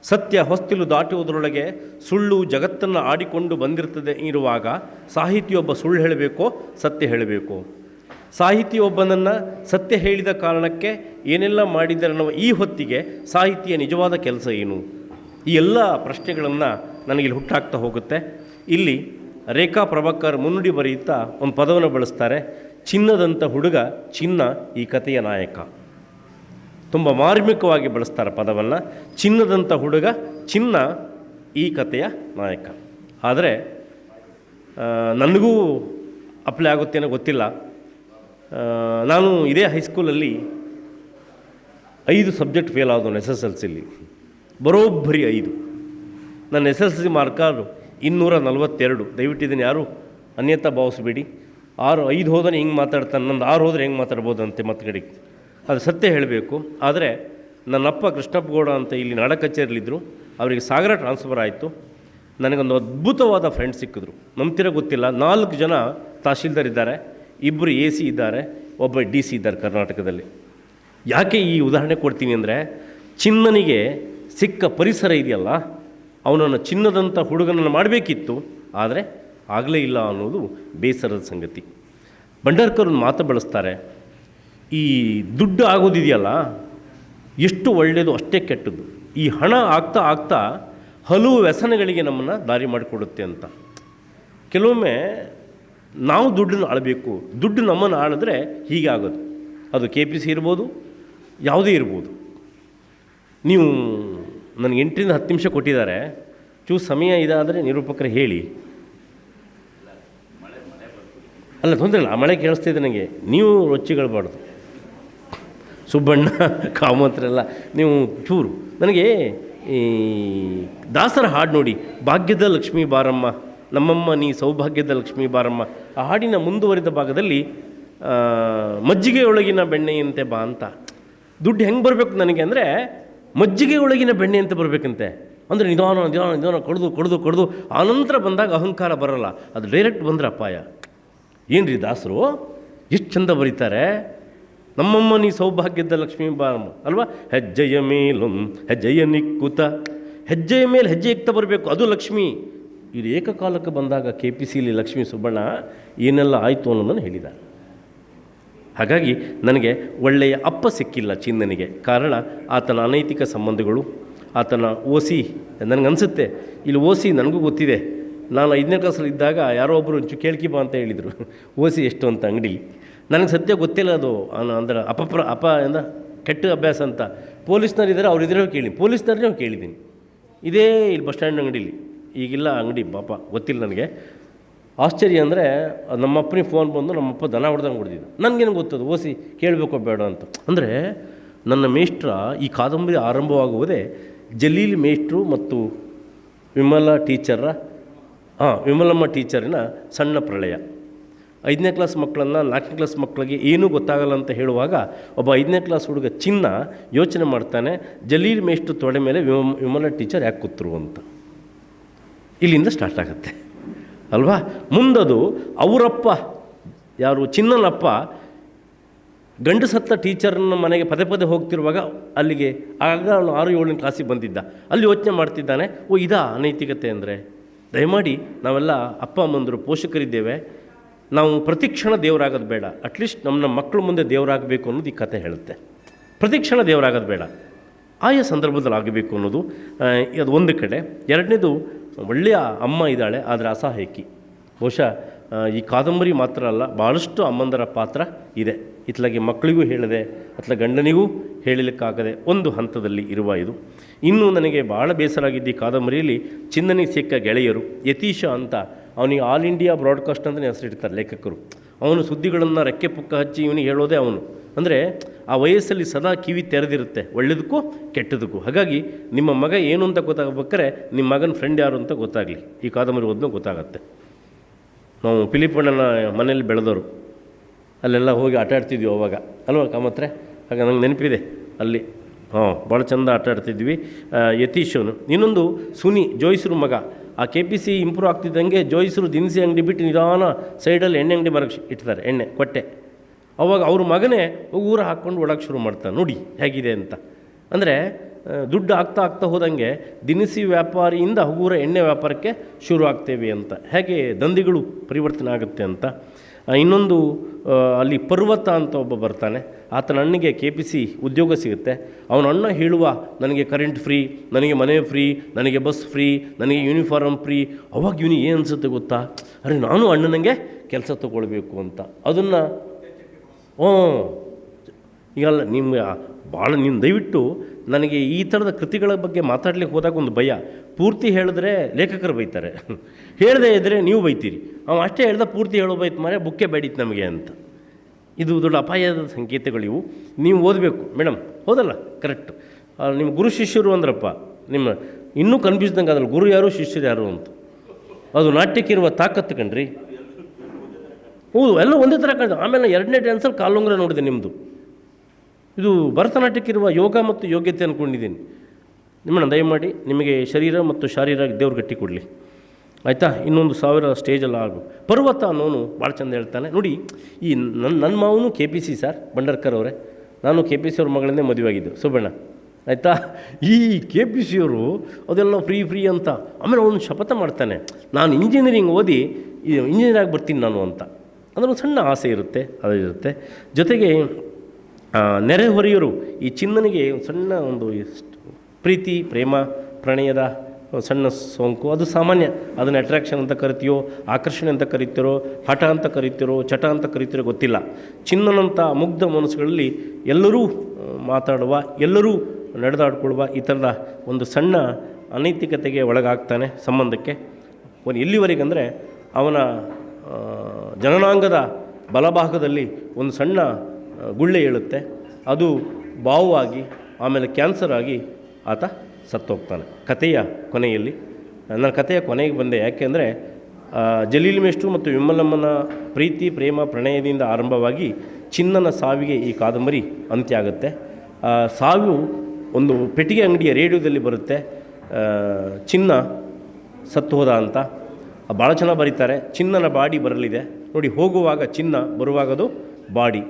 ಸತ್ಯ ಹೊಸ್ತಿಲು ದಾಟುವುದರೊಳಗೆ ಸುಳ್ಳು ಜಗತ್ತನ್ನು ಆಡಿಕೊಂಡು ಬಂದಿರ್ತದೆ ಇರುವಾಗ ಸಾಹಿತಿಯೊಬ್ಬ ಸುಳ್ಳು ಹೇಳಬೇಕೋ ಸತ್ಯ ಹೇಳಬೇಕೋ? ಸಾಹಿತಿಯೊಬ್ಬನನ್ನು ಸತ್ಯ ಹೇಳಿದ ಕಾರಣಕ್ಕೆ ಏನೆಲ್ಲ ಮಾಡಿದ್ದಾರೆ ಅನ್ನೋ ಈ ಹೊತ್ತಿಗೆ ಸಾಹಿತಿಯ ನಿಜವಾದ ಕೆಲಸ ಏನು? ಈ ಎಲ್ಲ ಪ್ರಶ್ನೆಗಳನ್ನು ನನಗಿಲ್ಲಿ ಹುಟ್ಟಾಗ್ತಾ ಹೋಗುತ್ತೆ. ಇಲ್ಲಿ ರೇಖಾ ಪ್ರಭಾಕರ್ ಮುನ್ನುಡಿ ಬರೆಯುತ್ತಾ ಒಂದು ಪದವನ್ನು ಬಳಸ್ತಾರೆ, ಚಿನ್ನದಂಥ ಹುಡುಗ ಚಿನ್ನ ಈ ಕಥೆಯ ನಾಯಕ. ತುಂಬ ಮಾರ್ಮಿಕವಾಗಿ ಬಳಸ್ತಾರೆ ಪದವನ್ನು. ಚಿನ್ನದಂಥ ಹುಡುಗ ಚಿನ್ನ ಈ ಕಥೆಯ ನಾಯಕ. ಆದರೆ ನನಗೂ ಅಪ್ಲೈ ಆಗುತ್ತೇನೋ ಗೊತ್ತಿಲ್ಲ. ನಾನು ಇದೇ ಹೈಸ್ಕೂಲಲ್ಲಿ 5 ಸಬ್ಜೆಕ್ಟ್ ಫೇಲ್ ಆದವನು SSLCಲಿ, ಬರೋಬ್ಬರಿ 5. ನನ್ನ SSLC ಮಾರ್ಕಾರು 242. ದಯವಿಟ್ಟು ಇದನ್ನು ಯಾರು ಅನ್ಯತಾ ಭಾವಿಸಬೇಡಿ. 5 ಹೋದರೆ ಹಿಂಗೆ ಮಾತಾಡ್ತಾನೆ, ನಂದು 6 ಹೋದರೆ ಹೆಂಗೆ ಮಾತಾಡ್ಬೋದಂತೆ ಮತ್ತೆ ಕಡೆಗೆ. ಅದು ಸತ್ಯ ಹೇಳಬೇಕು. ಆದರೆ ನನ್ನಪ್ಪ ಕೃಷ್ಣಪ್ಪ ಗೌಡ ಅಂತ ಇಲ್ಲಿ ನಾಡ ಕಚೇರಿಲಿದ್ದರು, ಅವರಿಗೆ ಸಾಗರ ಟ್ರಾನ್ಸ್ಫರ್ ಆಯಿತು. ನನಗೊಂದು ಅದ್ಭುತವಾದ ಫ್ರೆಂಡ್ ಸಿಕ್ಕಿದ್ರು. ನಂಬ್ತಿರೋ ಗೊತ್ತಿಲ್ಲ, 4 ಜನ ತಹಶೀಲ್ದಾರ್ ಇದ್ದಾರೆ, 2 AC ಇದ್ದಾರೆ, ಒಬ್ಬ DC ಇದ್ದಾರೆ ಕರ್ನಾಟಕದಲ್ಲಿ. ಯಾಕೆ ಈ ಉದಾಹರಣೆ ಕೊಡ್ತೀನಿ ಅಂದರೆ, ಚಿನ್ನನಿಗೆ ಸಿಕ್ಕ ಪರಿಸರ ಇದೆಯಲ್ಲ, ಅವನನ್ನು ಚಿನ್ನದಂಥ ಹುಡುಗನನ್ನು ಮಾಡಬೇಕಿತ್ತು, ಆದರೆ ಆಗಲೇ ಇಲ್ಲ ಅನ್ನೋದು ಬೇಸರದ ಸಂಗತಿ. ಭಂಡಾರ್ಕರ್ ಒಂದು ಮಾತು ಬಳಸ್ತಾರೆ, ಈ ದುಡ್ಡು ಆಗೋದಿದೆಯಲ್ಲ ಎಷ್ಟು ಒಳ್ಳೆಯದು ಅಷ್ಟೇ ಕೆಟ್ಟದ್ದು. ಈ ಹಣ ಆಗ್ತಾ ಆಗ್ತಾ ಹಲವು ವ್ಯಸನಗಳಿಗೆ ನಮ್ಮನ್ನು ದಾರಿ ಮಾಡಿಕೊಡುತ್ತೆ ಅಂತ. ಕೆಲವೊಮ್ಮೆ ನಾವು ದುಡ್ಡನ್ನು ಆಳಬೇಕು, ದುಡ್ಡು ನಮ್ಮನ್ನು ಆಳಿದ್ರೆ ಹೀಗೆ ಆಗೋದು. ಅದು KPC ಇರ್ಬೋದು, ಯಾವುದೇ ಇರ್ಬೋದು. ನೀವು ನನಗೆ 8ರಿಂದ 10 ನಿಮಿಷ ಕೊಟ್ಟಿದ್ದಾರೆ, ಸಮಯ ಇದಾದರೆ ನಿರೂಪಕರು ಹೇಳಿ. ಅಲ್ಲ ತೊಂದರೆ ಇಲ್ಲ, ಮಳೆ ಕೇಳಿಸ್ತಿದೆ ನನಗೆ, ನೀವು ರೊಚ್ಚಿಗಳಬಾರ್ದು. ಸುಬ್ಬಣ್ಣ ಕಾಮತ್ರೆಲ್ಲ ನೀವು ಚೂರು. ನನಗೆ ಈ ದಾಸರ ಹಾಡು ನೋಡಿ, ಭಾಗ್ಯದ ಲಕ್ಷ್ಮೀ ಬಾರಮ್ಮ ನಮ್ಮಮ್ಮ ನೀ ಸೌಭಾಗ್ಯದ ಲಕ್ಷ್ಮೀ ಬಾರಮ್ಮ, ಆ ಹಾಡಿನ ಮುಂದುವರಿದ ಭಾಗದಲ್ಲಿ ಮಜ್ಜಿಗೆ ಒಳಗಿನ ಬೆಣ್ಣೆಯಂತೆ ಬಾ ಅಂತ. ದುಡ್ಡು ಹೆಂಗೆ ಬರಬೇಕು ನನಗೆ ಅಂದರೆ ಮಜ್ಜಿಗೆ ಒಳಗಿನ ಬೆಣ್ಣೆ ಅಂತ ಬರಬೇಕಂತೆ. ಅಂದರೆ ನಿಧಾನ ನಿಧಾನ ನಿಧಾನ ಕೊಡ್ದು ಕೊಡ್ದು ಕೊಡ್ದು ಆನಂತರ ಬಂದಾಗ ಅಹಂಕಾರ ಬರೋಲ್ಲ, ಅದು ಡೈರೆಕ್ಟ್ ಬಂದರೆ ಅಪಾಯ. ಏನು ರೀ ದಾಸರು ಎಷ್ಟು ಚಂದ ಬರೀತಾರೆ. ನಮ್ಮಮ್ಮ ನೀ ಸೌಭಾಗ್ಯದ ಲಕ್ಷ್ಮೀ ಬಾರಮ್ಮ ಅಲ್ವಾ, ಹೆಜ್ಜೆಯ ಮೇಲೊಂದು ಹೆಜ್ಜೆಯ ನಿಕ್ಕುತ, ಹೆಜ್ಜೆಯ ಮೇಲೆ ಹೆಜ್ಜೆ ಇಕ್ತಾ ಬರಬೇಕು, ಅದು ಲಕ್ಷ್ಮಿ. ಇದು ಏಕಕಾಲಕ್ಕೆ ಬಂದಾಗ KPCಲಿ ಲಕ್ಷ್ಮೀ ಸುಬ್ಬಣ್ಣ ಏನೆಲ್ಲ ಆಯಿತು ಅನ್ನೋದನ್ನು ಹೇಳಿದ್ದಾರೆ. ಹಾಗಾಗಿ ನನಗೆ ಒಳ್ಳೆಯ ಅಪ್ಪ ಸಿಕ್ಕಿಲ್ಲ ಚಿನ್ನನಿಗೆ. ಕಾರಣ ಆತನ ಅನೈತಿಕ ಸಂಬಂಧಗಳು, ಆತನ OC. ನನಗನ್ಸುತ್ತೆ ಇಲ್ಲಿ OC ನನಗೂ ಗೊತ್ತಿದೆ. ನಾನು 5ನೇ ಕ್ಲಾಸಲ್ಲಿ ಇದ್ದಾಗ ಯಾರೋ ಒಬ್ಬರು ಒಂಚೂರು ಕೇಳ್ಕಿ ಬಾ ಅಂತ ಹೇಳಿದರು, OC ಎಷ್ಟು ಅಂತ ಅಂಗಡಿ. ನನಗೆ ಸತ್ಯ ಗೊತ್ತಿಲ್ಲ ಅದು ಅಂದ್ರೆ ಅಪ ಎಂದ ಕೆಟ್ಟ ಅಭ್ಯಾಸ ಅಂತ. ಪೊಲೀಸ್ನವ್ರು ಇದ್ದಾರೆ, ಅವ್ರು ಇದ್ರೆ ಕೇಳಿ, ಪೊಲೀಸ್ನವ್ರನ್ನೇ ಕೇಳಿದ್ದೀನಿ. ಇದೇ ಇಲ್ಲಿ ಬಸ್ ಸ್ಟ್ಯಾಂಡ್ ಅಂಗಡೀಲಿ, ಈಗಿಲ್ಲ ಅಂಗಡಿ ಪಾಪ ಗೊತ್ತಿಲ್ಲ ನನಗೆ. ಆಶ್ಚರ್ಯ ಅಂದರೆ ನಮ್ಮಪ್ಪನಿಗೆ ಫೋನ್ ಬಂದು ನಮ್ಮಪ್ಪ ದನ ಹೊಡೆದಂಗೆ ಹೊಡೆದಿದ್ದು. ನನಗೇನು ಗೊತ್ತದು OC ಕೇಳಬೇಕೋ ಬೇಡ ಅಂತ. ಅಂದರೆ ನನ್ನ ಮೇಷ್ಟ್ರ ಈ ಕಾದಂಬರಿ ಆರಂಭವಾಗುವುದೇ ಜಲೀಲ್ ಮೇಷ್ಟ್ರು ಮತ್ತು ವಿಮಲಮ್ಮ ಟೀಚರಿನ ಸಣ್ಣ ಪ್ರಳಯ. 5ನೇ ಕ್ಲಾಸ್ ಮಕ್ಕಳನ್ನು 4ನೇ ಕ್ಲಾಸ್ ಮಕ್ಕಳಿಗೆ ಏನೂ ಗೊತ್ತಾಗಲ್ಲ ಅಂತ ಹೇಳುವಾಗ ಒಬ್ಬ 5ನೇ ಕ್ಲಾಸ್ ಹುಡುಗ ಚಿನ್ನ ಯೋಚನೆ ಮಾಡ್ತಾನೆ, ಜಲೀಲ್ ಮೇಷ್ಟ್ರು ತೊಡೆ ಮೇಲೆ ವಿಮಲ ಟೀಚರ್ ಯಾಕೆ ಕೂತರು ಅಂತ. ಇಲ್ಲಿಂದ ಸ್ಟಾರ್ಟ್ ಆಗುತ್ತೆ ಅಲ್ವಾ. ಮುಂದದು ಅವರಪ್ಪ ಯಾರು ಚಿನ್ನನಪ್ಪ ಗಂಡು ಸತ್ತ ಟೀಚರ್ನ ಮನೆಗೆ ಪದೇ ಪದೇ ಹೋಗ್ತಿರುವಾಗ ಅಲ್ಲಿಗೆ ಆಗ ಅವನು 6-7ನೇ ಕ್ಲಾಸಿಗೆ ಬಂದಿದ್ದ. ಅಲ್ಲಿ ಯೋಚನೆ ಮಾಡ್ತಿದ್ದಾನೆ, ಇದಾ ಅನೈತಿಕತೆ ಅಂದರೆ. ದಯಮಾಡಿ ನಾವೆಲ್ಲ ಅಪ್ಪ ಅಮ್ಮಂದರು ಪೋಷಕರಿದ್ದೇವೆ, ನಾವು ಪ್ರತಿಕ್ಷಣ ದೇವರಾಗೋದು ಬೇಡ. ಅಟ್ಲೀಸ್ಟ್ ನಮ್ಮ ಮಕ್ಕಳು ಮುಂದೆ ದೇವರಾಗಬೇಕು ಅನ್ನೋದು ಈ ಕಥೆ ಹೇಳುತ್ತೆ. ಪ್ರತಿಕ್ಷಣ ದೇವರಾಗೋದು ಬೇಡ, ಆಯಾ ಸಂದರ್ಭದಲ್ಲಿ ಆಗಬೇಕು ಅನ್ನೋದು ಅದು ಒಂದು ಕಡೆ. ಎರಡನೇದು, ಒಳ್ಳೆಯ ಅಮ್ಮ ಇದ್ದಾಳೆ ಆದರೆ ಅಸಹಾಯಕಿ. ಬಹುಶಃ ಈ ಕಾದಂಬರಿ ಮಾತ್ರ ಅಲ್ಲ, ಭಾಳಷ್ಟು ಅಮ್ಮಂದರ ಪಾತ್ರ ಇದೆ. ಇತ್ಲಾಗೆ ಮಕ್ಕಳಿಗೂ ಹೇಳಿದೆ, ಅಥವಾ ಗಂಡನಿಗೂ ಹೇಳಲಿಕ್ಕಾಗದೆ ಒಂದು ಹಂತದಲ್ಲಿ ಇರುವ ಇದು. ಇನ್ನೂ ನನಗೆ ಭಾಳ ಬೇಸರ ಆಗಿದ್ದು ಈ ಕಾದಂಬರಿಯಲ್ಲಿ ಚಿನ್ನನಿಗೆ ಸಿಕ್ಕ ಗೆಳೆಯರು. ಯತೀಶ ಅಂತ, ಅವನಿಗೆ ಆಲ್ ಇಂಡಿಯಾ ಬ್ರಾಡ್ಕಾಸ್ಟ್ ಅಂತಲೇ ಹೆಸರಿಡ್ತಾರೆ ಲೇಖಕರು. ಅವನು ಸುದ್ದಿಗಳನ್ನು ರೆಕ್ಕೆ ಪುಕ್ಕ ಹಚ್ಚಿ ಇವನಿಗೆ ಹೇಳೋದೇ ಅವನು. ಅಂದರೆ ಆ ವಯಸ್ಸಲ್ಲಿ ಸದಾ ಕಿವಿ ತೆರೆದಿರುತ್ತೆ, ಒಳ್ಳೆಯದಕ್ಕೂ ಕೆಟ್ಟದಕ್ಕೂ. ಹಾಗಾಗಿ ನಿಮ್ಮ ಮಗ ಏನು ಅಂತ ಗೊತ್ತಾಗಬೇಕಾದ್ರೆ ನಿಮ್ಮ ಮಗನ ಫ್ರೆಂಡ್ ಯಾರು ಅಂತ ಗೊತ್ತಾಗಲಿ, ಈ ಕಾದಂಬರಿ ಓದೋ ಗೊತ್ತಾಗತ್ತೆ. ನಾವು ಫಿಲಿಪಣ್ಣನ ಮನೇಲಿ ಬೆಳೆದವರು, ಅಲ್ಲೆಲ್ಲ ಹೋಗಿ ಆಟ ಆಡ್ತಿದ್ವಿ ಅವಾಗ ಅಲ್ವಾ ಕಾಮತ್ರೆ? ಹಾಗೆ ನಂಗೆ ನೆನಪಿದೆ ಅಲ್ಲಿ. ಭಾಳ ಚಂದ ಆಟ ಆಡ್ತಿದ್ವಿ. ಯತೀಶನು. ಇನ್ನೊಂದು ಸುನಿ, ಜೋಯಿಸ್ರು ಮಗ. ಆ KPC ಇಂಪ್ರೂವ್ ಆಗ್ತಿದ್ದಂಗೆ ಜೋಯಿಸ್ರು ದಿನಸಿ ಅಂಗಡಿ ಬಿಟ್ಟು ನಿಧಾನ ಸೈಡಲ್ಲಿ ಎಣ್ಣೆ ಅಂಗಡಿ ಮರಕ್ಕೆ ಇಡ್ತಾರೆ, ಎಣ್ಣೆ ಕೊಟ್ಟೆ. ಅವಾಗ ಅವ್ರ ಮಗನೇ ಊರ ಹಾಕ್ಕೊಂಡು ಓಡೋಕ್ಕೆ ಶುರು ಮಾಡ್ತಾನೆ. ನೋಡಿ ಹೇಗಿದೆ ಅಂತ. ಅಂದರೆ ದುಡ್ಡು ಆಗ್ತಾ ಹೋದಂಗೆ ದಿನಸಿ ವ್ಯಾಪಾರಿಯಿಂದ ಹಗುರ ಎಣ್ಣೆ ವ್ಯಾಪಾರಕ್ಕೆ ಶುರು ಆಗ್ತೇವೆ ಅಂತ, ಹೇಗೆ ದಂಧಿಗಳು ಪರಿವರ್ತನೆ ಆಗುತ್ತೆ ಅಂತ. ಇನ್ನೊಂದು ಅಲ್ಲಿ ಪರ್ವತ ಅಂತ ಒಬ್ಬ ಬರ್ತಾನೆ. ಆತನ ಅಣ್ಣಗೆ KPC ಉದ್ಯೋಗ ಸಿಗುತ್ತೆ. ಅವನ ಅಣ್ಣ ಹೇಳುವ, ನನಗೆ ಕರೆಂಟ್ ಫ್ರೀ, ನನಗೆ ಮನೆ ಫ್ರೀ, ನನಗೆ ಬಸ್ ಫ್ರೀ, ನನಗೆ ಯೂನಿಫಾರ್ಮ್ ಫ್ರೀ. ಅವಾಗ ಇವನಿಗೆ ಏನು ಅನಿಸುತ್ತೆ ಗೊತ್ತಾ? ಅರೆ ನಾನು ಅಣ್ಣನಿಗೆ ಕೆಲಸ ತೊಗೊಳ್ಬೇಕು ಅಂತ. ಅದನ್ನು ಈಗಲ್ಲ ನಿಮ್ಗೆ ಭಾಳ ನೀವು ದಯವಿಟ್ಟು ನನಗೆ ಈ ಥರದ ಕೃತಿಗಳ ಬಗ್ಗೆ ಮಾತಾಡ್ಲಿಕ್ಕೆ ಹೋದಾಗ ಒಂದು ಭಯ. ಪೂರ್ತಿ ಹೇಳಿದ್ರೆ ಲೇಖಕರು ಬೈತಾರೆ, ಹೇಳದೇ ಇದ್ದರೆ ನೀವು ಬೈತೀರಿ. ಅವ ಅಷ್ಟೇ ಹೇಳ್ದ ಪೂರ್ತಿ ಹೇಳೋ ಬೈತು ಮಾರೆ, ಬುಕ್ಕೆ ಬೇಡಿತ್ತು ನಮಗೆ ಅಂತ. ಇದು ದೊಡ್ಡ ಅಪಾಯದ ಸಂಕೇತಗಳಿವು. ನೀವು ಓದಬೇಕು ಮೇಡಮ್, ಹೌದಲ್ಲ? ಕರೆಕ್ಟ್. ನಿಮ್ಮ ಗುರು ಶಿಷ್ಯರು ಅಂದ್ರಪ್ಪ, ನಿಮ್ಮ ಇನ್ನೂ ಕನ್ಫ್ಯೂಸ್ದಂಗೆ ಅದಲ್ಲ, ಗುರು ಯಾರು ಶಿಷ್ಯರು ಯಾರು ಅಂತ. ಅದು ನಾಟ್ಯಕ್ಕಿರುವ ತಾಕತ್ತು ಕಣ್ರಿ. ಹೌದು, ಎಲ್ಲ ಒಂದೇ ಥರ ಕಾಣ್ತದೆ. ಆಮೇಲೆ 2ನೇ ಡ್ಯಾನ್ಸಲ್ಲಿ ಕಾಲುಂಗ್ರ ನೋಡಿದೆ ನಿಮ್ಮದು. ಇದು ಭರತನಾಟ್ಯಕ್ಕಿರುವ ಯೋಗ ಮತ್ತು ಯೋಗ್ಯತೆ ಅಂದ್ಕೊಂಡಿದ್ದೀನಿ. ನಿಮ್ಮನ್ನು ದಯಮಾಡಿ ನಿಮಗೆ ಶರೀರ ಮತ್ತು ಶಾರೀರ ದೇವ್ರು ಗಟ್ಟಿ ಕೊಡಲಿ, ಆಯಿತಾ? ಇನ್ನೊಂದು 1000 ಸ್ಟೇಜಲ್ಲಿ ಆಗು. ಪರ್ವತ ಅನ್ನೋನು ಭಾಳ ಚಂದ ಹೇಳ್ತಾನೆ. ನೋಡಿ, ಈ ನನ್ನ ಮಾವನು KPC ಸರ್, ಬಂಡರ್ಕರ್ ಅವರೇ. ನಾನು KPC ಅವ್ರ ಮಗಳಿಂದ ಮದುವೆ ಆಗಿದ್ದು, ಸುಬ್ಬಣ್ಣ, ಆಯಿತಾ? ಈ KPC ಅವರು ಅದೆಲ್ಲ ಫ್ರೀ ಅಂತ. ಆಮೇಲೆ ಅವನು ಶಪಥ ಮಾಡ್ತಾನೆ, ನಾನು ಇಂಜಿನಿಯರಿಂಗ್ ಓದಿ ಇಂಜಿನಿಯರ್ ಆಗಿ ಬರ್ತೀನಿ ನಾನು ಅಂತ. ಅಂದರೆ ಒಂದು ಸಣ್ಣ ಆಸೆ ಇರುತ್ತೆ, ಅದು ಇರುತ್ತೆ. ಜೊತೆಗೆ ನೆರೆಹೊರೆಯರು ಈ ಚಿನ್ನನಿಗೆ ಸಣ್ಣ ಒಂದು ಪ್ರೀತಿ, ಪ್ರೇಮ, ಪ್ರಣಯದ ಸಣ್ಣ ಸೋಂಕು, ಅದು ಸಾಮಾನ್ಯ. ಅದನ್ನು ಅಟ್ರಾಕ್ಷನ್ ಅಂತ ಕರಿತೀಯೋ, ಆಕರ್ಷಣೆ ಅಂತ ಕರಿತೀರೋ, ಹಠ ಅಂತ ಕರಿತೀರೋ, ಚಟ ಅಂತ ಕರಿತೀರೋ ಗೊತ್ತಿಲ್ಲ. ಚಿನ್ನನಂಥ ಮುಗ್ಧ ಮನಸ್ಸುಗಳಲ್ಲಿ ಎಲ್ಲರೂ ಮಾತಾಡುವ, ಎಲ್ಲರೂ ನಡೆದಾಡ್ಕೊಳ್ಳುವ ಈ ಥರದ ಒಂದು ಸಣ್ಣ ಅನೈತಿಕತೆಗೆ ಒಳಗಾಗ್ತಾನೆ ಸಂಬಂಧಕ್ಕೆ. ಎಲ್ಲಿವರೆಗಂದರೆ ಅವನ ಜನನಾಂಗದ ಬಲಭಾಗದಲ್ಲಿ ಒಂದು ಸಣ್ಣ ಗುಳ್ಳೆ ಏಳುತ್ತೆ. ಅದು ಬಾವಾಗಿ ಆಮೇಲೆ ಕ್ಯಾನ್ಸರ್ ಆಗಿ ಆತ ಸತ್ತೋಗ್ತಾನೆ. ಕಥೆಯ ಕೊನೆಯಲ್ಲಿ, ನನ್ನ ಕಥೆಯ ಕೊನೆಗೆ ಬಂದೆ. ಯಾಕೆಂದರೆ ಜಲೀಲ್ ಮೇಷ್ಟ್ರು ಮತ್ತು ವಿಮಲಮ್ಮನ ಪ್ರೀತಿ, ಪ್ರೇಮ, ಪ್ರಣಯದಿಂದ ಆರಂಭವಾಗಿ ಚಿನ್ನನ ಸಾವಿಗೆ ಈ ಕಾದಂಬರಿ ಅಂತ್ಯ ಆಗುತ್ತೆ. ಸಾವು ಒಂದು ಪೆಟ್ಟಿಗೆ ಅಂಗಡಿಯ ರೇಡಿಯೋದಲ್ಲಿ ಬರುತ್ತೆ, ಚಿನ್ನ ಸತ್ತು ಹೋದ ಅಂತ. ಭಾಳ ಚೆನ್ನಾಗಿ ಬರೀತಾರೆ. ಚಿನ್ನನ ಬಾಡಿ ಬರಲಿದೆ ನೋಡಿ, ಹೋಗುವಾಗ ಚಿನ್ನ, ಬರುವಾಗದು ಬಾಡಿ.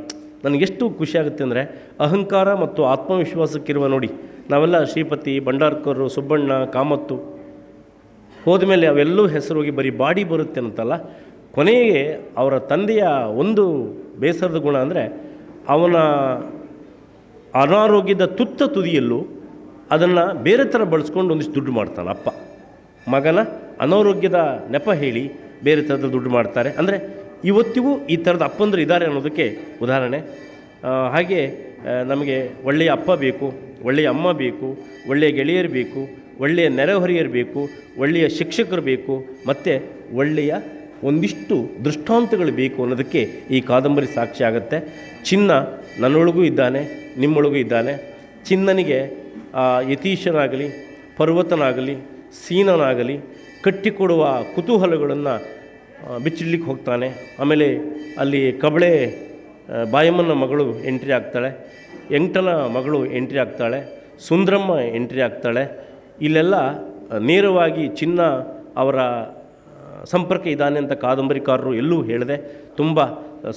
ನನಗೆಷ್ಟು ಖುಷಿಯಾಗುತ್ತೆ ಅಂದರೆ, ಅಹಂಕಾರ ಮತ್ತು ಆತ್ಮವಿಶ್ವಾಸಕ್ಕಿರುವ ನೋಡಿ, ನಾವೆಲ್ಲ ಶ್ರೀಪತಿ, ಭಂಡಾರ್ಕರು, ಸುಬ್ಬಣ್ಣ, ಕಾಮತ್ತು ಹೋದ್ಮೇಲೆ ಅವೆಲ್ಲೂ ಹೆಸರು ಹೋಗಿ ಬರೀ ಬಾಡಿ ಬರುತ್ತೆ ಅಂತಲ್ಲ. ಕೊನೆಗೆ ಅವರ ತಂದೆಯ ಒಂದು ಬೇಸರದ ಗುಣ ಅಂದರೆ, ಅವನ ಅನಾರೋಗ್ಯದ ತುತ್ತ ತುದಿಯಲ್ಲೂ ಅದನ್ನು ಬೇರೆ ಥರ ಬಳಸ್ಕೊಂಡು ಒಂದಿಷ್ಟು ದುಡ್ಡು ಮಾಡ್ತಾನೆ ಅಪ್ಪ. ಮಗನ ಅನಾರೋಗ್ಯದ ನೆಪ ಹೇಳಿ ಬೇರೆ ಥರದ ದುಡ್ಡು ಮಾಡ್ತಾರೆ. ಅಂದರೆ ಇವತ್ತಿಗೂ ಈ ಥರದ ಅಪ್ಪಂದರು ಇದ್ದಾರೆ ಅನ್ನೋದಕ್ಕೆ ಉದಾಹರಣೆ. ಹಾಗೆ ನಮಗೆ ಒಳ್ಳೆಯ ಅಪ್ಪ ಬೇಕು, ಒಳ್ಳೆಯ ಅಮ್ಮ ಬೇಕು, ಒಳ್ಳೆಯ ಗೆಳೆಯರು ಬೇಕು, ಒಳ್ಳೆಯ ನೆರೆಹೊರೆಯರು ಬೇಕು, ಒಳ್ಳೆಯ ಶಿಕ್ಷಕರು ಬೇಕು, ಮತ್ತು ಒಳ್ಳೆಯ ಒಂದಿಷ್ಟು ದೃಷ್ಟಾಂತಗಳು ಬೇಕು ಅನ್ನೋದಕ್ಕೆ ಈ ಕಾದಂಬರಿ ಸಾಕ್ಷಿ ಆಗುತ್ತೆ. ಚಿನ್ನ ನನ್ನೊಳಗೂ ಇದ್ದಾನೆ, ನಿಮ್ಮೊಳಗೂ ಇದ್ದಾನೆ. ಚಿನ್ನನಿಗೆ ಯತೀಶನಾಗಲಿ, ಪರ್ವತನಾಗಲಿ, ಸೀನನಾಗಲಿ ಕಟ್ಟಿಕೊಡುವ ಕುತೂಹಲಗಳನ್ನು ಬಿಚ್ಚಿಡ್ಲಿಕ್ಕೆ ಹೋಗ್ತಾನೆ. ಆಮೇಲೆ ಅಲ್ಲಿ ಕಬಳೆ ಬಾಯಮ್ಮನ ಮಗಳು ಎಂಟ್ರಿ ಆಗ್ತಾಳೆ, ಎಂಟನ ಮಗಳು ಎಂಟ್ರಿ ಆಗ್ತಾಳೆ, ಸುಂದ್ರಮ್ಮ ಎಂಟ್ರಿ ಆಗ್ತಾಳೆ. ಇಲ್ಲೆಲ್ಲ ನೇರವಾಗಿ ಚಿನ್ನ ಅವರ ಸಂಪರ್ಕ ಇದ್ದಾನೆ ಅಂತ ಕಾದಂಬರಿಕಾರರು ಎಲ್ಲೂ ಹೇಳಿದೆ. ತುಂಬ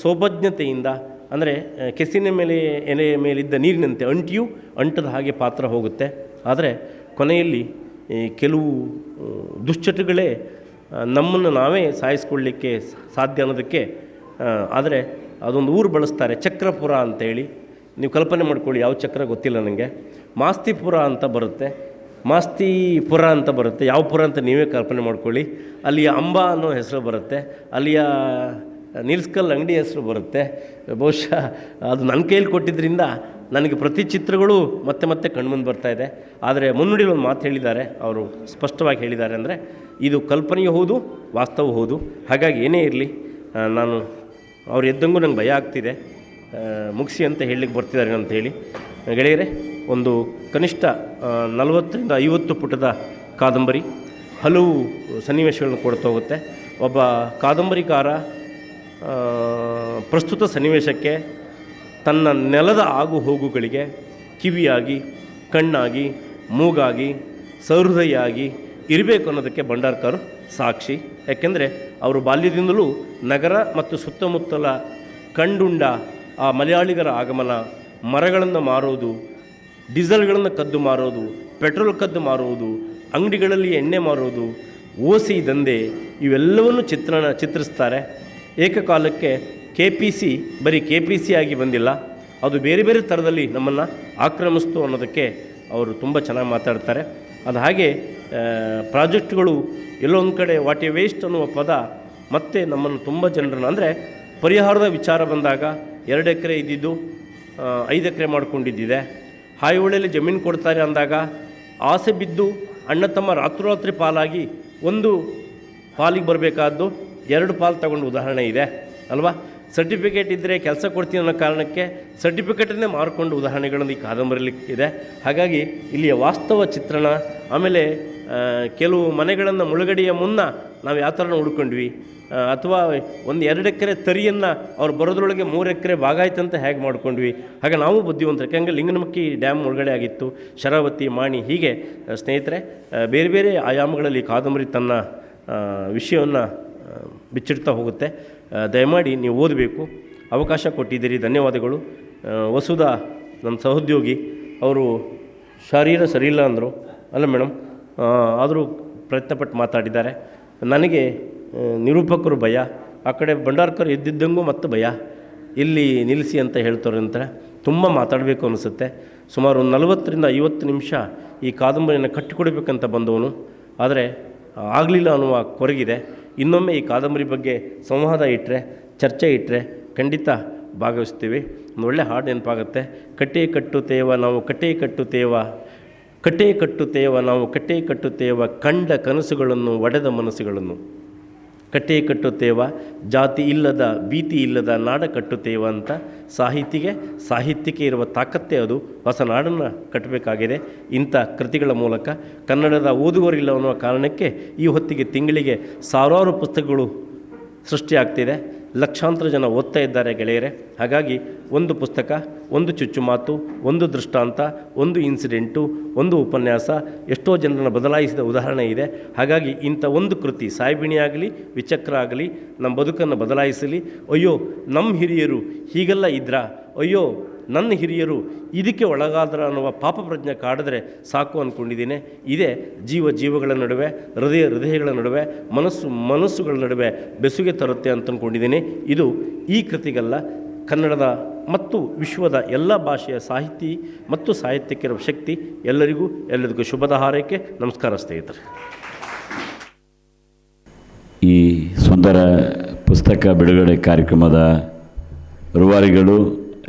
ಸೌಭಜ್ಞತೆಯಿಂದ, ಅಂದರೆ ಕೆಸಿನ ಮೇಲೆ ಎಲೆಯ ಮೇಲಿದ್ದ ನೀರಿನಂತೆ ಅಂಟಿಯೂ ಅಂಟದ ಹಾಗೆ ಪಾತ್ರ ಹೋಗುತ್ತೆ. ಆದರೆ ಕೊನೆಯಲ್ಲಿ ಕೆಲವು ದುಶ್ಚಟಗಳೇ ನಮ್ಮನ್ನು ನಾವೇ ಸಾಯಿಸ್ಕೊಳ್ಳಿಕ್ಕೆ ಸಾಧ್ಯ ಅನ್ನೋದಕ್ಕೆ. ಆದರೆ ಅದೊಂದು ಊರು ಬಳಸ್ತಾರೆ, ಚಕ್ರಪುರ ಅಂತೇಳಿ. ನೀವು ಕಲ್ಪನೆ ಮಾಡ್ಕೊಳ್ಳಿ, ಯಾವ ಚಕ್ರ ಗೊತ್ತಿಲ್ಲ ನನಗೆ. ಮಾಸ್ತಿಪುರ ಅಂತ ಬರುತ್ತೆ. ಮಾಸ್ತಿಪುರ ಅಂತ ಬರುತ್ತೆ, ಯಾವ ಪುರ ಅಂತ ನೀವೇ ಕಲ್ಪನೆ ಮಾಡ್ಕೊಳ್ಳಿ. ಅಲ್ಲಿಯ ಅಂಬಾ ಅನ್ನೋ ಹೆಸರು ಬರುತ್ತೆ, ಅಲ್ಲಿಯ ನೀಲ್ಸ್ಕಲ್ ಅಂಗಡಿ ಹೆಸರು ಬರುತ್ತೆ. ಬಹುಶಃ ಅದು ನನ್ನ ಕೈಯಲ್ಲಿ ಕೊಟ್ಟಿದ್ದರಿಂದ ನನಗೆ ಪ್ರತಿ ಚಿತ್ರಗಳು ಮತ್ತೆ ಮತ್ತೆ ಕಣ್ಮುಂದೆ ಬರ್ತಾಯಿದೆ. ಆದರೆ ಮುನ್ನುಡಿಯಲ್ಲಿ ಒಂದು ಮಾತು ಹೇಳಿದ್ದಾರೆ, ಅವರು ಸ್ಪಷ್ಟವಾಗಿ ಹೇಳಿದ್ದಾರೆ, ಅಂದರೆ ಇದು ಕಲ್ಪನೆಯೂ ಹೌದು, ವಾಸ್ತವವೂ ಹೌದು. ಹಾಗಾಗಿ ಏನೇ ಇರಲಿ, ನಾನು ಅವ್ರು ಎದ್ದಂಗೂ ನಂಗೆ ಭಯ ಆಗ್ತಿದೆ, ಮುಗಿಸಿ ಅಂತ ಹೇಳಲಿಕ್ಕೆ ಬರ್ತಿದ್ದಾರೆ ಅಂತ ಹೇಳಿ. ಗೆಳೆಯರೆ, ಒಂದು ಕನಿಷ್ಠ 40ರಿಂದ 50 ಪುಟದ ಕಾದಂಬರಿ, ಹಲವು ಸನ್ನಿವೇಶಗಳನ್ನು ಕೊಡ್ತಾ ಹೋಗುತ್ತೆ. ಒಬ್ಬ ಕಾದಂಬರಿಕಾರ ಪ್ರಸ್ತುತ ಸನ್ನಿವೇಶಕ್ಕೆ ತನ್ನ ನೆಲದ ಆಗು ಹೋಗುಗಳಿಗೆ ಕಿವಿಯಾಗಿ, ಕಣ್ಣಾಗಿ, ಮೂಗಾಗಿ, ಸಹೃದಯ ಆಗಿ ಇರಬೇಕು ಅನ್ನೋದಕ್ಕೆ ಭಂಡಾರ್ಕರ್ ಸಾಕ್ಷಿ. ಯಾಕೆಂದರೆ ಅವರು ಬಾಲ್ಯದಿಂದಲೂ ನಗರ ಮತ್ತು ಸುತ್ತಮುತ್ತಲ ಕಂಡುಂಡ ಆ ಮಲಯಾಳಿಗರ ಆಗಮನ, ಮರಗಳನ್ನು ಮಾರೋದು, ಡೀಸೆಲ್ಗಳನ್ನು ಕದ್ದು ಮಾರೋದು, ಪೆಟ್ರೋಲ್ ಕದ್ದು ಮಾರುವುದು, ಅಂಗಡಿಗಳಲ್ಲಿ ಎಣ್ಣೆ ಮಾರೋದು, ಓಸಿ ದಂಧೆ, ಇವೆಲ್ಲವನ್ನು ಚಿತ್ರಿಸ್ತಾರೆ. ಏಕಕಾಲಕ್ಕೆ KPC ಬರೀ KPC ಆಗಿ ಬಂದಿಲ್ಲ, ಅದು ಬೇರೆ ಬೇರೆ ಥರದಲ್ಲಿ ನಮ್ಮನ್ನು ಆಕ್ರಮಿಸ್ತು ಅನ್ನೋದಕ್ಕೆ ಅವರು ತುಂಬ ಚೆನ್ನಾಗಿ ಮಾತಾಡ್ತಾರೆ. ಅದು ಹಾಗೆ ಪ್ರಾಜೆಕ್ಟ್ಗಳು ಎಲ್ಲೋ ಒಂದು ಕಡೆ ವಾಟ್ ಎ ವೇಸ್ಟ್ ಅನ್ನುವ ಪದ ಮತ್ತೆ ನಮ್ಮನ್ನು ತುಂಬ ಜನರನ್ನು, ಅಂದರೆ ಪರಿಹಾರದ ವಿಚಾರ ಬಂದಾಗ 2 ಎಕರೆ ಇದ್ದಿದ್ದು 5 ಎಕರೆ ಮಾಡ್ಕೊಂಡಿದ್ದಿದೆ, ಹಾಯಿಹೊಳೆಯಲ್ಲಿ ಜಮೀನು ಕೊಡ್ತಾರೆ ಅಂದಾಗ ಆಸೆ ಬಿದ್ದು ಅಣ್ಣ ತಮ್ಮ ರಾತ್ರೋರಾತ್ರಿ ಪಾಲಾಗಿ ಒಂದು ಪಾಲಿಗೆ ಬರಬೇಕಾದ್ದು 2 ಪಾಲು ತಗೊಂಡು ಉದಾಹರಣೆ ಇದೆ ಅಲ್ವಾ. ಸರ್ಟಿಫಿಕೇಟ್ ಇದ್ದರೆ ಕೆಲಸ ಕೊಡ್ತೀನಿ ಅನ್ನೋ ಕಾರಣಕ್ಕೆ ಸರ್ಟಿಫಿಕೇಟನ್ನೇ ಮಾರ್ಕೊಂಡು ಉದಾಹರಣೆಗಳನ್ನು ಈ ಕಾದಂಬರಿಯಲ್ಲಿ ಇದೆ. ಹಾಗಾಗಿ ಇಲ್ಲಿಯ ವಾಸ್ತವ ಚಿತ್ರಣ, ಆಮೇಲೆ ಕೆಲವು ಮನೆಗಳನ್ನು ಮುಳುಗಡೆಯ ಮುನ್ನ ನಾವು ಯಾವ ಥರನ ಹುಡ್ಕೊಂಡ್ವಿ, ಅಥವಾ ಒಂದು 2 ಎಕರೆ ತರಿಯನ್ನು ಅವ್ರು ಬರೋದ್ರೊಳಗೆ 3 ಎಕರೆ ಭಾಗ ಆಯ್ತಂತ ಹೇಗೆ ಮಾಡ್ಕೊಂಡ್ವಿ. ಹಾಗೆ ನಾವು ಬುದ್ಧಿವಂತರು, ಯಾಕೆಂದರೆ ಲಿಂಗನಮಕ್ಕಿ ಡ್ಯಾಮ್ ಮುಳುಗಡೆ ಆಗಿತ್ತು, ಶರಾವತಿ, ಮಾಣಿ, ಹೀಗೆ ಸ್ನೇಹಿತರೆ ಬೇರೆ ಬೇರೆ ಆಯಾಮಗಳಲ್ಲಿ ಕಾದಂಬರಿ ತನ್ನ ವಿಷಯವನ್ನು ಬಿಚ್ಚಿಡ್ತಾ ಹೋಗುತ್ತೆ. ದಯಮಾಡಿ ನೀವು ಓದಬೇಕು, ಅವಕಾಶ ಕೊಟ್ಟಿದ್ದೀರಿ, ಧನ್ಯವಾದಗಳು. ವಸುಧಾ ನನ್ನ ಸಹೋದ್ಯೋಗಿ, ಅವರು ಶರೀರ ಸರಿಯಿಲ್ಲ ಅಂದರು, ಅಲ್ಲ ಮೇಡಮ್, ಆದರೂ ಪ್ರಯತ್ನಪಟ್ಟು ಮಾತಾಡಿದ್ದಾರೆ. ನನಗೆ ನಿರೂಪಕರು ಭಯ, ಆ ಕಡೆ ಭಂಡಾರ್ಕರ್ ಎದ್ದಿದ್ದಂಗೂ ಮತ್ತು ಭಯ, ಇಲ್ಲಿ ನಿಲ್ಲಿಸಿ ಅಂತ ಹೇಳ್ತಾರೆ ಅಂತ ತುಂಬ ಮಾತಾಡಬೇಕು ಅನಿಸುತ್ತೆ. ಸುಮಾರು 40ರಿಂದ 50 ನಿಮಿಷ ಈ ಕಾದಂಬರಿಯನ್ನು ಕಟ್ಟಿಕೊಡಬೇಕಂತ ಬಂದವನು, ಆದರೆ ಆಗಲಿಲ್ಲ ಅನ್ನುವ ಕೊರಗಿದೆ. ಇನ್ನೊಮ್ಮೆ ಈ ಕಾದಂಬರಿ ಬಗ್ಗೆ ಸಂವಾದ ಇಟ್ಟರೆ, ಚರ್ಚೆ ಇಟ್ಟರೆ ಖಂಡಿತ ಭಾಗವಹಿಸ್ತೀವಿ. ಒಂದು ಒಳ್ಳೆ ಹಾಡು ನೆನಪಾಗುತ್ತೆ, ಕಟ್ಟೆ ಕಟ್ಟುತ್ತೇವ ನಾವು ಕಟ್ಟೆ ಕಟ್ಟುತ್ತೇವ, ಕಟ್ಟೆ ಕಟ್ಟುತ್ತೇವ ನಾವು ಕಟ್ಟೆ ಕಟ್ಟುತ್ತೇವ, ಕಂಡ ಕನಸುಗಳನ್ನು ಒಡೆದ ಮನಸ್ಸುಗಳನ್ನು ಕಟ್ಟೆ ಕಟ್ಟುತ್ತೇವ, ಜಾತಿ ಇಲ್ಲದ ಭೀತಿ ಇಲ್ಲದ ನಾಡ ಕಟ್ಟುತ್ತೇವ ಅಂತ ಸಾಹಿತ್ಯಕ್ಕೆ ಇರುವ ತಾಕತ್ತೇ ಅದು. ಹೊಸ ನಾಡನ್ನು ಕಟ್ಟಬೇಕಾಗಿದೆ ಇಂಥ ಕೃತಿಗಳ ಮೂಲಕ. ಕನ್ನಡದ ಓದುಗರಿಲ್ಲ ಅನ್ನುವ ಕಾರಣಕ್ಕೆ ಈ ಹೊತ್ತಿಗೆ ತಿಂಗಳಿಗೆ ಸಾವಿರಾರು ಪುಸ್ತಕಗಳು ಸೃಷ್ಟಿಯಾಗ್ತಿದೆ, ಲಕ್ಷಾಂತರ ಜನ ಓದ್ತಾ ಇದ್ದಾರೆ ಗೆಳೆಯರೆ. ಹಾಗಾಗಿ ಒಂದು ಪುಸ್ತಕ, ಒಂದು ಚುಚ್ಚುಮಾತು, ಒಂದು ದೃಷ್ಟಾಂತ, ಒಂದು ಇನ್ಸಿಡೆಂಟು, ಒಂದು ಉಪನ್ಯಾಸ ಎಷ್ಟೋ ಜನರನ್ನು ಬದಲಾಯಿಸಿದ ಉದಾಹರಣೆ ಇದೆ. ಹಾಗಾಗಿ ಇಂಥ ಒಂದು ಕೃತಿ ಸಾಯ್ಬಿಣಿ ಆಗಲಿ, ವಿಚಕ್ರ ಆಗಲಿ ನಮ್ಮ ಬದುಕನ್ನು ಬದಲಾಯಿಸಲಿ. ಅಯ್ಯೋ ನಮ್ಮ ಹಿರಿಯರು ಹೀಗೆಲ್ಲ ಇದ್ರಾ, ಅಯ್ಯೋ ನನ್ನ ಹಿರಿಯರು ಇದಕ್ಕೆ ಒಳಗಾದ್ರ ಅನ್ನುವ ಪಾಪ ಪ್ರಜ್ಞೆ ಕಾಡಿದ್ರೆ ಸಾಕು ಅಂದ್ಕೊಂಡಿದ್ದೀನಿ. ಇದೇ ಜೀವಗಳ ನಡುವೆ, ಹೃದಯಗಳ ನಡುವೆ, ಮನಸ್ಸುಗಳ ನಡುವೆ ಬೆಸುಗೆ ತರುತ್ತೆ ಅಂತ ಅಂದ್ಕೊಂಡಿದ್ದೀನಿ. ಇದು ಈ ಕೃತಿಗಲ್ಲ, ಕನ್ನಡದ ಮತ್ತು ವಿಶ್ವದ ಎಲ್ಲ ಭಾಷೆಯ ಸಾಹಿತಿ ಮತ್ತು ಸಾಹಿತ್ಯಕ್ಕಿರುವ ಶಕ್ತಿ. ಎಲ್ಲರಿಗೂ ಶುಭದ ಹಾರೈಕೆ. ನಮಸ್ಕಾರ ಸ್ನೇಹಿತರೆ. ಈ ಸುಂದರ ಪುಸ್ತಕ ಬಿಡುಗಡೆ ಕಾರ್ಯಕ್ರಮದ ರೂವಾರಿಗಳು,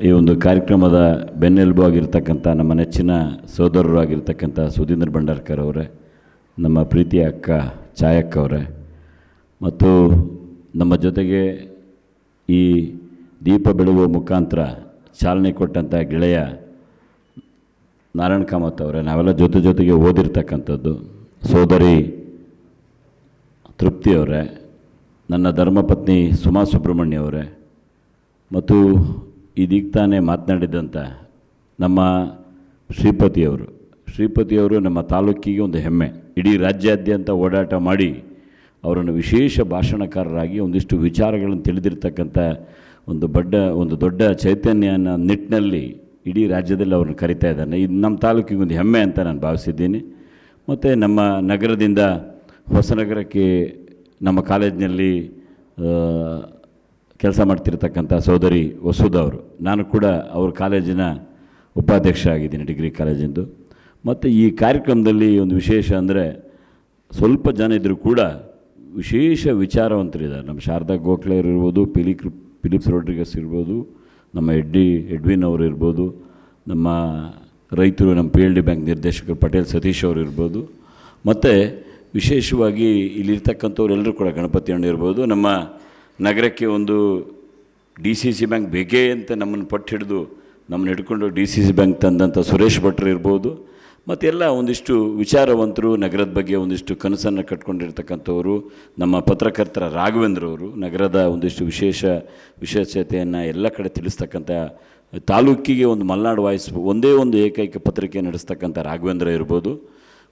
ಈ ಒಂದು ಕಾರ್ಯಕ್ರಮದ ಬೆನ್ನೆಲುಬು ಆಗಿರ್ತಕ್ಕಂಥ ನಮ್ಮ ನೆಚ್ಚಿನ ಸೋದರರು ಆಗಿರ್ತಕ್ಕಂಥ ಸುಧೀಂದ್ರ ಭಂಡಾರ್ಕರ್ ಅವರೇ, ನಮ್ಮ ಪ್ರೀತಿಯ ಅಕ್ಕ ಛಾಯಕ್ಕ ಅವರೇ, ಮತ್ತು ನಮ್ಮ ಜೊತೆಗೆ ಈ ದೀಪ ಬೆಳಗುವ ಮುಖಾಂತರ ಚಾಲನೆ ಕೊಟ್ಟಂಥ ಗೆಳೆಯ ನಾರಾಯಣ ಕಾಮತ್ ಅವರೇ, ನಾವೆಲ್ಲ ಜೊತೆಗೆ ಓದಿರ್ತಕ್ಕಂಥದ್ದು, ಸೋದರಿ ತೃಪ್ತಿ ಅವರೇ, ನನ್ನ ಧರ್ಮಪತ್ನಿ ಸುಮಾ ಸುಬ್ರಹ್ಮಣ್ಯ ಅವರೇ, ಮತ್ತು ಇದೀಗ ತಾನೇ ಮಾತನಾಡಿದಂಥ ನಮ್ಮ ಶ್ರೀಪತಿಯವರು ನಮ್ಮ ತಾಲೂಕಿಗೆ ಒಂದು ಹೆಮ್ಮೆ. ಇಡೀ ರಾಜ್ಯಾದ್ಯಂತ ಓಡಾಟ ಮಾಡಿ ಅವರನ್ನು ವಿಶೇಷ ಭಾಷಣಕಾರರಾಗಿ ಒಂದಿಷ್ಟು ವಿಚಾರಗಳನ್ನು ತಿಳಿದಿರ್ತಕ್ಕಂಥ ಒಂದು ದೊಡ್ಡ ಚೈತನ್ಯನ ನಿಟ್ಟಿನಲ್ಲಿ ಇಡೀ ರಾಜ್ಯದಲ್ಲಿ ಅವ್ರನ್ನ ಕರಿತಾ ಇದ್ದಾನೆ. ಇದು ನಮ್ಮ ತಾಲೂಕಿಗೆ ಒಂದು ಹೆಮ್ಮೆ ಅಂತ ನಾನು ಭಾವಿಸಿದ್ದೀನಿ. ಮತ್ತು ನಮ್ಮ ನಗರದಿಂದ ಹೊಸನಗರಕ್ಕೆ ನಮ್ಮ ಕಾಲೇಜಿನಲ್ಲಿ ಕೆಲಸ ಮಾಡ್ತಿರ್ತಕ್ಕಂಥ ಸೋದರಿ ವಸುಧಾ ಅವರು, ನಾನು ಕೂಡ ಅವ್ರ ಕಾಲೇಜಿನ ಉಪಾಧ್ಯಕ್ಷ ಆಗಿದ್ದೀನಿ, ಡಿಗ್ರಿ ಕಾಲೇಜಿಂದು. ಮತ್ತು ಈ ಕಾರ್ಯಕ್ರಮದಲ್ಲಿ ಒಂದು ವಿಶೇಷ ಅಂದರೆ ಸ್ವಲ್ಪ ಜನ ಇದ್ದರೂ ಕೂಡ ವಿಶೇಷ ವಿಚಾರವಂತರಿದ್ದಾರೆ. ನಮ್ಮ ಶಾರದಾ ಗೋಖಲೆಯವರು ಇರ್ಬೋದು, ಫಿಲಿಪ್ಸ್ ರೋಡ್ರಿಗಸ್ ಇರ್ಬೋದು, ನಮ್ಮ ಎಡ್ವಿನ್ ಅವರು ಇರ್ಬೋದು, ನಮ್ಮ ರೈತರು, ನಮ್ಮ PLD ಬ್ಯಾಂಕ್ ನಿರ್ದೇಶಕರು ಪಟೇಲ್ ಸತೀಶ್ ಅವರು ಇರ್ಬೋದು, ಮತ್ತು ವಿಶೇಷವಾಗಿ ಇಲ್ಲಿರ್ತಕ್ಕಂಥವ್ರೆಲ್ಲರೂ ಕೂಡ ಗಣಪತಿ ಅಣ್ಣ ಇರ್ಬೋದು, ನಮ್ಮ ನಗರಕ್ಕೆ ಒಂದು DCC ಬ್ಯಾಂಕ್ ಬೇಕೇ ಅಂತ ನಮ್ಮನ್ನು ಪಟ್ಟು ಹಿಡಿದು ನಮ್ಮನ್ನು ಹಿಡ್ಕೊಂಡು DCC ಬ್ಯಾಂಕ್ ತಂದಂಥ ಸುರೇಶ್ ಭಟ್ರು ಇರ್ಬೋದು, ಮತ್ತೆಲ್ಲ ಒಂದಿಷ್ಟು ವಿಚಾರವಂತರು, ನಗರದ ಬಗ್ಗೆ ಒಂದಿಷ್ಟು ಕನಸನ್ನು ಕಟ್ಕೊಂಡಿರ್ತಕ್ಕಂಥವರು, ನಮ್ಮ ಪತ್ರಕರ್ತರ ರಾಘವೇಂದ್ರವರು, ನಗರದ ಒಂದಿಷ್ಟು ವಿಶೇಷತೆಯನ್ನು ಎಲ್ಲ ಕಡೆ ತಿಳಿಸ್ತಕ್ಕಂಥ ತಾಲೂಕಿಗೆ ಒಂದು ಮಲೆನಾಡು ವಾಯ್ಸ್ ಒಂದೇ ಒಂದು ಏಕೈಕ ಪತ್ರಿಕೆ ನಡೆಸ್ತಕ್ಕಂಥ ರಾಘವೇಂದ್ರ ಇರ್ಬೋದು,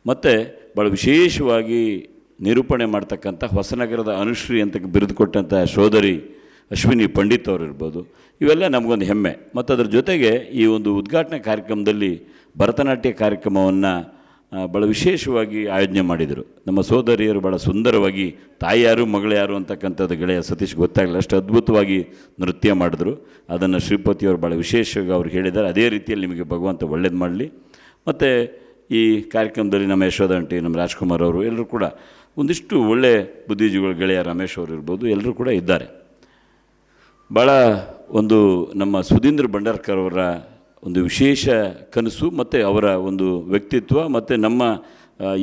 ಮತ್ತು ಭಾಳ ವಿಶೇಷವಾಗಿ ನಿರೂಪಣೆ ಮಾಡ್ತಕ್ಕಂಥ ಹೊಸನಗರದ ಅನುಶ್ರೀ ಅಂತ ಬಿರುದು ಕೊಟ್ಟಂಥ ಸೋದರಿ ಅಶ್ವಿನಿ ಪಂಡಿತ್ ಅವರು ಇರ್ಬೋದು. ಇವೆಲ್ಲ ನಮಗೊಂದು ಹೆಮ್ಮೆ. ಮತ್ತು ಅದರ ಜೊತೆಗೆ ಈ ಒಂದು ಉದ್ಘಾಟನಾ ಕಾರ್ಯಕ್ರಮದಲ್ಲಿ ಭರತನಾಟ್ಯ ಕಾರ್ಯಕ್ರಮವನ್ನು ಭಾಳ ವಿಶೇಷವಾಗಿ ಆಯೋಜನೆ ಮಾಡಿದರು. ನಮ್ಮ ಸೋದರಿಯರು ಭಾಳ ಸುಂದರವಾಗಿ ತಾಯಿ ಯಾರು ಮಗಳು ಯಾರು ಅಂತಕ್ಕಂಥದ್ದು ಗೆಳೆಯ ಸತೀಶ್ ಗೊತ್ತಾಗಲಿಲ್ಲ, ಅಷ್ಟು ಅದ್ಭುತವಾಗಿ ನೃತ್ಯ ಮಾಡಿದ್ರು. ಅದನ್ನು ಶ್ರೀಪತಿಯವರು ಭಾಳ ವಿಶೇಷವಾಗಿ ಅವ್ರು ಹೇಳಿದ್ದಾರೆ. ಅದೇ ರೀತಿಯಲ್ಲಿ ನಿಮಗೆ ಭಗವಂತ ಒಳ್ಳೇದು ಮಾಡಲಿ. ಮತ್ತು ಈ ಕಾರ್ಯಕ್ರಮದಲ್ಲಿ ನಮ್ಮ ಯಶೋಧ ಆಂಟಿ, ನಮ್ಮ ರಾಜ್ಕುಮಾರ್ ಅವರು ಎಲ್ಲರೂ ಕೂಡ ಒಂದಿಷ್ಟು ಒಳ್ಳೆ ಬುದ್ಧಿಜೀವಿಗಳು, ಗೆಳೆಯ ರಮೇಶ್ ಅವರು ಇರ್ಬೋದು, ಎಲ್ಲರೂ ಕೂಡ ಇದ್ದಾರೆ. ಭಾಳ ಒಂದು ನಮ್ಮ ಸುಧೀಂದ್ರ ಭಂಡಾರ್ಕರ್ ಅವರ ಒಂದು ವಿಶೇಷ ಕನಸು ಮತ್ತು ಅವರ ಒಂದು ವ್ಯಕ್ತಿತ್ವ ಮತ್ತು ನಮ್ಮ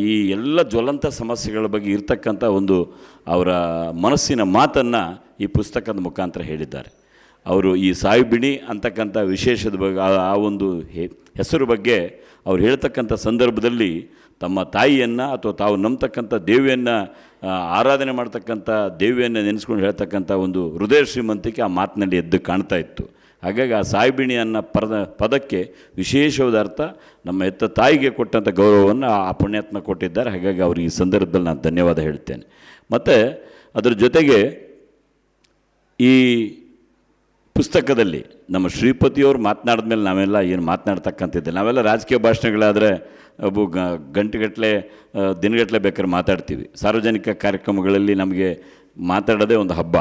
ಈ ಎಲ್ಲ ಜ್ವಲಂತ ಸಮಸ್ಯೆಗಳ ಬಗ್ಗೆ ಇರ್ತಕ್ಕಂಥ ಒಂದು ಅವರ ಮನಸ್ಸಿನ ಮಾತನ್ನು ಈ ಪುಸ್ತಕದ ಮುಖಾಂತರ ಹೇಳಿದ್ದಾರೆ. ಅವರು ಈ ಸಾಯಿಬಿಣಿ ಅಂತಕ್ಕಂಥ ವಿಶೇಷದ ಬಗ್ಗೆ ಆ ಒಂದು ಹೆಸರು ಬಗ್ಗೆ ಅವ್ರು ಹೇಳ್ತಕ್ಕಂಥ ಸಂದರ್ಭದಲ್ಲಿ ತಮ್ಮ ತಾಯಿಯನ್ನು ಅಥವಾ ತಾವು ನಂಬತಕ್ಕಂಥ ದೇವಿಯನ್ನು ಆರಾಧನೆ ಮಾಡ್ತಕ್ಕಂಥ ದೇವಿಯನ್ನು ನೆನೆಸ್ಕೊಂಡು ಹೇಳ್ತಕ್ಕಂಥ ಒಂದು ಹೃದಯ ಶ್ರೀಮಂತಿಕೆ ಆ ಮಾತಿನಲ್ಲಿ ಎದ್ದು ಕಾಣ್ತಾ ಇತ್ತು. ಹಾಗಾಗಿ ಆ ಸಾಯಿಬಿಣಿ ಅನ್ನೋ ಪದಕ್ಕೆ ವಿಶೇಷವಾದ ಅರ್ಥ ನಮ್ಮ ಹೆತ್ತ ತಾಯಿಗೆ ಕೊಟ್ಟಂಥ ಗೌರವವನ್ನು ಆ ಪುಣ್ಯಾತ್ಮ ಕೊಟ್ಟಿದ್ದಾರೆ. ಹಾಗಾಗಿ ಅವ್ರಿಗೆ ಈ ಸಂದರ್ಭದಲ್ಲಿ ನಾನು ಧನ್ಯವಾದ ಹೇಳ್ತೇನೆ. ಮತ್ತು ಅದರ ಜೊತೆಗೆ ಈ ಪುಸ್ತಕದಲ್ಲಿ ನಮ್ಮ ಶ್ರೀಪತಿಯವರು ಮಾತನಾಡಿದ ಮೇಲೆ ನಾವೆಲ್ಲ ಏನು ಮಾತನಾಡ್ತಕ್ಕಂಥದ್ದಿಲ್ಲ. ನಾವೆಲ್ಲ ರಾಜಕೀಯ ಭಾಷಣಗಳಾದರೆ ಗಂಟೆಗಟ್ಟಲೆ ದಿನಗಟ್ಟಲೆ ಬೇಕಾದ್ರೆ ಮಾತಾಡ್ತೀವಿ. ಸಾರ್ವಜನಿಕ ಕಾರ್ಯಕ್ರಮಗಳಲ್ಲಿ ನಮಗೆ ಮಾತಾಡೋದೇ ಒಂದು ಹಬ್ಬ.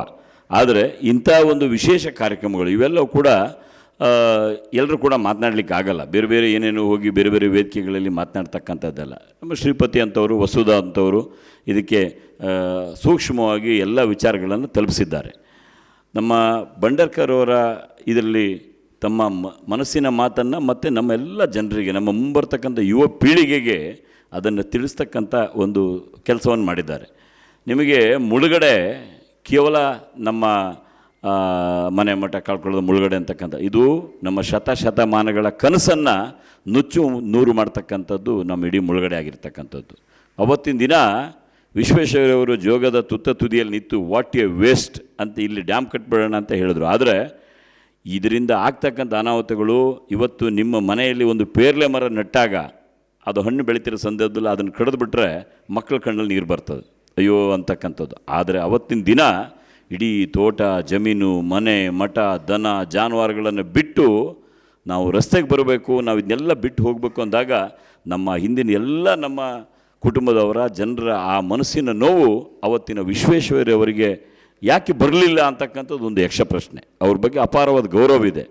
ಆದರೆ ಇಂಥ ಒಂದು ವಿಶೇಷ ಕಾರ್ಯಕ್ರಮಗಳು ಇವೆಲ್ಲವೂ ಕೂಡ ಎಲ್ಲರೂ ಕೂಡ ಮಾತನಾಡಲಿಕ್ಕೆ ಆಗಲ್ಲ. ಬೇರೆ ಬೇರೆ ಏನೇನು ಹೋಗಿ ಬೇರೆ ಬೇರೆ ವೇದಿಕೆಗಳಲ್ಲಿ ಮಾತನಾಡ್ತಕ್ಕಂಥದ್ದಲ್ಲ. ನಮ್ಮ ಶ್ರೀಪತಿ ಅಂಥವರು, ವಸುಧಾ ಅಂಥವರು ಇದಕ್ಕೆ ಸೂಕ್ಷ್ಮವಾಗಿ ಎಲ್ಲ ವಿಚಾರಗಳನ್ನು ತಲುಪಿಸಿದ್ದಾರೆ. ನಮ್ಮ ಭಂಡಾರ್ಕರ್ ಅವರ ಇದರಲ್ಲಿ ತಮ್ಮ ಮನಸ್ಸಿನ ಮಾತನ್ನು ಮತ್ತು ನಮ್ಮೆಲ್ಲ ಜನರಿಗೆ, ನಮ್ಮ ಮುಂಬರ್ತಕ್ಕಂಥ ಯುವ ಪೀಳಿಗೆಗೆ ಅದನ್ನು ತಿಳಿಸ್ತಕ್ಕಂಥ ಒಂದು ಕೆಲಸವನ್ನು ಮಾಡಿದ್ದಾರೆ. ನಿಮಗೆ ಮುಳುಗಡೆ ಕೇವಲ ನಮ್ಮ ಮನೆ ಮಠ ಕಳ್ಕೊಳ್ಳೋದು ಮುಳುಗಡೆ ಅಂತಕ್ಕಂಥ ಇದು ನಮ್ಮ ಶತಮಾನಗಳ ಕನಸನ್ನು ನುಚ್ಚು ನೂರು ಮಾಡ್ತಕ್ಕಂಥದ್ದು ನಮ್ಮ ಇಡೀ ಮುಳುಗಡೆ ಆಗಿರ್ತಕ್ಕಂಥದ್ದು. ಅವತ್ತಿನ ದಿನ ವಿಶ್ವೇಶ್ವರಯ್ಯವರು ಜೋಗದ ತುದಿಯಲ್ಲಿ ನಿಂತು ವಾಟ್ ಎ ವೇಸ್ಟ್ ಅಂತ ಇಲ್ಲಿ ಡ್ಯಾಮ್ ಕಟ್ಬಿಡೋಣ ಅಂತ ಹೇಳಿದ್ರು. ಆದರೆ ಇದರಿಂದ ಆಗ್ತಕ್ಕಂಥ ಅನಾಹುತಗಳು ಇವತ್ತು ನಿಮ್ಮ ಮನೆಯಲ್ಲಿ ಒಂದು ಪೇರ್ಲೆ ಮರ ನೆಟ್ಟಾಗ ಅದು ಹಣ್ಣು ಬೆಳೀತಿರೋ ಸಂದರ್ಭದಲ್ಲಿ ಅದನ್ನು ಕಡಿದು ಬಿಟ್ಟರೆ ಮಕ್ಕಳ ಕಣ್ಣಲ್ಲಿ ನೀರು ಬರ್ತದೆ, ಅಯ್ಯೋ ಅಂತಕ್ಕಂಥದ್ದು. ಆದರೆ ಅವತ್ತಿನ ದಿನ ಇಡೀ ತೋಟ, ಜಮೀನು, ಮನೆ, ಮಠ, ದನ, ಜಾನುವಾರುಗಳನ್ನು ಬಿಟ್ಟು ನಾವು ರಸ್ತೆಗೆ ಬರಬೇಕು, ನಾವು ಇದನ್ನೆಲ್ಲ ಬಿಟ್ಟು ಹೋಗಬೇಕು ಅಂದಾಗ ನಮ್ಮ ಹಿಂದಿನ ಎಲ್ಲ ನಮ್ಮ ಕುಟುಂಬದವರ ಜನರ ಆ ಮನಸ್ಸಿನ ನೋವು ಅವತ್ತಿನ ವಿಶ್ವೇಶ್ವರಯ್ಯವರಿಗೆ ಯಾಕೆ ಬರಲಿಲ್ಲ ಅಂತಕ್ಕಂಥದ್ದು ಒಂದು ಯಕ್ಷ ಪ್ರಶ್ನೆ. ಅವ್ರ ಬಗ್ಗೆ ಅಪಾರವಾದ ಗೌರವ ಇದೆ.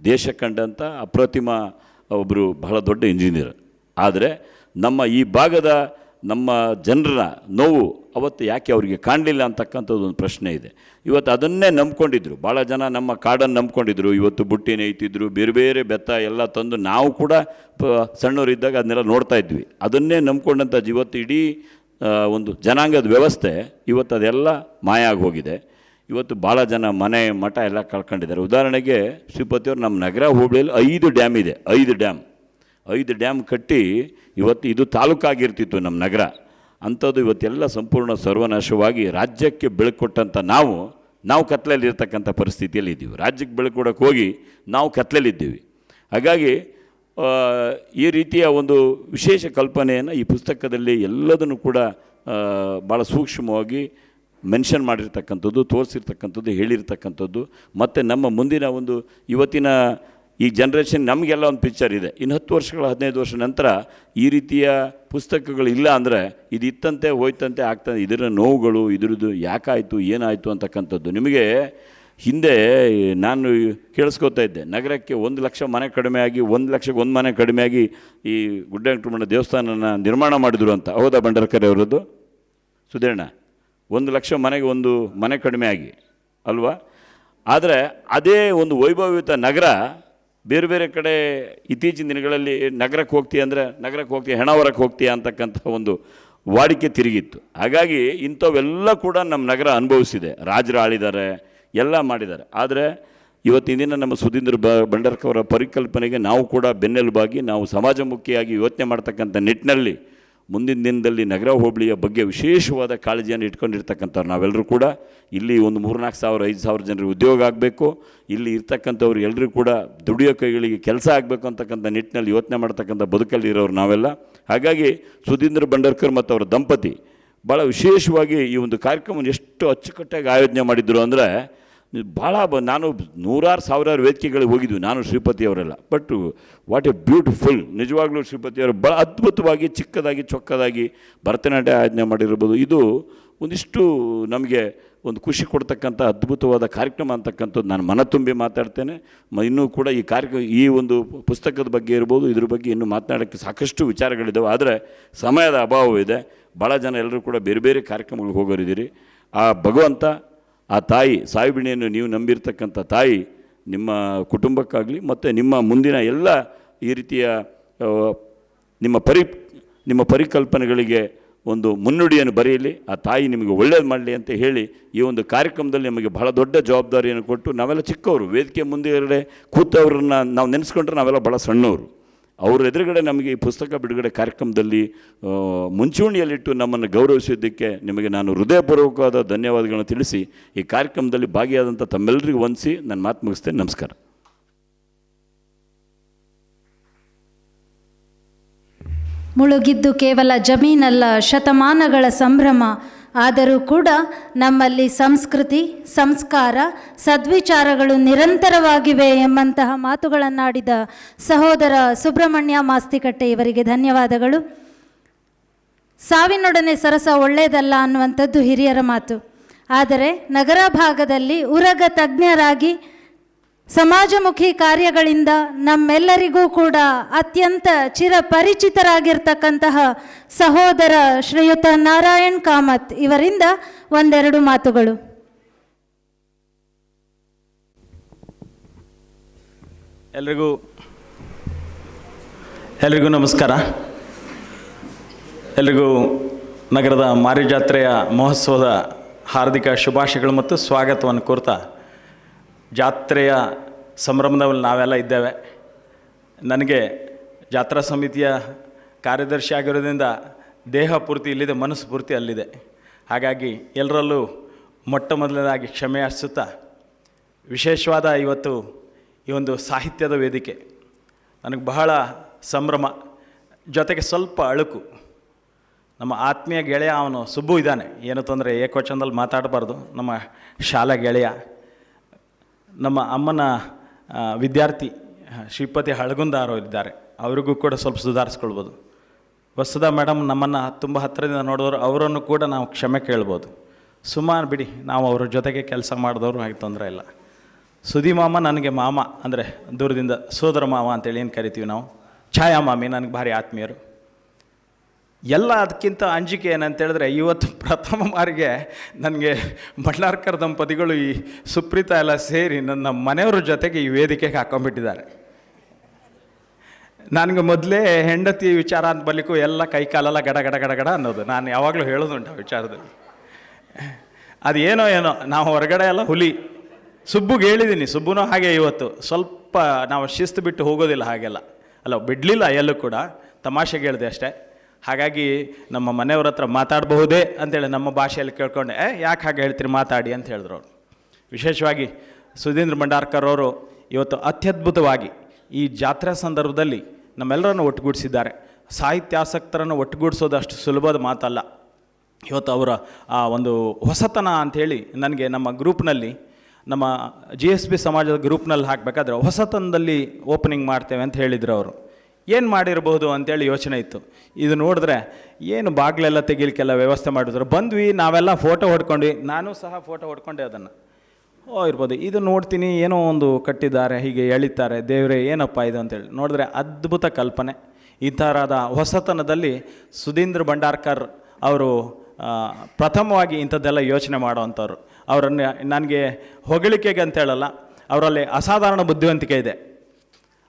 ದೇಶ ಕಂಡಂಥ ಅಪ್ರತಿಮ ಒಬ್ಬರು ಬಹಳ ದೊಡ್ಡ ಇಂಜಿನಿಯರ್. ಆದರೆ ನಮ್ಮ ಈ ಭಾಗದ ನಮ್ಮ ಜನರ ನೋವು ಅವತ್ತು ಯಾಕೆ ಅವರಿಗೆ ಕಾಣಲಿಲ್ಲ ಅಂತಕ್ಕಂಥದ್ದು ಒಂದು ಪ್ರಶ್ನೆ ಇದೆ. ಇವತ್ತು ಅದನ್ನೇ ನಂಬ್ಕೊಂಡಿದ್ರು ಭಾಳ ಜನ. ನಮ್ಮ ಕಾಡನ್ನು ನಂಬ್ಕೊಂಡಿದ್ರು. ಇವತ್ತು ಬುಟ್ಟಿ ನೇಯ್ತಿದ್ರು, ಬೇರೆ ಬೇರೆ ಬೆತ್ತ ಎಲ್ಲ ತಂದು ನಾವು ಕೂಡ ಸಣ್ಣವರಿದ್ದಾಗ ಅದನ್ನೆಲ್ಲ ನೋಡ್ತಾ ಇದ್ವಿ. ಅದನ್ನೇ ನಂಬ್ಕೊಂಡಂಥ ಇವತ್ತು ಇಡೀ ಒಂದು ಜನಾಂಗದ ವ್ಯವಸ್ಥೆ ಇವತ್ತು ಅದೆಲ್ಲ ಮಾಯ ಆಗಿ ಹೋಗಿದೆ. ಇವತ್ತು ಭಾಳ ಜನ ಮನೆ ಮಠ ಎಲ್ಲ ಕಳ್ಕೊಂಡಿದ್ದಾರೆ. ಉದಾಹರಣೆಗೆ ಶ್ರೀಪತಿಯವರು ನಮ್ಮ ನಗರ ಹೋಬಳಿಯಲ್ಲಿ 5 ಡ್ಯಾಮ್ ಇದೆ. 5 ಡ್ಯಾಮ್ ಕಟ್ಟಿ ಇವತ್ತು ಇದು ತಾಲೂಕಾಗಿರ್ತಿತ್ತು ನಮ್ಮ ನಗರ. ಅಂಥದ್ದು ಇವತ್ತೆಲ್ಲ ಸಂಪೂರ್ಣ ಸರ್ವನಾಶವಾಗಿ ರಾಜ್ಯಕ್ಕೆ ಬೆಳಕು ಕೊಟ್ಟಂಥ ನಾವು ಕತ್ಲಲ್ಲಿ ಇರ್ತಕ್ಕಂಥ ಪರಿಸ್ಥಿತಿಯಲ್ಲಿ ಇದ್ದೀವಿ. ರಾಜ್ಯಕ್ಕೆ ಬೆಳಕು ಕೊಡೋಕ್ಕೆ ಹೋಗಿ ನಾವು ಕತ್ಲಲ್ಲಿದ್ದೀವಿ. ಹಾಗಾಗಿ ಈ ರೀತಿಯ ಒಂದು ವಿಶೇಷ ಕಲ್ಪನೆಯನ್ನು ಈ ಪುಸ್ತಕದಲ್ಲಿ ಎಲ್ಲದನ್ನು ಕೂಡ ಭಾಳ ಸೂಕ್ಷ್ಮವಾಗಿ ಮೆನ್ಷನ್ ಮಾಡಿರ್ತಕ್ಕಂಥದ್ದು, ತೋರಿಸಿರ್ತಕ್ಕಂಥದ್ದು, ಹೇಳಿರ್ತಕ್ಕಂಥದ್ದು. ಮತ್ತು ನಮ್ಮ ಮುಂದಿನ ಒಂದು ಇವತ್ತಿನ ಈ ಜನ್ರೇಷನ್ ನಮಗೆಲ್ಲ ಒಂದು ಪಿಕ್ಚರ್ ಇದೆ. ಇನ್ನು 10 ವರ್ಷಗಳ 15 ವರ್ಷ ನಂತರ ಈ ರೀತಿಯ ಪುಸ್ತಕಗಳು ಇಲ್ಲ ಅಂದರೆ ಇದು ಇತ್ತಂತೆ ಹೋಯ್ತಂತೆ ಆಗ್ತದೆ. ಇದರ ನೋವುಗಳು, ಇದ್ರದ್ದು ಯಾಕಾಯಿತು ಏನಾಯಿತು ಅಂತಕ್ಕಂಥದ್ದು. ನಿಮಗೆ ಹಿಂದೆ ನಾನು ಕೇಳಿಸ್ಕೊತಾ ಇದ್ದೆ, ನಗರಕ್ಕೆ 1,00,000 ಮನೆ ಕಡಿಮೆ ಆಗಿ 1,00,000ಕ್ಕೆ 1 ಮನೆ ಕಡಿಮೆ ಆಗಿ ಈ ಗುಡ್ಡವೆಂಕಟರಮಣ ದೇವಸ್ಥಾನನ ನಿರ್ಮಾಣ ಮಾಡಿದ್ರು ಅಂತ. ಹೌದಾ ಭಂಡಾರ್ಕರ್ ಅವರದ್ದು? ಸುಧೀರಣ್ಣ, 1,00,000 ಮನೆಗೆ 1 ಮನೆ ಕಡಿಮೆ ಆಗಿ ಅಲ್ವಾ? ಆದರೆ ಅದೇ ಒಂದು ವೈಭವಯುತ ನಗರ ಬೇರೆ ಬೇರೆ ಕಡೆ ಇತ್ತೀಚಿನ ದಿನಗಳಲ್ಲಿ ನಗರಕ್ಕೆ ಹೋಗ್ತೀಯ ಹೆಣ ಹೊರಕ್ಕೆ ಹೋಗ್ತೀಯ ಅಂತಕ್ಕಂಥ ಒಂದು ವಾಡಿಕೆ ತಿರುಗಿತ್ತು. ಹಾಗಾಗಿ ಇಂಥವೆಲ್ಲ ಕೂಡ ನಮ್ಮ ನಗರ ಅನುಭವಿಸಿದೆ. ರಾಜರು ಆಳಿದ್ದಾರೆ, ಎಲ್ಲ ಮಾಡಿದ್ದಾರೆ. ಆದರೆ ಇವತ್ತಿನ ದಿನ ನಮ್ಮ ಸುಧೀಂದ್ರ ಭಂಡಾರ್ಕರ್ ಅವರ ಪರಿಕಲ್ಪನೆಗೆ ನಾವು ಕೂಡ ಬೆನ್ನೆಲುಬಾಗಿ ನಾವು ಸಮಾಜಮುಖಿಯಾಗಿ ಯೋಚನೆ ಮಾಡ್ತಕ್ಕಂಥ ನಿಟ್ಟಿನಲ್ಲಿ ಮುಂದಿನ ದಿನದಲ್ಲಿ ನಗರ ಹೋಬಳಿಯ ಬಗ್ಗೆ ವಿಶೇಷವಾದ ಕಾಳಜಿಯನ್ನು ಇಟ್ಕೊಂಡಿರ್ತಕ್ಕಂಥವ್ರು ನಾವೆಲ್ಲರೂ ಕೂಡ ಇಲ್ಲಿ ಒಂದು 3,000-4,000 5,000 ಜನರಿಗೆ ಉದ್ಯೋಗ ಆಗಬೇಕು, ಇಲ್ಲಿ ಇರ್ತಕ್ಕಂಥವ್ರು ಎಲ್ಲರೂ ಕೂಡ ದುಡಿಯೋ ಕೈಗಳಿಗೆ ಕೆಲಸ ಆಗಬೇಕು ಅಂತಕ್ಕಂಥ ನಿಟ್ಟಿನಲ್ಲಿ ಯೋಚನೆ ಮಾಡ್ತಕ್ಕಂಥ ಬದುಕಲ್ಲಿ ಇರೋರು ನಾವೆಲ್ಲ. ಹಾಗಾಗಿ ಸುಧೀಂದ್ರ ಭಂಡಾರ್ಕರ್ ಮತ್ತು ಅವರ ದಂಪತಿ ಭಾಳ ವಿಶೇಷವಾಗಿ ಈ ಒಂದು ಕಾರ್ಯಕ್ರಮವನ್ನು ಎಷ್ಟು ಅಚ್ಚುಕಟ್ಟಾಗಿ ಆಯೋಜನೆ ಮಾಡಿದ್ರು ಅಂದರೆ ಭಾಳ ನಾನು 100,000 ವೇದಿಕೆಗಳಿಗೆ ಹೋಗಿದ್ವಿ, ನಾನು ಶ್ರೀಪತಿ ಅವರೆಲ್ಲ. ಬಟ್ ವಾಟ್ ಎ ಬ್ಯೂಟಿಫುಲ್, ನಿಜವಾಗ್ಲೂ ಶ್ರೀಪತಿಯವರು ಭಾಳ ಅದ್ಭುತವಾಗಿ ಚಿಕ್ಕದಾಗಿ ಚೊಕ್ಕದಾಗಿ ಭರತನಾಟ್ಯ ಆಯೋಜನೆ ಮಾಡಿರ್ಬೋದು. ಇದು ಒಂದಿಷ್ಟು ನಮಗೆ ಒಂದು ಖುಷಿ ಕೊಡ್ತಕ್ಕಂಥ ಅದ್ಭುತವಾದ ಕಾರ್ಯಕ್ರಮ ಅಂತಕ್ಕಂಥದ್ದು ನಾನು ಮನ ತುಂಬಿ ಮಾತಾಡ್ತೇನೆ. ಇನ್ನೂ ಕೂಡ ಈ ಒಂದು ಪುಸ್ತಕದ ಬಗ್ಗೆ ಇರ್ಬೋದು, ಇದ್ರ ಬಗ್ಗೆ ಇನ್ನೂ ಮಾತನಾಡೋಕ್ಕೆ ಸಾಕಷ್ಟು ವಿಚಾರಗಳಿದ್ದಾವೆ. ಆದರೆ ಸಮಯದ ಅಭಾವವಿದೆ. ಭಾಳ ಜನ ಎಲ್ಲರೂ ಕೂಡ ಬೇರೆ ಬೇರೆ ಕಾರ್ಯಕ್ರಮಗಳಿಗೆ ಹೋಗೋರಿದ್ದೀರಿ. ಆ ಭಗವಂತ, ಆ ತಾಯಿ, ಸಾವಿಬಿಣಿಯನ್ನು ನೀವು ನಂಬಿರ್ತಕ್ಕಂಥ ತಾಯಿ ನಿಮ್ಮ ಕುಟುಂಬಕ್ಕಾಗಲಿ ಮತ್ತು ನಿಮ್ಮ ಮುಂದಿನ ಎಲ್ಲ ಈ ರೀತಿಯ ನಿಮ್ಮ ಪರಿಕಲ್ಪನೆಗಳಿಗೆ ಒಂದು ಮುನ್ನುಡಿಯನ್ನು ಬರೆಯಲಿ, ಆ ತಾಯಿ ನಿಮಗೆ ಒಳ್ಳೇದು ಮಾಡಲಿ ಅಂತ ಹೇಳಿ ಈ ಒಂದು ಕಾರ್ಯಕ್ರಮದಲ್ಲಿ ನಮಗೆ ಬಹಳ ದೊಡ್ಡ ಜವಾಬ್ದಾರಿಯನ್ನು ಕೊಟ್ಟು, ನಾವೆಲ್ಲ ಚಿಕ್ಕವರು, ವೇದಿಕೆ ಮುಂದೆ ಕೂತವ್ರನ್ನ ನಾವು ನೆನೆಸ್ಕೊಂಡ್ರೆ ನಾವೆಲ್ಲ ಭಾಳ ಸಣ್ಣವರು. ಅವ್ರ ಎದುರುಗಡೆ ನಮಗೆ ಈ ಪುಸ್ತಕ ಬಿಡುಗಡೆ ಕಾರ್ಯಕ್ರಮದಲ್ಲಿ ಮುಂಚೂಣಿಯಲ್ಲಿಟ್ಟು ನಮ್ಮನ್ನು ಗೌರವಿಸಿದ್ದಕ್ಕೆ ನಿಮಗೆ ನಾನು ಹೃದಯಪೂರ್ವಕವಾದ ಧನ್ಯವಾದಗಳನ್ನು ತಿಳಿಸಿ ಈ ಕಾರ್ಯಕ್ರಮದಲ್ಲಿ ಭಾಗಿಯಾದಂಥ ತಮ್ಮೆಲ್ಲರಿಗೂ ವಂದಿಸಿ ನನ್ನ ಮಾತು ಮುಗಿಸ್ತೇನೆ. ನಮಸ್ಕಾರ. ಮುಳುಗಿದ್ದು ಕೇವಲ ಜಮೀನಲ್ಲ, ಶತಮಾನಗಳ ಸಂಭ್ರಮ. ಆದರೂ ಕೂಡ ನಮ್ಮಲ್ಲಿ ಸಂಸ್ಕೃತಿ, ಸಂಸ್ಕಾರ, ಸದ್ವಿಚಾರಗಳು ನಿರಂತರವಾಗಿವೆ ಎಂಬಂತಹ ಮಾತುಗಳನ್ನಾಡಿದ ಸಹೋದರ ಸುಬ್ರಹ್ಮಣ್ಯ ಮಾಸ್ತಿಕಟ್ಟೆ ಇವರಿಗೆ ಧನ್ಯವಾದಗಳು. ಸಾವಿನೊಡನೆ ಸರಸ ಒಳ್ಳೆಯದಲ್ಲ ಅನ್ನುವಂಥದ್ದು ಹಿರಿಯರ ಮಾತು. ಆದರೆ ನಗರ ಭಾಗದಲ್ಲಿ ಉರಗ ತಜ್ಞರಾಗಿ ಸಮಾಜಮುಖಿ ಕಾರ್ಯಗಳಿಂದ ನಮ್ಮೆಲ್ಲರಿಗೂ ಕೂಡ ಅತ್ಯಂತ ಚಿರಪರಿಚಿತರಾಗಿರ್ತಕ್ಕಂತಹ ಸಹೋದರ ಶ್ರೀಯುತ ನಾರಾಯಣ್ ಕಾಮತ್ ಇವರಿಂದ ಒಂದೆರಡು ಮಾತುಗಳು. ಎಲ್ರಿಗೂ ನಮಸ್ಕಾರ. ಎಲ್ರಿಗೂ ನಗರದ ಮಾರಿ ಜಾತ್ರೆಯ ಮಹೋತ್ಸವದ ಹಾರ್ದಿಕ ಶುಭಾಶಯಗಳು ಮತ್ತು ಸ್ವಾಗತವನ್ನು ಕೋರ್ತಾ, ಜಾತ್ರೆಯ ಸಂಭ್ರಮದಲ್ಲಿ ನಾವೆಲ್ಲ ಇದ್ದೇವೆ. ನನಗೆ ಜಾತ್ರಾ ಸಮಿತಿಯ ಕಾರ್ಯದರ್ಶಿ ಆಗಿರೋದ್ರಿಂದ ದೇಹ ಪೂರ್ತಿ ಇಲ್ಲಿದೆ, ಮನಸ್ಸು ಪೂರ್ತಿ ಅಲ್ಲಿದೆ. ಹಾಗಾಗಿ ಎಲ್ಲರಲ್ಲೂ ಮೊಟ್ಟ ಮೊದಲನೇದಾಗಿ ಕ್ಷಮೆ ಯಾಚಿಸುತ್ತಾ, ವಿಶೇಷವಾದ ಇವತ್ತು ಈ ಒಂದು ಸಾಹಿತ್ಯದ ವೇದಿಕೆ ನನಗೆ ಬಹಳ ಸಂಭ್ರಮ, ಜೊತೆಗೆ ಸ್ವಲ್ಪ ಅಳುಕು. ನಮ್ಮ ಆತ್ಮೀಯ ಗೆಳೆಯ ಅವನು ಸುಬ್ಬು ಇದ್ದಾನೆ, ಏನು ತೊಂದರೆ ಏಕವಚನದಲ್ಲಿ ಮಾತಾಡಬಾರ್ದು. ನಮ್ಮ ಶಾಲಾ ಗೆಳೆಯ, ನಮ್ಮ ಅಮ್ಮನ ವಿದ್ಯಾರ್ಥಿ ಶ್ರೀಪತಿ ಹಳಗುಂದಾರು ಇದ್ದಾರೆ, ಅವರಿಗೂ ಕೂಡ ಸ್ವಲ್ಪ ಸುಧಾರಿಸ್ಕೊಳ್ಬೋದು. ವಸುಧಾ ಮೇಡಮ್ ನಮ್ಮನ್ನು ತುಂಬ ಹತ್ತಿರದಿಂದ ನೋಡಿದವರು, ಅವರನ್ನು ಕೂಡ ನಾವು ಕ್ಷಮೆ ಕೇಳ್ಬೋದು. ಸುಮಾರು ಬಿಡಿ, ನಾವು ಅವ್ರ ಜೊತೆಗೆ ಕೆಲಸ ಮಾಡಿದವರು, ಹಾಗೆ ತೊಂದರೆ ಇಲ್ಲ. ಸುದಿ ಮಾಮ ನನಗೆ ಮಾಮ, ಅಂದರೆ ದೂರದಿಂದ ಸೋದರ ಮಾವ ಅಂತೇಳಿ ಏನು ಕರಿತೀವಿ ನಾವು. ಛಾಯಾ ಮಾಮಿ ನನಗೆ ಭಾರಿ ಆತ್ಮೀಯರು. ಎಲ್ಲ ಅದಕ್ಕಿಂತ ಅಂಜಿಕೆ ಏನಂತೇಳಿದ್ರೆ, ಇವತ್ತು ಪ್ರಥಮ ಬಾರಿಗೆ ನನಗೆ ಭಂಡಾರ್ಕರ್ ದಂಪತಿಗಳು ಈ ಸುಪ್ರೀತಾ ಎಲ್ಲ ಸೇರಿ ನನ್ನ ಮನೆಯವ್ರ ಜೊತೆಗೆ ಈ ವೇದಿಕೆಗೆ ಹಾಕೊಂಡ್ಬಿಟ್ಟಿದ್ದಾರೆ. ನನಗೆ ಮೊದಲೇ ಹೆಂಡತಿ ವಿಚಾರ ಅಂತ ಬರಲಿಕ್ಕೂ ಎಲ್ಲ ಕೈ ಕಾಲೆಲ್ಲ ಗಡ ಗಡ ಗಡ ಗಡ ಅನ್ನೋದು. ನಾನು ಯಾವಾಗಲೂ ಹೇಳೋದುಂಟು ಆ ವಿಚಾರದಲ್ಲಿ. ಅದು ಏನೋ ನಾವು ಹೊರಗಡೆ ಎಲ್ಲ ಹುಲಿ. ಸುಬ್ಬುಗೆ ಹೇಳಿದ್ದೀನಿ, ಸುಬ್ಬುನೂ ಹಾಗೆ ಇವತ್ತು ಸ್ವಲ್ಪ ನಾವು ಶಿಸ್ತು ಬಿಟ್ಟು ಹೋಗೋದಿಲ್ಲ ಹಾಗೆಲ್ಲ. ಅಲ್ಲ, ಬಿಡಲಿಲ್ಲ ಎಲ್ಲೂ ಕೂಡ, ತಮಾಷೆಗೆ ಹೇಳಿದೆ ಅಷ್ಟೇ. ಹಾಗಾಗಿ ನಮ್ಮ ಮನೆಯವ್ರ ಹತ್ರ ಮಾತಾಡಬಹುದೇ ಅಂತೇಳಿ ನಮ್ಮ ಭಾಷೆಯಲ್ಲಿ ಕೇಳ್ಕೊಂಡೆ, ಯಾಕೆ ಹಾಗೆ ಹೇಳ್ತೀರಿ, ಮಾತಾಡಿ ಅಂತ ಹೇಳಿದ್ರು ಅವರು. ವಿಶೇಷವಾಗಿ ಸುಧೀಂದ್ರ ಭಂಡಾರ್ಕರ್ ಅವರು ಇವತ್ತು ಅತ್ಯದ್ಭುತವಾಗಿ ಈ ಜಾತ್ರಾ ಸಂದರ್ಭದಲ್ಲಿ ನಮ್ಮೆಲ್ಲರನ್ನು ಒಟ್ಟುಗೂಡಿಸಿದ್ದಾರೆ. ಸಾಹಿತ್ಯಾಸಕ್ತರನ್ನು ಒಟ್ಟುಗೂಡಿಸೋದು ಅಷ್ಟು ಸುಲಭದ ಮಾತಲ್ಲ. ಇವತ್ತು ಅವರ ಆ ಒಂದು ಹೊಸತನ ಅಂಥೇಳಿ ನನಗೆ ನಮ್ಮ ಗ್ರೂಪ್ನಲ್ಲಿ, ನಮ್ಮ GSB ಸಮಾಜದ ಗ್ರೂಪ್ನಲ್ಲಿ ಹಾಕಬೇಕಾದ್ರೆ ಹೊಸತನದಲ್ಲಿ ಓಪನಿಂಗ್ ಮಾಡ್ತೇವೆ ಅಂತ ಹೇಳಿದರು ಅವರು. ಏನು ಮಾಡಿರ್ಬೋದು ಅಂತೇಳಿ ಯೋಚನೆ ಇತ್ತು. ಇದು ನೋಡಿದ್ರೆ ಏನು ಬಾಗಿಲೆಲ್ಲ ತೆಗಿಲಿಕ್ಕೆಲ್ಲ ವ್ಯವಸ್ಥೆ ಮಾಡಿದ್ರು. ಬಂದ್ವಿ, ನಾವೆಲ್ಲ ಫೋಟೋ ಹೊಡ್ಕೊಂಡ್ವಿ, ನಾನು ಸಹ ಫೋಟೋ ಹೊಡ್ಕೊಂಡೆ. ಅದನ್ನು ಇರ್ಬೋದು. ಇದು ನೋಡ್ತೀನಿ, ಏನೋ ಒಂದು ಕಟ್ಟಿದ್ದಾರೆ, ಹೀಗೆ ಎಳಿತಾರೆ, ದೇವರೇ ಏನಪ್ಪ ಇದು ಅಂತೇಳಿ ನೋಡಿದ್ರೆ ಅದ್ಭುತ ಕಲ್ಪನೆ. ಈ ಥರದ ಹೊಸತನದಲ್ಲಿ ಸುಧೀಂದ್ರ ಭಂಡಾರ್ಕರ್ ಅವರು ಪ್ರಥಮವಾಗಿ ಇಂಥದ್ದೆಲ್ಲ ಯೋಚನೆ ಮಾಡೋವಂಥವ್ರು. ಅವರನ್ನು ನನಗೆ ಹೊಗಳಿಕೆಗೆ ಅಂತ ಹೇಳಲ್ಲ, ಅವರಲ್ಲಿ ಅಸಾಧಾರಣ ಬುದ್ಧಿವಂತಿಕೆ ಇದೆ.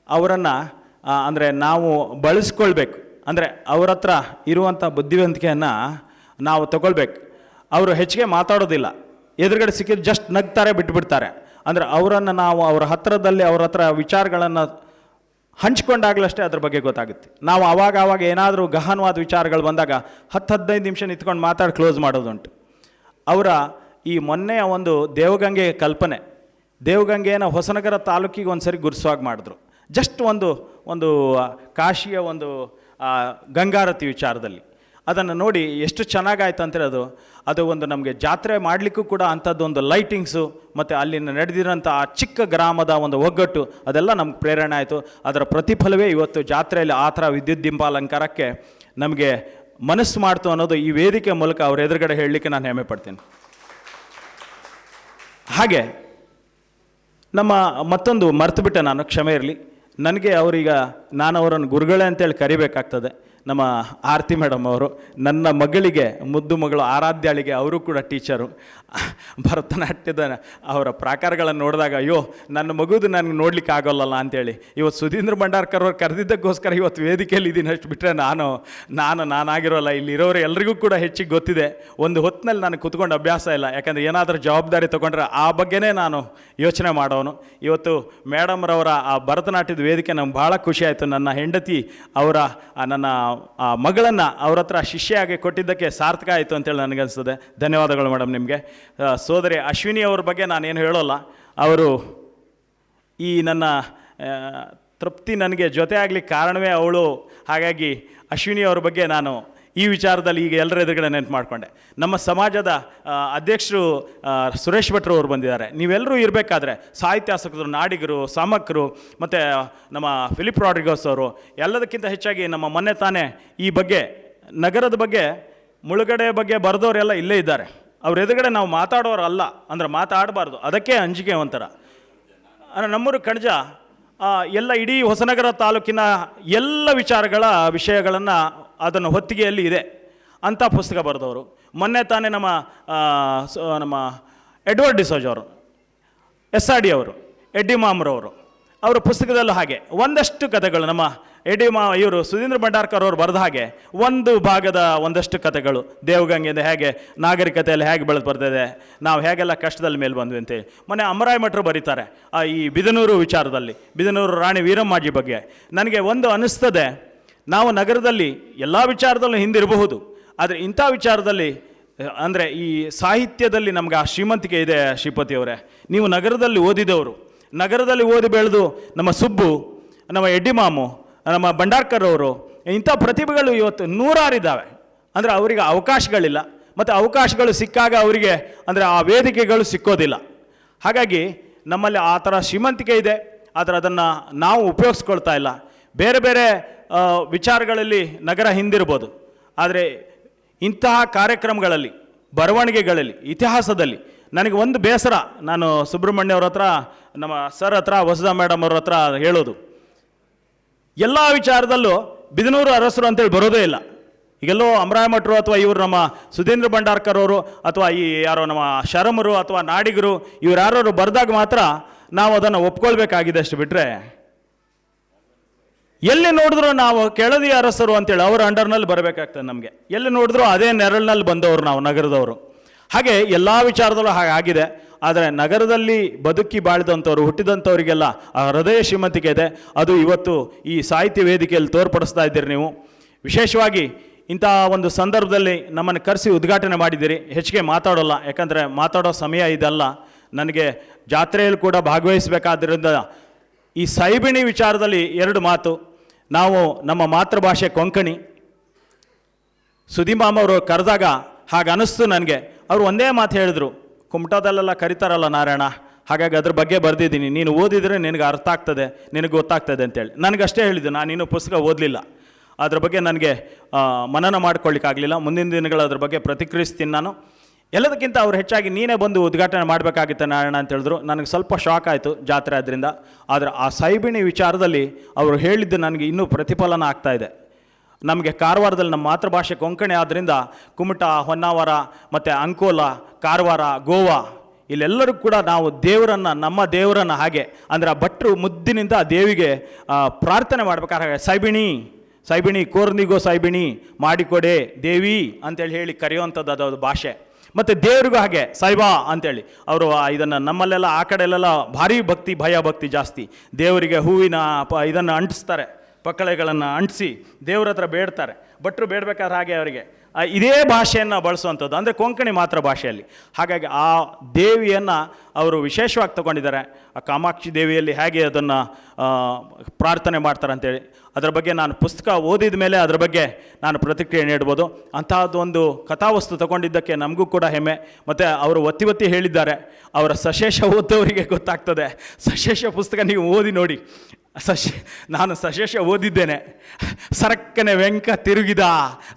ಅವರನ್ನು ಅಂದರೆ ನಾವು ಬಳಸ್ಕೊಳ್ಬೇಕು. ಅಂದರೆ ಅವ್ರ ಹತ್ರ ಇರುವಂಥ ಬುದ್ಧಿವಂತಿಕೆಯನ್ನು ನಾವು ತಗೊಳ್ಬೇಕು. ಅವರು ಹೆಚ್ಚಿಗೆ ಮಾತಾಡೋದಿಲ್ಲ, ಎದುರುಗಡೆ ಸಿಕ್ಕಿದ್ದು ಜಸ್ಟ್ ನಗ್ತಾರೆ, ಬಿಟ್ಬಿಡ್ತಾರೆ. ಅಂದರೆ ಅವರನ್ನು ನಾವು ಅವರ ಹತ್ತಿರದಲ್ಲಿ ಅವ್ರ ಹತ್ರ ವಿಚಾರಗಳನ್ನು ಹಂಚ್ಕೊಂಡಾಗಲಷ್ಟೇ ಅದ್ರ ಬಗ್ಗೆ ಗೊತ್ತಾಗುತ್ತೆ. ನಾವು ಆವಾಗ ಏನಾದರೂ ಗಹನವಾದ ವಿಚಾರಗಳು ಬಂದಾಗ 10-15 ನಿಮಿಷ ನಿಂತ್ಕೊಂಡು ಮಾತಾಡಿ ಕ್ಲೋಸ್ ಮಾಡೋದುಂಟು. ಅವರ ಈ ಮೊನ್ನೆಯ ಒಂದು ದೇವಗಂಗೆ ಕಲ್ಪನೆ, ದೇವಗಂಗೆಯನ್ನು ಹೊಸನಗರ ತಾಲೂಕಿಗೆ ಒಂದು ಸರಿ ಗುರುಸುವಾಗಿ ಮಾಡಿದ್ರು. ಜಸ್ಟ್ ಒಂದು ಕಾಶಿಯ ಒಂದು ಗಂಗಾರತಿ ವಿಚಾರದಲ್ಲಿ ಅದನ್ನು ನೋಡಿ ಎಷ್ಟು ಚೆನ್ನಾಗಾಯ್ತು ಅಂತೇಳಿ ಅದು ಒಂದು ನಮಗೆ ಜಾತ್ರೆ ಮಾಡಲಿಕ್ಕೂ ಕೂಡ ಅಂಥದ್ದೊಂದು ಲೈಟಿಂಗ್ಸು ಮತ್ತು ಅಲ್ಲಿನ ನಡೆದಿರೋಂಥ ಆ ಚಿಕ್ಕ ಗ್ರಾಮದ ಒಂದು ಒಗ್ಗಟ್ಟು ಅದೆಲ್ಲ ನಮ್ಗೆ ಪ್ರೇರಣೆ ಆಯಿತು. ಅದರ ಪ್ರತಿಫಲವೇ ಇವತ್ತು ಜಾತ್ರೆಯಲ್ಲಿ ಆ ಥರ ವಿದ್ಯುತ್ ದಿಂಪಾಲಂಕಾರಕ್ಕೆ ನಮಗೆ ಮನಸ್ಸು ಮಾಡ್ತು ಅನ್ನೋದು ಈ ವೇದಿಕೆ ಮೂಲಕ ಅವ್ರ ಎದುರುಗಡೆ ಹೇಳಲಿಕ್ಕೆ ನಾನು ಹೆಮ್ಮೆ ಪಡ್ತೀನಿ. ಹಾಗೆ ನಮ್ಮ ಮತ್ತೊಂದು ಮರ್ತುಬಿಟ್ಟೆ ನಾನು, ಕ್ಷಮೆ ಇರಲಿ ನನಗೆ. ಅವರೀಗ ನಾನು ಅವರನ್ನು ಗುರುಗಳೇ ಅಂತೇಳಿ ಕರಿಬೇಕಾಗ್ತದೆ. ನಮ್ಮ ಆರತಿ ಮೇಡಮ್ ಅವರು, ನನ್ನ ಮಗಳಿಗೆ, ಮುದ್ದು ಮಗಳು ಆರಾಧ್ಯಾಳಿಗೆ ಅವರು ಕೂಡ ಟೀಚರು. ಭರತನಾಟ್ಯದ ಅವರ ಪ್ರಾಕಾರಗಳನ್ನು ನೋಡಿದಾಗ ಅಯ್ಯೋ ನನ್ನ ಮಗುದು ನನಗೆ ನೋಡ್ಲಿಕ್ಕೆ ಆಗೋಲ್ಲಲ್ಲ ಅಂಥೇಳಿ ಇವತ್ತು ಸುಧೀಂದ್ರ ಭಂಡಾರ್ಕರ್ ಅವ್ರು ಕರೆದಿದ್ದಕ್ಕೋಸ್ಕರ ಇವತ್ತು ವೇದಿಕೆಯಲ್ಲಿ ಇದ್ದೀನಿ. ಅಷ್ಟು ಬಿಟ್ಟರೆ ನಾನಾಗಿರೋಲ್ಲ. ಇಲ್ಲಿರೋರು ಎಲ್ರಿಗೂ ಕೂಡ ಹೆಚ್ಚಿಗೆ ಗೊತ್ತಿದೆ. ಒಂದು ಹೊತ್ತಿನಲ್ಲಿ ನನಗೆ ಕುತ್ಕೊಂಡು ಅಭ್ಯಾಸ ಇಲ್ಲ, ಯಾಕಂದರೆ ಏನಾದರೂ ಜವಾಬ್ದಾರಿ ತೊಗೊಂಡ್ರೆ ಆ ಬಗ್ಗೆನೇ ನಾನು ಯೋಚನೆ ಮಾಡೋನು. ಇವತ್ತು ಮೇಡಮ್ರವರ ಆ ಭರತನಾಟ್ಯದ ವೇದಿಕೆ ನಮ್ಗೆ ಭಾಳ ಖುಷಿ ಆಯಿತು. ನನ್ನ ಹೆಂಡತಿ ಅವರ ನನ್ನ ಮಗಳನ್ನು ಅವ್ರ ಹತ್ರ ಶಿಷ್ಯಾಗಿ ಕೊಟ್ಟಿದ್ದಕ್ಕೆ ಸಾರ್ಥಕ ಆಯಿತು ಅಂತೇಳಿ ನನಗನ್ನಿಸ್ತದೆ. ಧನ್ಯವಾದಗಳು ಮೇಡಮ್ ನಿಮಗೆ. ಸೋದರಿ ಅಶ್ವಿನಿ ಅವ್ರ ಬಗ್ಗೆ ನಾನೇನು ಹೇಳೋಲ್ಲ. ಅವರು ಈ ನನ್ನ ತೃಪ್ತಿ ನನಗೆ ಜೊತೆ ಆಗಲಿಕ್ಕೆ ಕಾರಣವೇ ಅವಳು. ಹಾಗಾಗಿ ಅಶ್ವಿನಿ ಅವ್ರ ಬಗ್ಗೆ ನಾನು ಈ ವಿಚಾರದಲ್ಲಿ ಈಗ ಎಲ್ಲರ ಎದುರುಗಡೆ ನೆನಪು ಮಾಡಿಕೊಂಡೆ. ನಮ್ಮ ಸಮಾಜದ ಅಧ್ಯಕ್ಷರು ಸುರೇಶ್ ಭಟ್ರು ಅವರು ಬಂದಿದ್ದಾರೆ. ನೀವೆಲ್ಲರೂ ಇರಬೇಕಾದ್ರೆ ಸಾಹಿತ್ಯಾಸಕ್ತರು, ನಾಡಿಗರು, ಸಾಮಕರು ಮತ್ತು ನಮ್ಮ ಫಿಲಿಪ್ ರಾಡ್ರಿಗೋಸ್ ಅವರು, ಎಲ್ಲದಕ್ಕಿಂತ ಹೆಚ್ಚಾಗಿ ನಮ್ಮ ಮೊನ್ನೆ ತಾನೇ ಈ ಬಗ್ಗೆ ನಗರದ ಬಗ್ಗೆ ಮುಳುಗಡೆ ಬಗ್ಗೆ ಬರೆದವರೆಲ್ಲ ಇಲ್ಲೇ ಇದ್ದಾರೆ. ಅವ್ರ ಎದುರುಗಡೆ ನಾವು ಮಾತಾಡೋರಲ್ಲ, ಅಂದರೆ ಮಾತಾಡಬಾರ್ದು, ಅದಕ್ಕೆ ಅಂಜಿಕೆ ಒಂಥರ. ನಮ್ಮೂರು ಕಣಜ ಎಲ್ಲ ಇಡೀ ಹೊಸನಗರ ತಾಲೂಕಿನ ಎಲ್ಲ ವಿಷಯಗಳನ್ನು ಅದನ್ನು ಹೊತ್ತಿಗೆಯಲ್ಲಿ ಇದೆ ಅಂಥ ಪುಸ್ತಕ ಬರೆದವರು. ಮೊನ್ನೆ ತಾನೇ ನಮ್ಮ ಎಡ್ವರ್ಡ್ ಡಿಸೋಜ್ ಅವರು, SRD ಅವರು, ಎಡ್ಡಿ ಮಾಮ್ರವರು ಅವರ ಪುಸ್ತಕದಲ್ಲೂ ಹಾಗೆ ಒಂದಷ್ಟು ಕಥೆಗಳು ನಮ್ಮ ಇವರು ಸುಧೀಂದ್ರ ಭಂಡಾರ್ಕರ್ ಅವರು ಬರೆದ ಹಾಗೆ ಒಂದು ಭಾಗದ ಒಂದಷ್ಟು ಕಥೆಗಳು ದೇವಗಂಗೆಯಿಂದ ಹೇಗೆ ನಾಗರಿಕತೆಯಲ್ಲಿ ಹೇಗೆ ಬೆಳೆದು ಬರ್ತಿದೆ, ನಾವು ಹೇಗೆಲ್ಲ ಕಷ್ಟದಲ್ಲಿ ಮೇಲೆ ಬಂದ್ವಿ ಅಂತೇಳಿ. ಮೊನ್ನೆ ಅಮರಾಯ ಮಠರು ಬರೀತಾರೆ ಈ ಬಿದನೂರು ವಿಚಾರದಲ್ಲಿ, ಬಿದನೂರು ರಾಣಿ ವೀರಮ್ಮಾಜಿ ಬಗ್ಗೆ. ನನಗೆ ಒಂದು ಅನ್ನಿಸ್ತದೆ, ನಾವು ನಗರದಲ್ಲಿ ಎಲ್ಲ ವಿಚಾರದಲ್ಲೂ ಹಿಂದಿರಬಹುದು, ಆದರೆ ಇಂಥ ವಿಚಾರದಲ್ಲಿ ಅಂದರೆ ಈ ಸಾಹಿತ್ಯದಲ್ಲಿ ನಮ್ಗೆ ಆ ಶ್ರೀಮಂತಿಕೆ ಇದೆ. ಶ್ರೀಪತಿಯವರೇ, ನೀವು ನಗರದಲ್ಲಿ ಓದಿದವರು, ನಗರದಲ್ಲಿ ಓದಿ ಬೆಳೆದು ನಮ್ಮ ಸುಬ್ಬು, ನಮ್ಮ ಎಡ್ಡಿ ಮಾಮು, ನಮ್ಮ ಭಂಡಾರ್ಕರ್ ಅವರು, ಇಂಥ ಪ್ರತಿಭೆಗಳು ಇವತ್ತು ನೂರಾರಿದ್ದಾವೆ. ಅಂದರೆ ಅವರಿಗೆ ಅವಕಾಶಗಳಿಲ್ಲ, ಮತ್ತು ಅವಕಾಶಗಳು ಸಿಕ್ಕಾಗ ಅವರಿಗೆ ಅಂದರೆ ಆ ವೇದಿಕೆಗಳು ಸಿಕ್ಕೋದಿಲ್ಲ. ಹಾಗಾಗಿ ನಮ್ಮಲ್ಲಿ ಆ ಥರ ಶ್ರೀಮಂತಿಕೆ ಇದೆ, ಆದರೆ ಅದನ್ನು ನಾವು ಉಪಯೋಗಿಸ್ಕೊಳ್ತಾ ಇಲ್ಲ. ಬೇರೆ ಬೇರೆ ವಿಚಾರಗಳಲ್ಲಿ ನಗರ ಹಿಂದಿರ್ಬೋದು, ಆದರೆ ಇಂತಹ ಕಾರ್ಯಕ್ರಮಗಳಲ್ಲಿ, ಬರವಣಿಗೆಗಳಲ್ಲಿ, ಇತಿಹಾಸದಲ್ಲಿ ನನಗೆ ಒಂದು ಬೇಸರ. ನಾನು ಸುಬ್ರಹ್ಮಣ್ಯ ಅವ್ರ ಹತ್ರ, ನಮ್ಮ ಸರ್ ಹತ್ರ, ವಸುಧಾ ಮೇಡಮ್ ಅವ್ರ ಹತ್ರ ಹೇಳೋದು, ಎಲ್ಲ ವಿಚಾರದಲ್ಲೂ ಬಿದನೂರು ಅರಸರು ಅಂತೇಳಿ ಬರೋದೇ ಇಲ್ಲ. ಈಗೆಲ್ಲೋ ಅಮರಾಯ ಮಠರು ಅಥವಾ ಇವರು ನಮ್ಮ ಸುಧೀಂದ್ರ ಭಂಡಾರ್ಕರ್ ಅವರು ಅಥವಾ ಈ ಯಾರೋ ನಮ್ಮ ಶರಮರು ಅಥವಾ ನಾಡಿಗರು ಇವ್ರು ಯಾರು ಬರೆದಾಗ ಮಾತ್ರ ನಾವು ಅದನ್ನು ಒಪ್ಕೊಳ್ಬೇಕಾಗಿದೆ. ಅಷ್ಟು ಬಿಟ್ಟರೆ ಎಲ್ಲಿ ನೋಡಿದ್ರು ನಾವು ಕೆಳದಿ ಅರಸರು ಅಂತೇಳಿ ಅವರ ಅಂಡರ್ನಲ್ಲಿ ಬರಬೇಕಾಗ್ತದೆ. ನಮಗೆ ಎಲ್ಲಿ ನೋಡಿದ್ರು ಅದೇ ನೆರಳಿನಲ್ಲಿ ಬಂದವರು ನಾವು ನಗರದವರು. ಹಾಗೆ ಎಲ್ಲ ವಿಚಾರದಲ್ಲೂ ಹಾಗಾಗಿದೆ. ಆದರೆ ನಗರದಲ್ಲಿ ಬದುಕಿ ಬಾಳಿದಂಥವ್ರು, ಹುಟ್ಟಿದಂಥವರಿಗೆಲ್ಲ ಆ ಹೃದಯ ಶ್ರೀಮಂತಿಕೆ ಇದೆ. ಅದು ಇವತ್ತು ಈ ಸಾಹಿತ್ಯ ವೇದಿಕೆಯಲ್ಲಿ ತೋರ್ಪಡಿಸ್ತಾ ಇದ್ದೀರಿ ನೀವು. ವಿಶೇಷವಾಗಿ ಇಂಥ ಒಂದು ಸಂದರ್ಭದಲ್ಲಿ ನಮ್ಮನ್ನು ಕರೆಸಿ ಉದ್ಘಾಟನೆ ಮಾಡಿದ್ದೀರಿ. ಹೆಚ್ಚಿಗೆ ಮಾತಾಡೋಲ್ಲ, ಯಾಕಂದರೆ ಮಾತಾಡೋ ಸಮಯ ಇದಲ್ಲ. ನನಗೆ ಜಾತ್ರೆಯಲ್ಲಿ ಕೂಡ ಭಾಗವಹಿಸಬೇಕಾದ್ರಿಂದ ಈ ಸೈಬಿಣಿ ವಿಚಾರದಲ್ಲಿ 2 ಮಾತು. ನಾವು ನಮ್ಮ ಮಾತೃಭಾಷೆ ಕೊಂಕಣಿ. ಸುಧೀಮಾಮ್ ಅವರು ಕರೆದಾಗ ಹಾಗೆ ಅನ್ನಿಸ್ತು ನನಗೆ. ಅವರು ಒಂದೇ ಮಾತು ಹೇಳಿದ್ರು, ಕುಮಟಾದಲ್ಲೆಲ್ಲ ಕರಿತಾರಲ್ಲ ನಾರಾಯಣ, ಹಾಗಾಗಿ ಅದ್ರ ಬಗ್ಗೆ ಬರೆದಿದ್ದೀನಿ, ನೀನು ಓದಿದರೆ ನಿನಗೆ ಅರ್ಥ ಆಗ್ತದೆ, ನಿನಗೆ ಗೊತ್ತಾಗ್ತದೆ ಅಂತೇಳಿ. ನನಗಷ್ಟೇ ಹೇಳಿದ್ದು, ನಾನಿನ್ನೂ ಪುಸ್ತಕ ಓದಲಿಲ್ಲ, ಅದ್ರ ಬಗ್ಗೆ ನನಗೆ ಮನನ ಮಾಡ್ಕೊಳ್ಳಿಕ್ಕಾಗಲಿಲ್ಲ. ಮುಂದಿನ ದಿನಗಳು ಅದ್ರ ಬಗ್ಗೆ ಪ್ರತಿಕ್ರಿಯಿಸ್ತೀನಿ ನಾನು. ಎಲ್ಲದಕ್ಕಿಂತ ಅವ್ರು ಹೆಚ್ಚಾಗಿ ನೀನೇ ಬಂದು ಉದ್ಘಾಟನೆ ಮಾಡಬೇಕಾಗಿತ್ತು ನಾರಾಯಣ ಅಂತ ಹೇಳಿದ್ರು. ನನಗೆ ಸ್ವಲ್ಪ ಶಾಕ್ ಆಯಿತು ಜಾತ್ರೆ ಆದ್ದರಿಂದ. ಆದರೆ ಆ ಸೈಬಿಣಿ ವಿಚಾರದಲ್ಲಿ ಅವರು ಹೇಳಿದ್ದು ನನಗೆ ಇನ್ನೂ ಪ್ರತಿಫಲನ ಆಗ್ತಾಯಿದೆ. ನಮಗೆ ಕಾರವಾರದಲ್ಲಿ ನಮ್ಮ ಮಾತೃಭಾಷೆ ಕೊಂಕಣಿ ಆದ್ದರಿಂದ ಕುಮಟ, ಹೊನ್ನಾವರ ಮತ್ತು ಅಂಕೋಲಾ, ಕಾರವಾರ, ಗೋವಾ ಇಲ್ಲೆಲ್ಲರೂ ಕೂಡ ನಾವು ದೇವರನ್ನು, ನಮ್ಮ ದೇವರನ್ನು ಹಾಗೆ ಅಂದರೆ ಆ ಭಟ್ರು ಮುದ್ದಿನಿಂದ ಆ ದೇವಿಗೆ ಪ್ರಾರ್ಥನೆ ಮಾಡ್ಬೇಕಾದ್ರೆ ಸೈಬಿಣಿ ಕೋರ್ನಿಗೋ ಸೈಬಿಣಿ ಮಾಡಿಕೊಡೆ ದೇವಿ ಅಂತೇಳಿ ಹೇಳಿ ಕರೆಯುವಂಥದ್ದು ಅದು ಭಾಷೆ. ಮತ್ತು ದೇವರಿಗೂ ಹಾಗೆ ಸೈಬಾ ಅಂತೇಳಿ ಅವರು ಇದನ್ನು ನಮ್ಮಲ್ಲೆಲ್ಲ ಆ ಕಡೆಯಲ್ಲೆಲ್ಲ ಭಾರಿ ಭಕ್ತಿ, ಭಯ ಭಕ್ತಿ ಜಾಸ್ತಿ. ದೇವರಿಗೆ ಹೂವಿನ ಇದನ್ನು ಅಂಟಿಸ್ತಾರೆ, ಪಕ್ಕಳೆಗಳನ್ನು ಅಂಟಿಸಿ ದೇವ್ರ ಹತ್ರ ಬೇಡ್ತಾರೆ. ಭಟ್ರು ಬೇಡಬೇಕಾದ್ರೆ ಹಾಗೆ ಅವರಿಗೆ ಇದೇ ಭಾಷೆಯನ್ನು ಬಳಸುವಂಥದ್ದು, ಅಂದರೆ ಕೊಂಕಣಿ ಮಾತ್ರ ಭಾಷೆಯಲ್ಲಿ. ಹಾಗಾಗಿ ಆ ದೇವಿಯನ್ನು ಅವರು ವಿಶೇಷವಾಗಿ ತಗೊಂಡಿದ್ದಾರೆ. ಆ ಕಾಮಾಕ್ಷಿ ದೇವಿಯಲ್ಲಿ ಹೇಗೆ ಅದನ್ನು ಪ್ರಾರ್ಥನೆ ಮಾಡ್ತಾರೆ ಅಂತೇಳಿ ಅದರ ಬಗ್ಗೆ ನಾನು ಪುಸ್ತಕ ಓದಿದ ಮೇಲೆ ಅದರ ಬಗ್ಗೆ ನಾನು ಪ್ರತಿಕ್ರಿಯೆ ನೀಡ್ಬೋದು. ಅಂತಹದ್ದು ಒಂದು ಕಥಾವಸ್ತು ತಗೊಂಡಿದ್ದಕ್ಕೆ ನಮಗೂ ಕೂಡ ಹೆಮ್ಮೆ. ಮತ್ತು ಅವರು ಒತ್ತಿ ಹೇಳಿದ್ದಾರೆ, ಅವರ ಸಶೇಷ ಓದೋರಿಗೆ ಗೊತ್ತಾಗ್ತದೆ. ಸಶೇಷ ಪುಸ್ತಕ ನೀವು ಓದಿ ನೋಡಿ. ನಾನು ಸಶೇಷ ಓದಿದ್ದೇನೆ. ಸರಕ್ಕನೆ ವೆಂಕ ತಿರುಗಿದ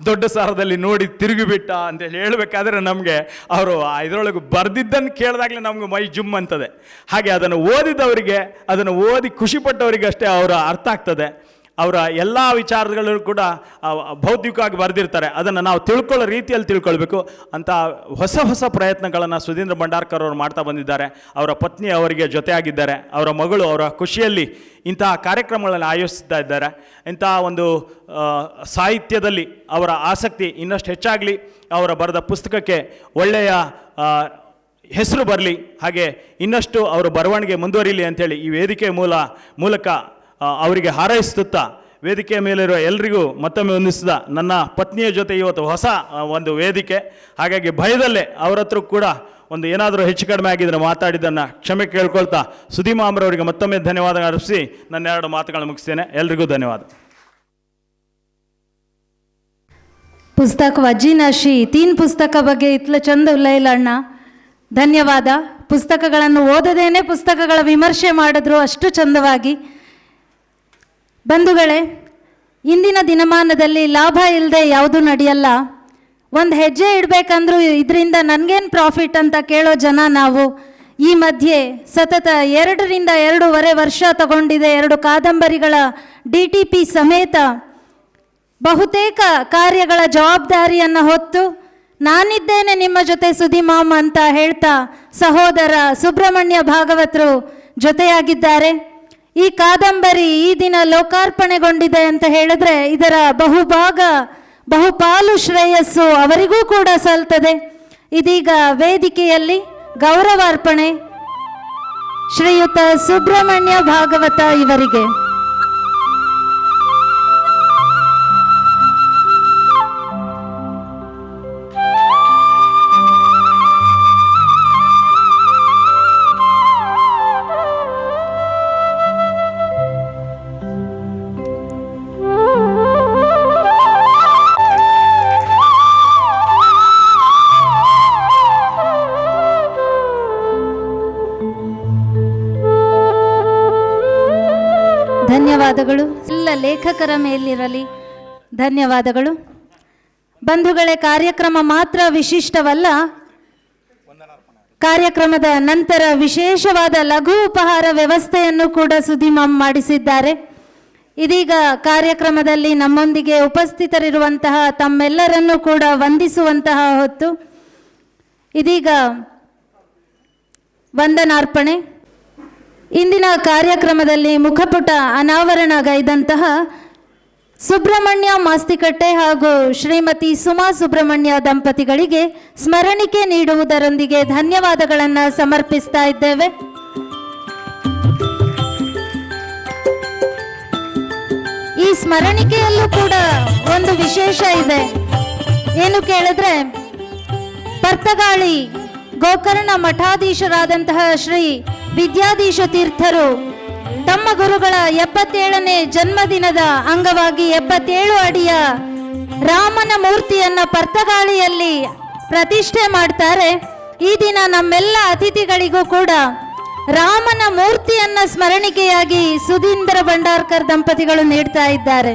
ದೊಡ್ಡ ಸಾರದಲ್ಲಿ ನೋಡಿ ತಿರುಗಿಬಿಟ್ಟ ಅಂತೇಳಿ ಹೇಳಬೇಕಾದ್ರೆ ನಮಗೆ ಅವರು ಇದರೊಳಗೆ ಬರೆದಿದ್ದನ್ನು ಕೇಳಿದಾಗಲೇ ನಮಗೆ ಮೈ ಜುಮ್ ಅಂತದೆ. ಹಾಗೆ ಅದನ್ನು ಓದಿದವರಿಗೆ, ಅದನ್ನು ಓದಿ ಖುಷಿಪಟ್ಟವರಿಗೆ ಅಷ್ಟೇ ಅವರ ಅರ್ಥ ಆಗ್ತದೆ. ಅವರ ಎಲ್ಲ ವಿಚಾರಗಳು ಕೂಡ ಭೌತಿಕವಾಗಿ ಬರೆದಿರ್ತಾರೆ. ಅದನ್ನು ನಾವು ತಿಳ್ಕೊಳ್ಳೋ ರೀತಿಯಲ್ಲಿ ತಿಳ್ಕೊಳ್ಬೇಕು ಅಂತ ಹೊಸ ಪ್ರಯತ್ನಗಳನ್ನು ಸುಧೀಂದ್ರ ಭಂಡಾರ್ಕರ್ ಅವರು ಮಾಡ್ತಾ ಬಂದಿದ್ದಾರೆ. ಅವರ ಪತ್ನಿ ಅವರಿಗೆ ಜೊತೆಯಾಗಿದ್ದಾರೆ. ಅವರ ಮಗಳು ಅವರ ಖುಷಿಯಲ್ಲಿ ಇಂತಹ ಕಾರ್ಯಕ್ರಮಗಳನ್ನು ಆಯೋಜಿಸ್ತಾ ಇದ್ದಾರೆ. ಇಂತಹ ಒಂದು ಸಾಹಿತ್ಯದಲ್ಲಿ ಅವರ ಆಸಕ್ತಿ ಇನ್ನಷ್ಟು ಹೆಚ್ಚಾಗಲಿ, ಅವರ ಬರೆದ ಪುಸ್ತಕಕ್ಕೆ ಒಳ್ಳೆಯ ಹೆಸರು ಬರಲಿ, ಹಾಗೆ ಇನ್ನಷ್ಟು ಅವರ ಬರವಣಿಗೆ ಮುಂದುವರಿಲಿ ಅಂಥೇಳಿ ಈ ವೇದಿಕೆ ಮೂಲಕ ಅವರಿಗೆ ಹಾರೈಸುತ್ತಾ ವೇದಿಕೆಯ ಮೇಲಿರುವ ಎಲ್ರಿಗೂ ಮತ್ತೊಮ್ಮೆ ವಂದಿಸಿದ ನನ್ನ ಪತ್ನಿಯ ಜೊತೆ ಇವತ್ತು ಹೊಸ ಒಂದು ವೇದಿಕೆ. ಹಾಗಾಗಿ ಭಯದಲ್ಲೇ ಅವರ ಹತ್ರ ಕೂಡ ಒಂದು ಏನಾದರೂ ಹೆಚ್ಚು ಕಡಿಮೆ ಆಗಿದ್ರೆ ಮಾತಾಡಿದ್ದನ್ನು ಕ್ಷಮೆ ಕೇಳ್ಕೊಳ್ತಾ ಸುಧೀಮಾಮ್ರವರಿಗೆ ಮತ್ತೊಮ್ಮೆ ಧನ್ಯವಾದ ಅರ್ಪಿಸಿ ನನ್ನ 2 ಮಾತುಗಳನ್ನು ಮುಗಿಸ್ತೇನೆ. ಎಲ್ರಿಗೂ ಧನ್ಯವಾದ. पुस्तक वज्जी नशी 3 ಪುಸ್ತಕ ಬಗ್ಗೆ ಇತ್ಲ ಚಂದ ಇಲ್ಲ ಅಣ್ಣ, ಧನ್ಯವಾದ. ಪುಸ್ತಕಗಳನ್ನು ಓದದೇನೆ ಪುಸ್ತಕಗಳ ವಿಮರ್ಶೆ ಮಾಡಿದ್ರು ಅಷ್ಟು ಚಂದವಾಗಿ. ಬಂಧುಗಳೇ, ಇಂದಿನ ದಿನಮಾನದಲ್ಲಿ ಲಾಭ ಇಲ್ಲದೆ ಯಾವುದೂ ನಡೆಯಲ್ಲ. ಒಂದು ಹೆಜ್ಜೆ ಇಡಬೇಕಂದ್ರೂ ಇದರಿಂದ ನನಗೇನು ಪ್ರಾಫಿಟ್ ಅಂತ ಕೇಳೋ ಜನ ನಾವು. ಈ ಮಧ್ಯೆ ಸತತ 2 ರಿಂದ 2.5 ವರ್ಷ ತಗೊಂಡಿದೆ 2 ಕಾದಂಬರಿಗಳ DTP ಸಮೇತ ಬಹುತೇಕ ಕಾರ್ಯಗಳ ಜವಾಬ್ದಾರಿಯನ್ನು ಹೊತ್ತು ನಾನಿದ್ದೇನೆ ನಿಮ್ಮ ಜೊತೆ ಸುಧಿಮಾಮ್ ಅಂತ ಹೇಳ್ತಾ ಸಹೋದರ ಸುಬ್ರಹ್ಮಣ್ಯ ಭಾಗವತರು ಜೊತೆಯಾಗಿದ್ದಾರೆ. ಈ ಕಾದಂಬರಿ ಈ ದಿನ ಲೋಕಾರ್ಪಣೆಗೊಂಡಿದೆ ಅಂತ ಹೇಳಿದ್ರೆ ಇದರ ಬಹುಪಾಲು ಶ್ರೇಯಸ್ಸು ಅವರಿಗೂ ಕೂಡ ಸಲ್ತದೆ. ಇದೀಗ ವೇದಿಕೆಯಲ್ಲಿ ಗೌರವಾರ್ಪಣೆ ಶ್ರೀಯುತ ಸುಬ್ರಹ್ಮಣ್ಯ ಭಾಗವತ ಇವರಿಗೆ. ಧನ್ಯವಾದಗಳು ಎಲ್ಲ ಲೇಖಕರ ಮೇಲಿರಲಿ. ಧನ್ಯವಾದಗಳು. ಬಂಧುಗಳೇ, ಕಾರ್ಯಕ್ರಮ ಮಾತ್ರ ವಿಶಿಷ್ಟವಲ್ಲ, ಕಾರ್ಯಕ್ರಮದ ನಂತರ ವಿಶೇಷವಾದ ಲಘು ಉಪಹಾರ ವ್ಯವಸ್ಥೆಯನ್ನು ಕೂಡ ಸುಧಿಮಾಮ್ ಮಾಡಿಸಿದ್ದಾರೆ. ಇದೀಗ ಕಾರ್ಯಕ್ರಮದಲ್ಲಿ ನಮ್ಮೊಂದಿಗೆ ಉಪಸ್ಥಿತರಿರುವಂತಹ ತಮ್ಮೆಲ್ಲರನ್ನೂ ಕೂಡ ವಂದಿಸುವಂತಹ ಹೊತ್ತು. ಇದೀಗ ವಂದನಾರ್ಪಣೆ. ಇಂದಿನ ಕಾರ್ಯಕ್ರಮದಲ್ಲಿ ಮುಖಪುಟ ಅನಾವರಣಗೈದಂತಹ ಸುಬ್ರಹ್ಮಣ್ಯ ಮಾಸ್ತಿಕಟ್ಟೆ ಹಾಗೂ ಶ್ರೀಮತಿ ಸುಮಾ ಸುಬ್ರಹ್ಮಣ್ಯ ದಂಪತಿಗಳಿಗೆ ಸ್ಮರಣಿಕೆ ನೀಡುವುದರೊಂದಿಗೆ ಧನ್ಯವಾದಗಳನ್ನು ಸಮರ್ಪಿಸ್ತಾ ಇದ್ದೇವೆ. ಈ ಸ್ಮರಣಿಕೆಯಲ್ಲೂ ಕೂಡ ಒಂದು ವಿಶೇಷ ಇದೆ. ಏನು ಕೇಳಿದ್ರೆ, ಪರ್ತಗಾಳಿ ಗೋಕರ್ಣ ಮಠಾಧೀಶರಾದಂತಹ ಶ್ರೀ ವಿದ್ಯಾಧೀಶ ತೀರ್ಥರು ತಮ್ಮ ಗುರುಗಳ 77ನೇ ಜನ್ಮದಿನದ ಅಂಗವಾಗಿ 77 ಅಡಿಯ ರಾಮನ ಮೂರ್ತಿಯನ್ನ ಪರ್ತಗಾಳಿಯಲ್ಲಿ ಪ್ರತಿಷ್ಠೆ ಮಾಡ್ತಾರೆ. ಈ ದಿನ ನಮ್ಮೆಲ್ಲ ಅತಿಥಿಗಳಿಗೂ ಕೂಡ ರಾಮನ ಮೂರ್ತಿಯನ್ನ ಸ್ಮರಣಿಕೆಯಾಗಿ ಸುಧೀಂದ್ರ ಭಂಡಾರ್ಕರ್ ದಂಪತಿಗಳು ನೀಡ್ತಾ ಇದ್ದಾರೆ.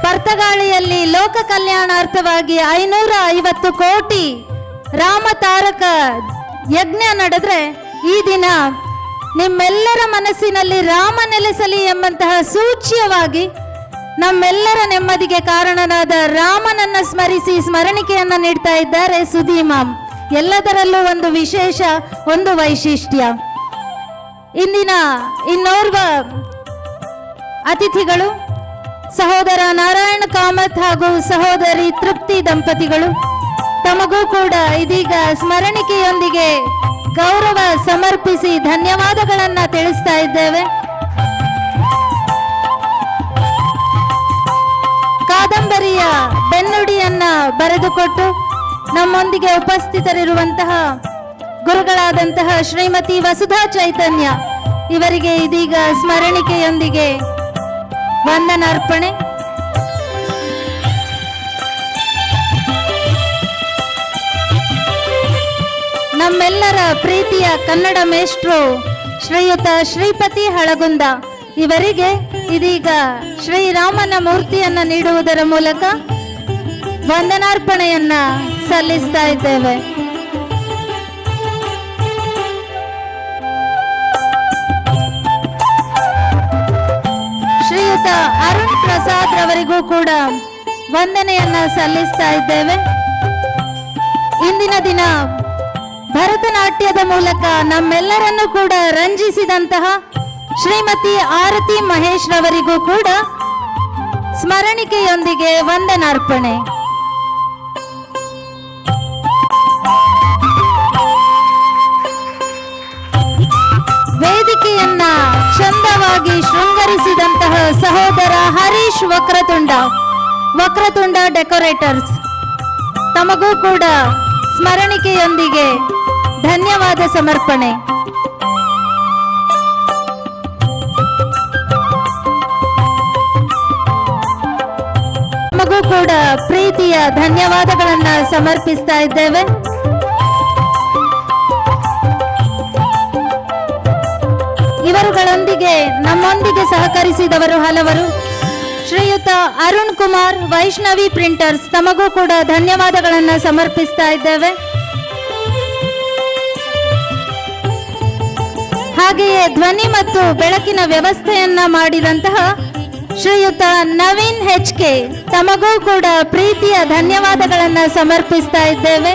ಪರ್ತಗಾಳಿಯಲ್ಲಿ ಲೋಕ ಕಲ್ಯಾಣಾರ್ಥವಾಗಿ 550 ಕೋಟಿ ರಾಮ ತಾರಕ ಯಜ್ಞ ನಡೆದ್ರೆ ಈ ದಿನ ನಿಮ್ಮೆಲ್ಲರ ಮನಸ್ಸಿನಲ್ಲಿ ರಾಮ ನೆಲೆಸಲಿ ಎಂಬಂತಹ ಸೂಚ್ಯವಾಗಿ ನಮ್ಮೆಲ್ಲರ ನೆಮ್ಮದಿಗೆ ಕಾರಣನಾದ ರಾಮನನ್ನ ಸ್ಮರಿಸಿ ಸ್ಮರಣಿಕೆಯನ್ನ ನೀಡ್ತಾ ಇದ್ದಾರೆ ಸುಧೀಮಾಮ್. ಎಲ್ಲದರಲ್ಲೂ ಒಂದು ವಿಶೇಷ, ಒಂದು ವೈಶಿಷ್ಟ್ಯ. ಇಂದಿನ ಇನ್ನೋರ್ವ ಅತಿಥಿಗಳು ಸಹೋದರ ನಾರಾಯಣ ಕಾಮತ್ ಹಾಗೂ ಸಹೋದರಿ ತೃಪ್ತಿ ದಂಪತಿಗಳು. ತಮಗೂ ಕೂಡ ಇದೀಗ ಸ್ಮರಣಿಕೆಯೊಂದಿಗೆ ಗೌರವ ಸಮರ್ಪಿಸಿ ಧನ್ಯವಾದಗಳನ್ನ ತಿಳಿಸ್ತಾ ಇದ್ದೇವೆ. ಕಾದಂಬರಿಯ ಬೆನ್ನುಡಿಯನ್ನ ಬರೆದುಕೊಟ್ಟು ನಮ್ಮೊಂದಿಗೆ ಉಪಸ್ಥಿತರಿರುವಂತಹ ಗುರುಗಳಾದಂತಹ ಶ್ರೀಮತಿ ವಸುಧಾ ಚೈತನ್ಯ ಇವರಿಗೆ ಇದೀಗ ಸ್ಮರಣಿಕೆಯೊಂದಿಗೆ ವಂದನಾರ್ಪಣೆ. ನಮ್ಮೆಲ್ಲರ ಪ್ರೀತಿಯ ಕನ್ನಡ ಮೇಷ್ಟ್ರು ಶ್ರೀಯುತ ಶ್ರೀಪತಿ ಹಳಗುಂದ ಇವರಿಗೆ ಇದೀಗ ಶ್ರೀರಾಮನ ಮೂರ್ತಿಯನ್ನ ನೀಡುವುದರ ಮೂಲಕ ವಂದನಾರ್ಪಣೆಯನ್ನ ಸಲ್ಲಿಸ್ತಾ ಇದ್ದೇವೆ. ಶ್ರೀಯುತ ಅರುಣ್ ಪ್ರಸಾದ್ ರವರಿಗೂ ಕೂಡ ವಂದನೆಯನ್ನ ಸಲ್ಲಿಸ್ತಾ ಇದ್ದೇವೆ. ಇಂದಿನ ದಿನ ಭರತನಾಟ್ಯದ ಮೂಲಕ ನಮ್ಮೆಲ್ಲರನ್ನು ಕೂಡ ರಂಜಿಸಿದಂತಹ ಶ್ರೀಮತಿ ಆರತಿ ಮಹೇಶ್ ರವರಿಗೂ ಕೂಡ ಸ್ಮರಣಿಕೆಯೊಂದಿಗೆ ವಂದನಾರ್ಪಣೆ. ವೇದಿಕೆಯನ್ನ ಚಂದವಾಗಿ ಶೃಂಗರಿಸಿದಂತಹ ಸಹೋದರ ಹರೀಶ್ ವಕ್ರತುಂಡ ಡೆಕೋರೇಟರ್ಸ್, ತಮಗೂ ಕೂಡ ಸ್ಮರಣಿಕೆಯೊಂದಿಗೆ ಧನ್ಯವಾದ ಸಮರ್ಪಣೆ. ತಮಗೂ ಕೂಡ ಪ್ರೀತಿಯ ಧನ್ಯವಾದಗಳನ್ನ ಸಮರ್ಪಿಸ್ತಾ ಇದ್ದೇವೆ. ಇವರುಗಳೊಂದಿಗೆ ನಮ್ಮೊಂದಿಗೆ ಸಹಕರಿಸಿದವರು ಹಲವರು. ಶ್ರೀಯುತ ಅರುಣ್ ಕುಮಾರ್, ವೈಷ್ಣವಿ ಪ್ರಿಂಟರ್ಸ್, ತಮಗೂ ಕೂಡ ಧನ್ಯವಾದಗಳನ್ನ ಸಮರ್ಪಿಸ್ತಾ ಇದ್ದೇವೆ. ಹಾಗೆಯೇ ಧ್ವನಿ ಮತ್ತು ಬೆಳಕಿನ ವ್ಯವಸ್ಥೆಯನ್ನ ಮಾಡಿದಂತಹ ಶ್ರೀಯುತ ನವೀನ್ HK, ತಮಗೂ ಕೂಡ ಪ್ರೀತಿಯ ಧನ್ಯವಾದಗಳನ್ನ ಸಮರ್ಪಿಸ್ತಾ ಇದ್ದೇವೆ.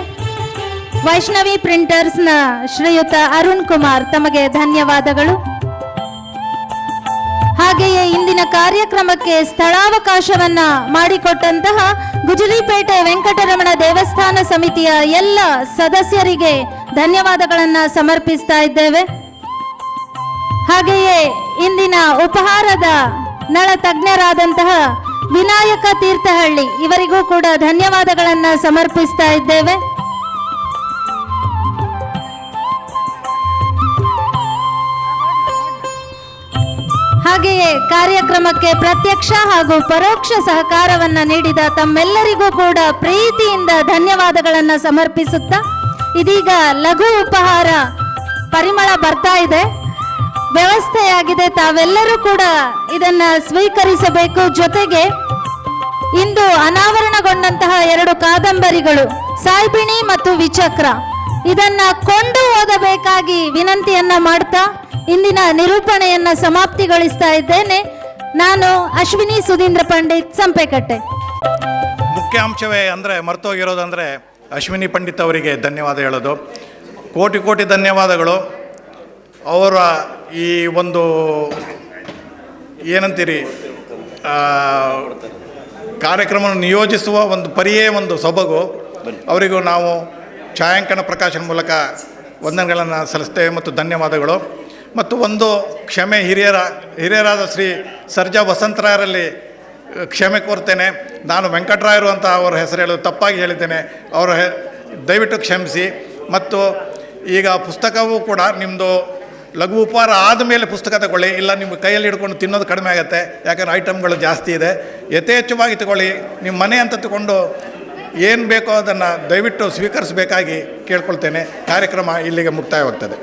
ವೈಷ್ಣವಿ ಪ್ರಿಂಟರ್ಸ್ನ ಶ್ರೀಯುತ ಅರುಣ್ ಕುಮಾರ್, ತಮಗೆ ಧನ್ಯವಾದಗಳು. ಹಾಗೆಯೇ ಇಂದಿನ ಕಾರ್ಯಕ್ರಮಕ್ಕೆ ಸ್ಥಳಾವಕಾಶವನ್ನ ಮಾಡಿಕೊಟ್ಟಂತಹ ಗುಜರಿಪೇಟೆ ವೆಂಕಟರಮಣ ದೇವಸ್ಥಾನ ಸಮಿತಿಯ ಎಲ್ಲ ಸದಸ್ಯರಿಗೆ ಧನ್ಯವಾದಗಳನ್ನ ಸಮರ್ಪಿಸ್ತಾ ಇದ್ದೇವೆ. ಹಾಗೆಯೇ ಇಂದಿನ ಉಪಹಾರದ ನಳ ತಜ್ಞರಾದಂತಹ ವಿನಾಯಕ ತೀರ್ಥಹಳ್ಳಿ ಇವರಿಗೂ ಕೂಡ ಧನ್ಯವಾದಗಳನ್ನ ಸಮರ್ಪಿಸ್ತಾ ಇದ್ದೇವೆ. ಹಾಗೆಯೇ ಕಾರ್ಯಕ್ರಮಕ್ಕೆ ಪ್ರತ್ಯಕ್ಷ ಹಾಗೂ ಪರೋಕ್ಷ ಸಹಕಾರವನ್ನ ನೀಡಿದ ತಮ್ಮೆಲ್ಲರಿಗೂ ಕೂಡ ಪ್ರೀತಿಯಿಂದ ಧನ್ಯವಾದಗಳನ್ನ ಸಮರ್ಪಿಸುತ್ತಾ ಇದೀಗ ಲಘು ಉಪಹಾರ ಪರಿಮಳ ಬರ್ತಾ ಇದೆ, ವ್ಯವಸ್ಥೆಯಾಗಿದೆ. ತಾವೆಲ್ಲರೂ ಕೂಡ ಇದನ್ನ ಸ್ವೀಕರಿಸಬೇಕು. ಜೊತೆಗೆ ಇಂದು ಅನಾವರಣಗೊಂಡಂತಹ 2 ಕಾದಂಬರಿಗಳು ಸಾಯ್ಬಿಣಿ ಮತ್ತು ವಿಚಕ್ರ, ಇದನ್ನ ಕೊಂಡು ಓದಬೇಕಾಗಿ ವಿನಂತಿಯನ್ನ ಮಾಡ್ತಾ ಇಂದಿನ ನಿರೂಪಣೆಯನ್ನ ಸಮಾಪ್ತಿಗೊಳಿಸ್ತಾ ಇದ್ದೇನೆ. ನಾನು ಅಶ್ವಿನಿ ಸುಧೀಂದ್ರ ಪಂಡಿತ್, ಸಂಪೆಕಟ್ಟೆ. ಮುಖ್ಯ ಅಂಶವೇ ಅಂದರೆ ಮರ್ತೋಗಿರೋದಂದರೆ ಅಶ್ವಿನಿ ಪಂಡಿತ್ ಅವರಿಗೆ ಧನ್ಯವಾದ ಹೇಳೋದು. ಕೋಟಿ ಕೋಟಿ ಧನ್ಯವಾದಗಳು. ಅವರ ಈ ಒಂದು ಏನಂತೀರಿ ಕಾರ್ಯಕ್ರಮವನ್ನು ನಿಯೋಜಿಸುವ ಒಂದು ಪರಿಯೇ ಒಂದು ಸೊಬಗು. ಅವರಿಗೂ ನಾವು ಛಾಯಾಂಕನ ಪ್ರಕಾಶನ ಮೂಲಕ ವಂದನೆಗಳನ್ನು ಸಲ್ಲಿಸ್ತೇವೆ ಮತ್ತು ಧನ್ಯವಾದಗಳು. ಮತ್ತು ಒಂದು ಕ್ಷಮೆ, ಹಿರಿಯರಾದ ಶ್ರೀ ಸರ್ಜಾ ವಸಂತರಾಯರಲ್ಲಿ ಕ್ಷಮೆ ಕೋರ್ತೇನೆ. ನಾನು ವೆಂಕಟರಾಯರು ಅಂತ ಅವರ ಹೆಸರು ಹೇಳೋದು ತಪ್ಪಾಗಿ ಹೇಳಿದ್ದೇನೆ, ಅವರ ದಯವಿಟ್ಟು ಕ್ಷಮಿಸಿ. ಮತ್ತು ಈಗ ಪುಸ್ತಕವೂ ಕೂಡ ನಿಮ್ಮದು ಲಘು ಉಪಹಾರ ಆದಮೇಲೆ ಪುಸ್ತಕ ತಗೊಳ್ಳಿ, ಇಲ್ಲ ನಿಮ್ಮ ಕೈಯಲ್ಲಿ ಹಿಡ್ಕೊಂಡು ತಿನ್ನೋದು ಕಡಿಮೆ ಆಗುತ್ತೆ, ಯಾಕಂದರೆ ಐಟಮ್ಗಳು ಜಾಸ್ತಿ ಇದೆ. ಯಥೇಚ್ಛವಾಗಿ ತಗೊಳ್ಳಿ. ನಿಮ್ಮ ಮನೆ ಅಂತ ತಗೊಂಡು ಏನು ಬೇಕೋ ಅದನ್ನು ದಯವಿಟ್ಟು ಸ್ವೀಕರಿಸಬೇಕಾಗಿ ಕೇಳ್ಕೊಳ್ತೇನೆ. ಕಾರ್ಯಕ್ರಮ ಇಲ್ಲಿಗೆ ಮುಕ್ತಾಯವಾಗ್ತದೆ.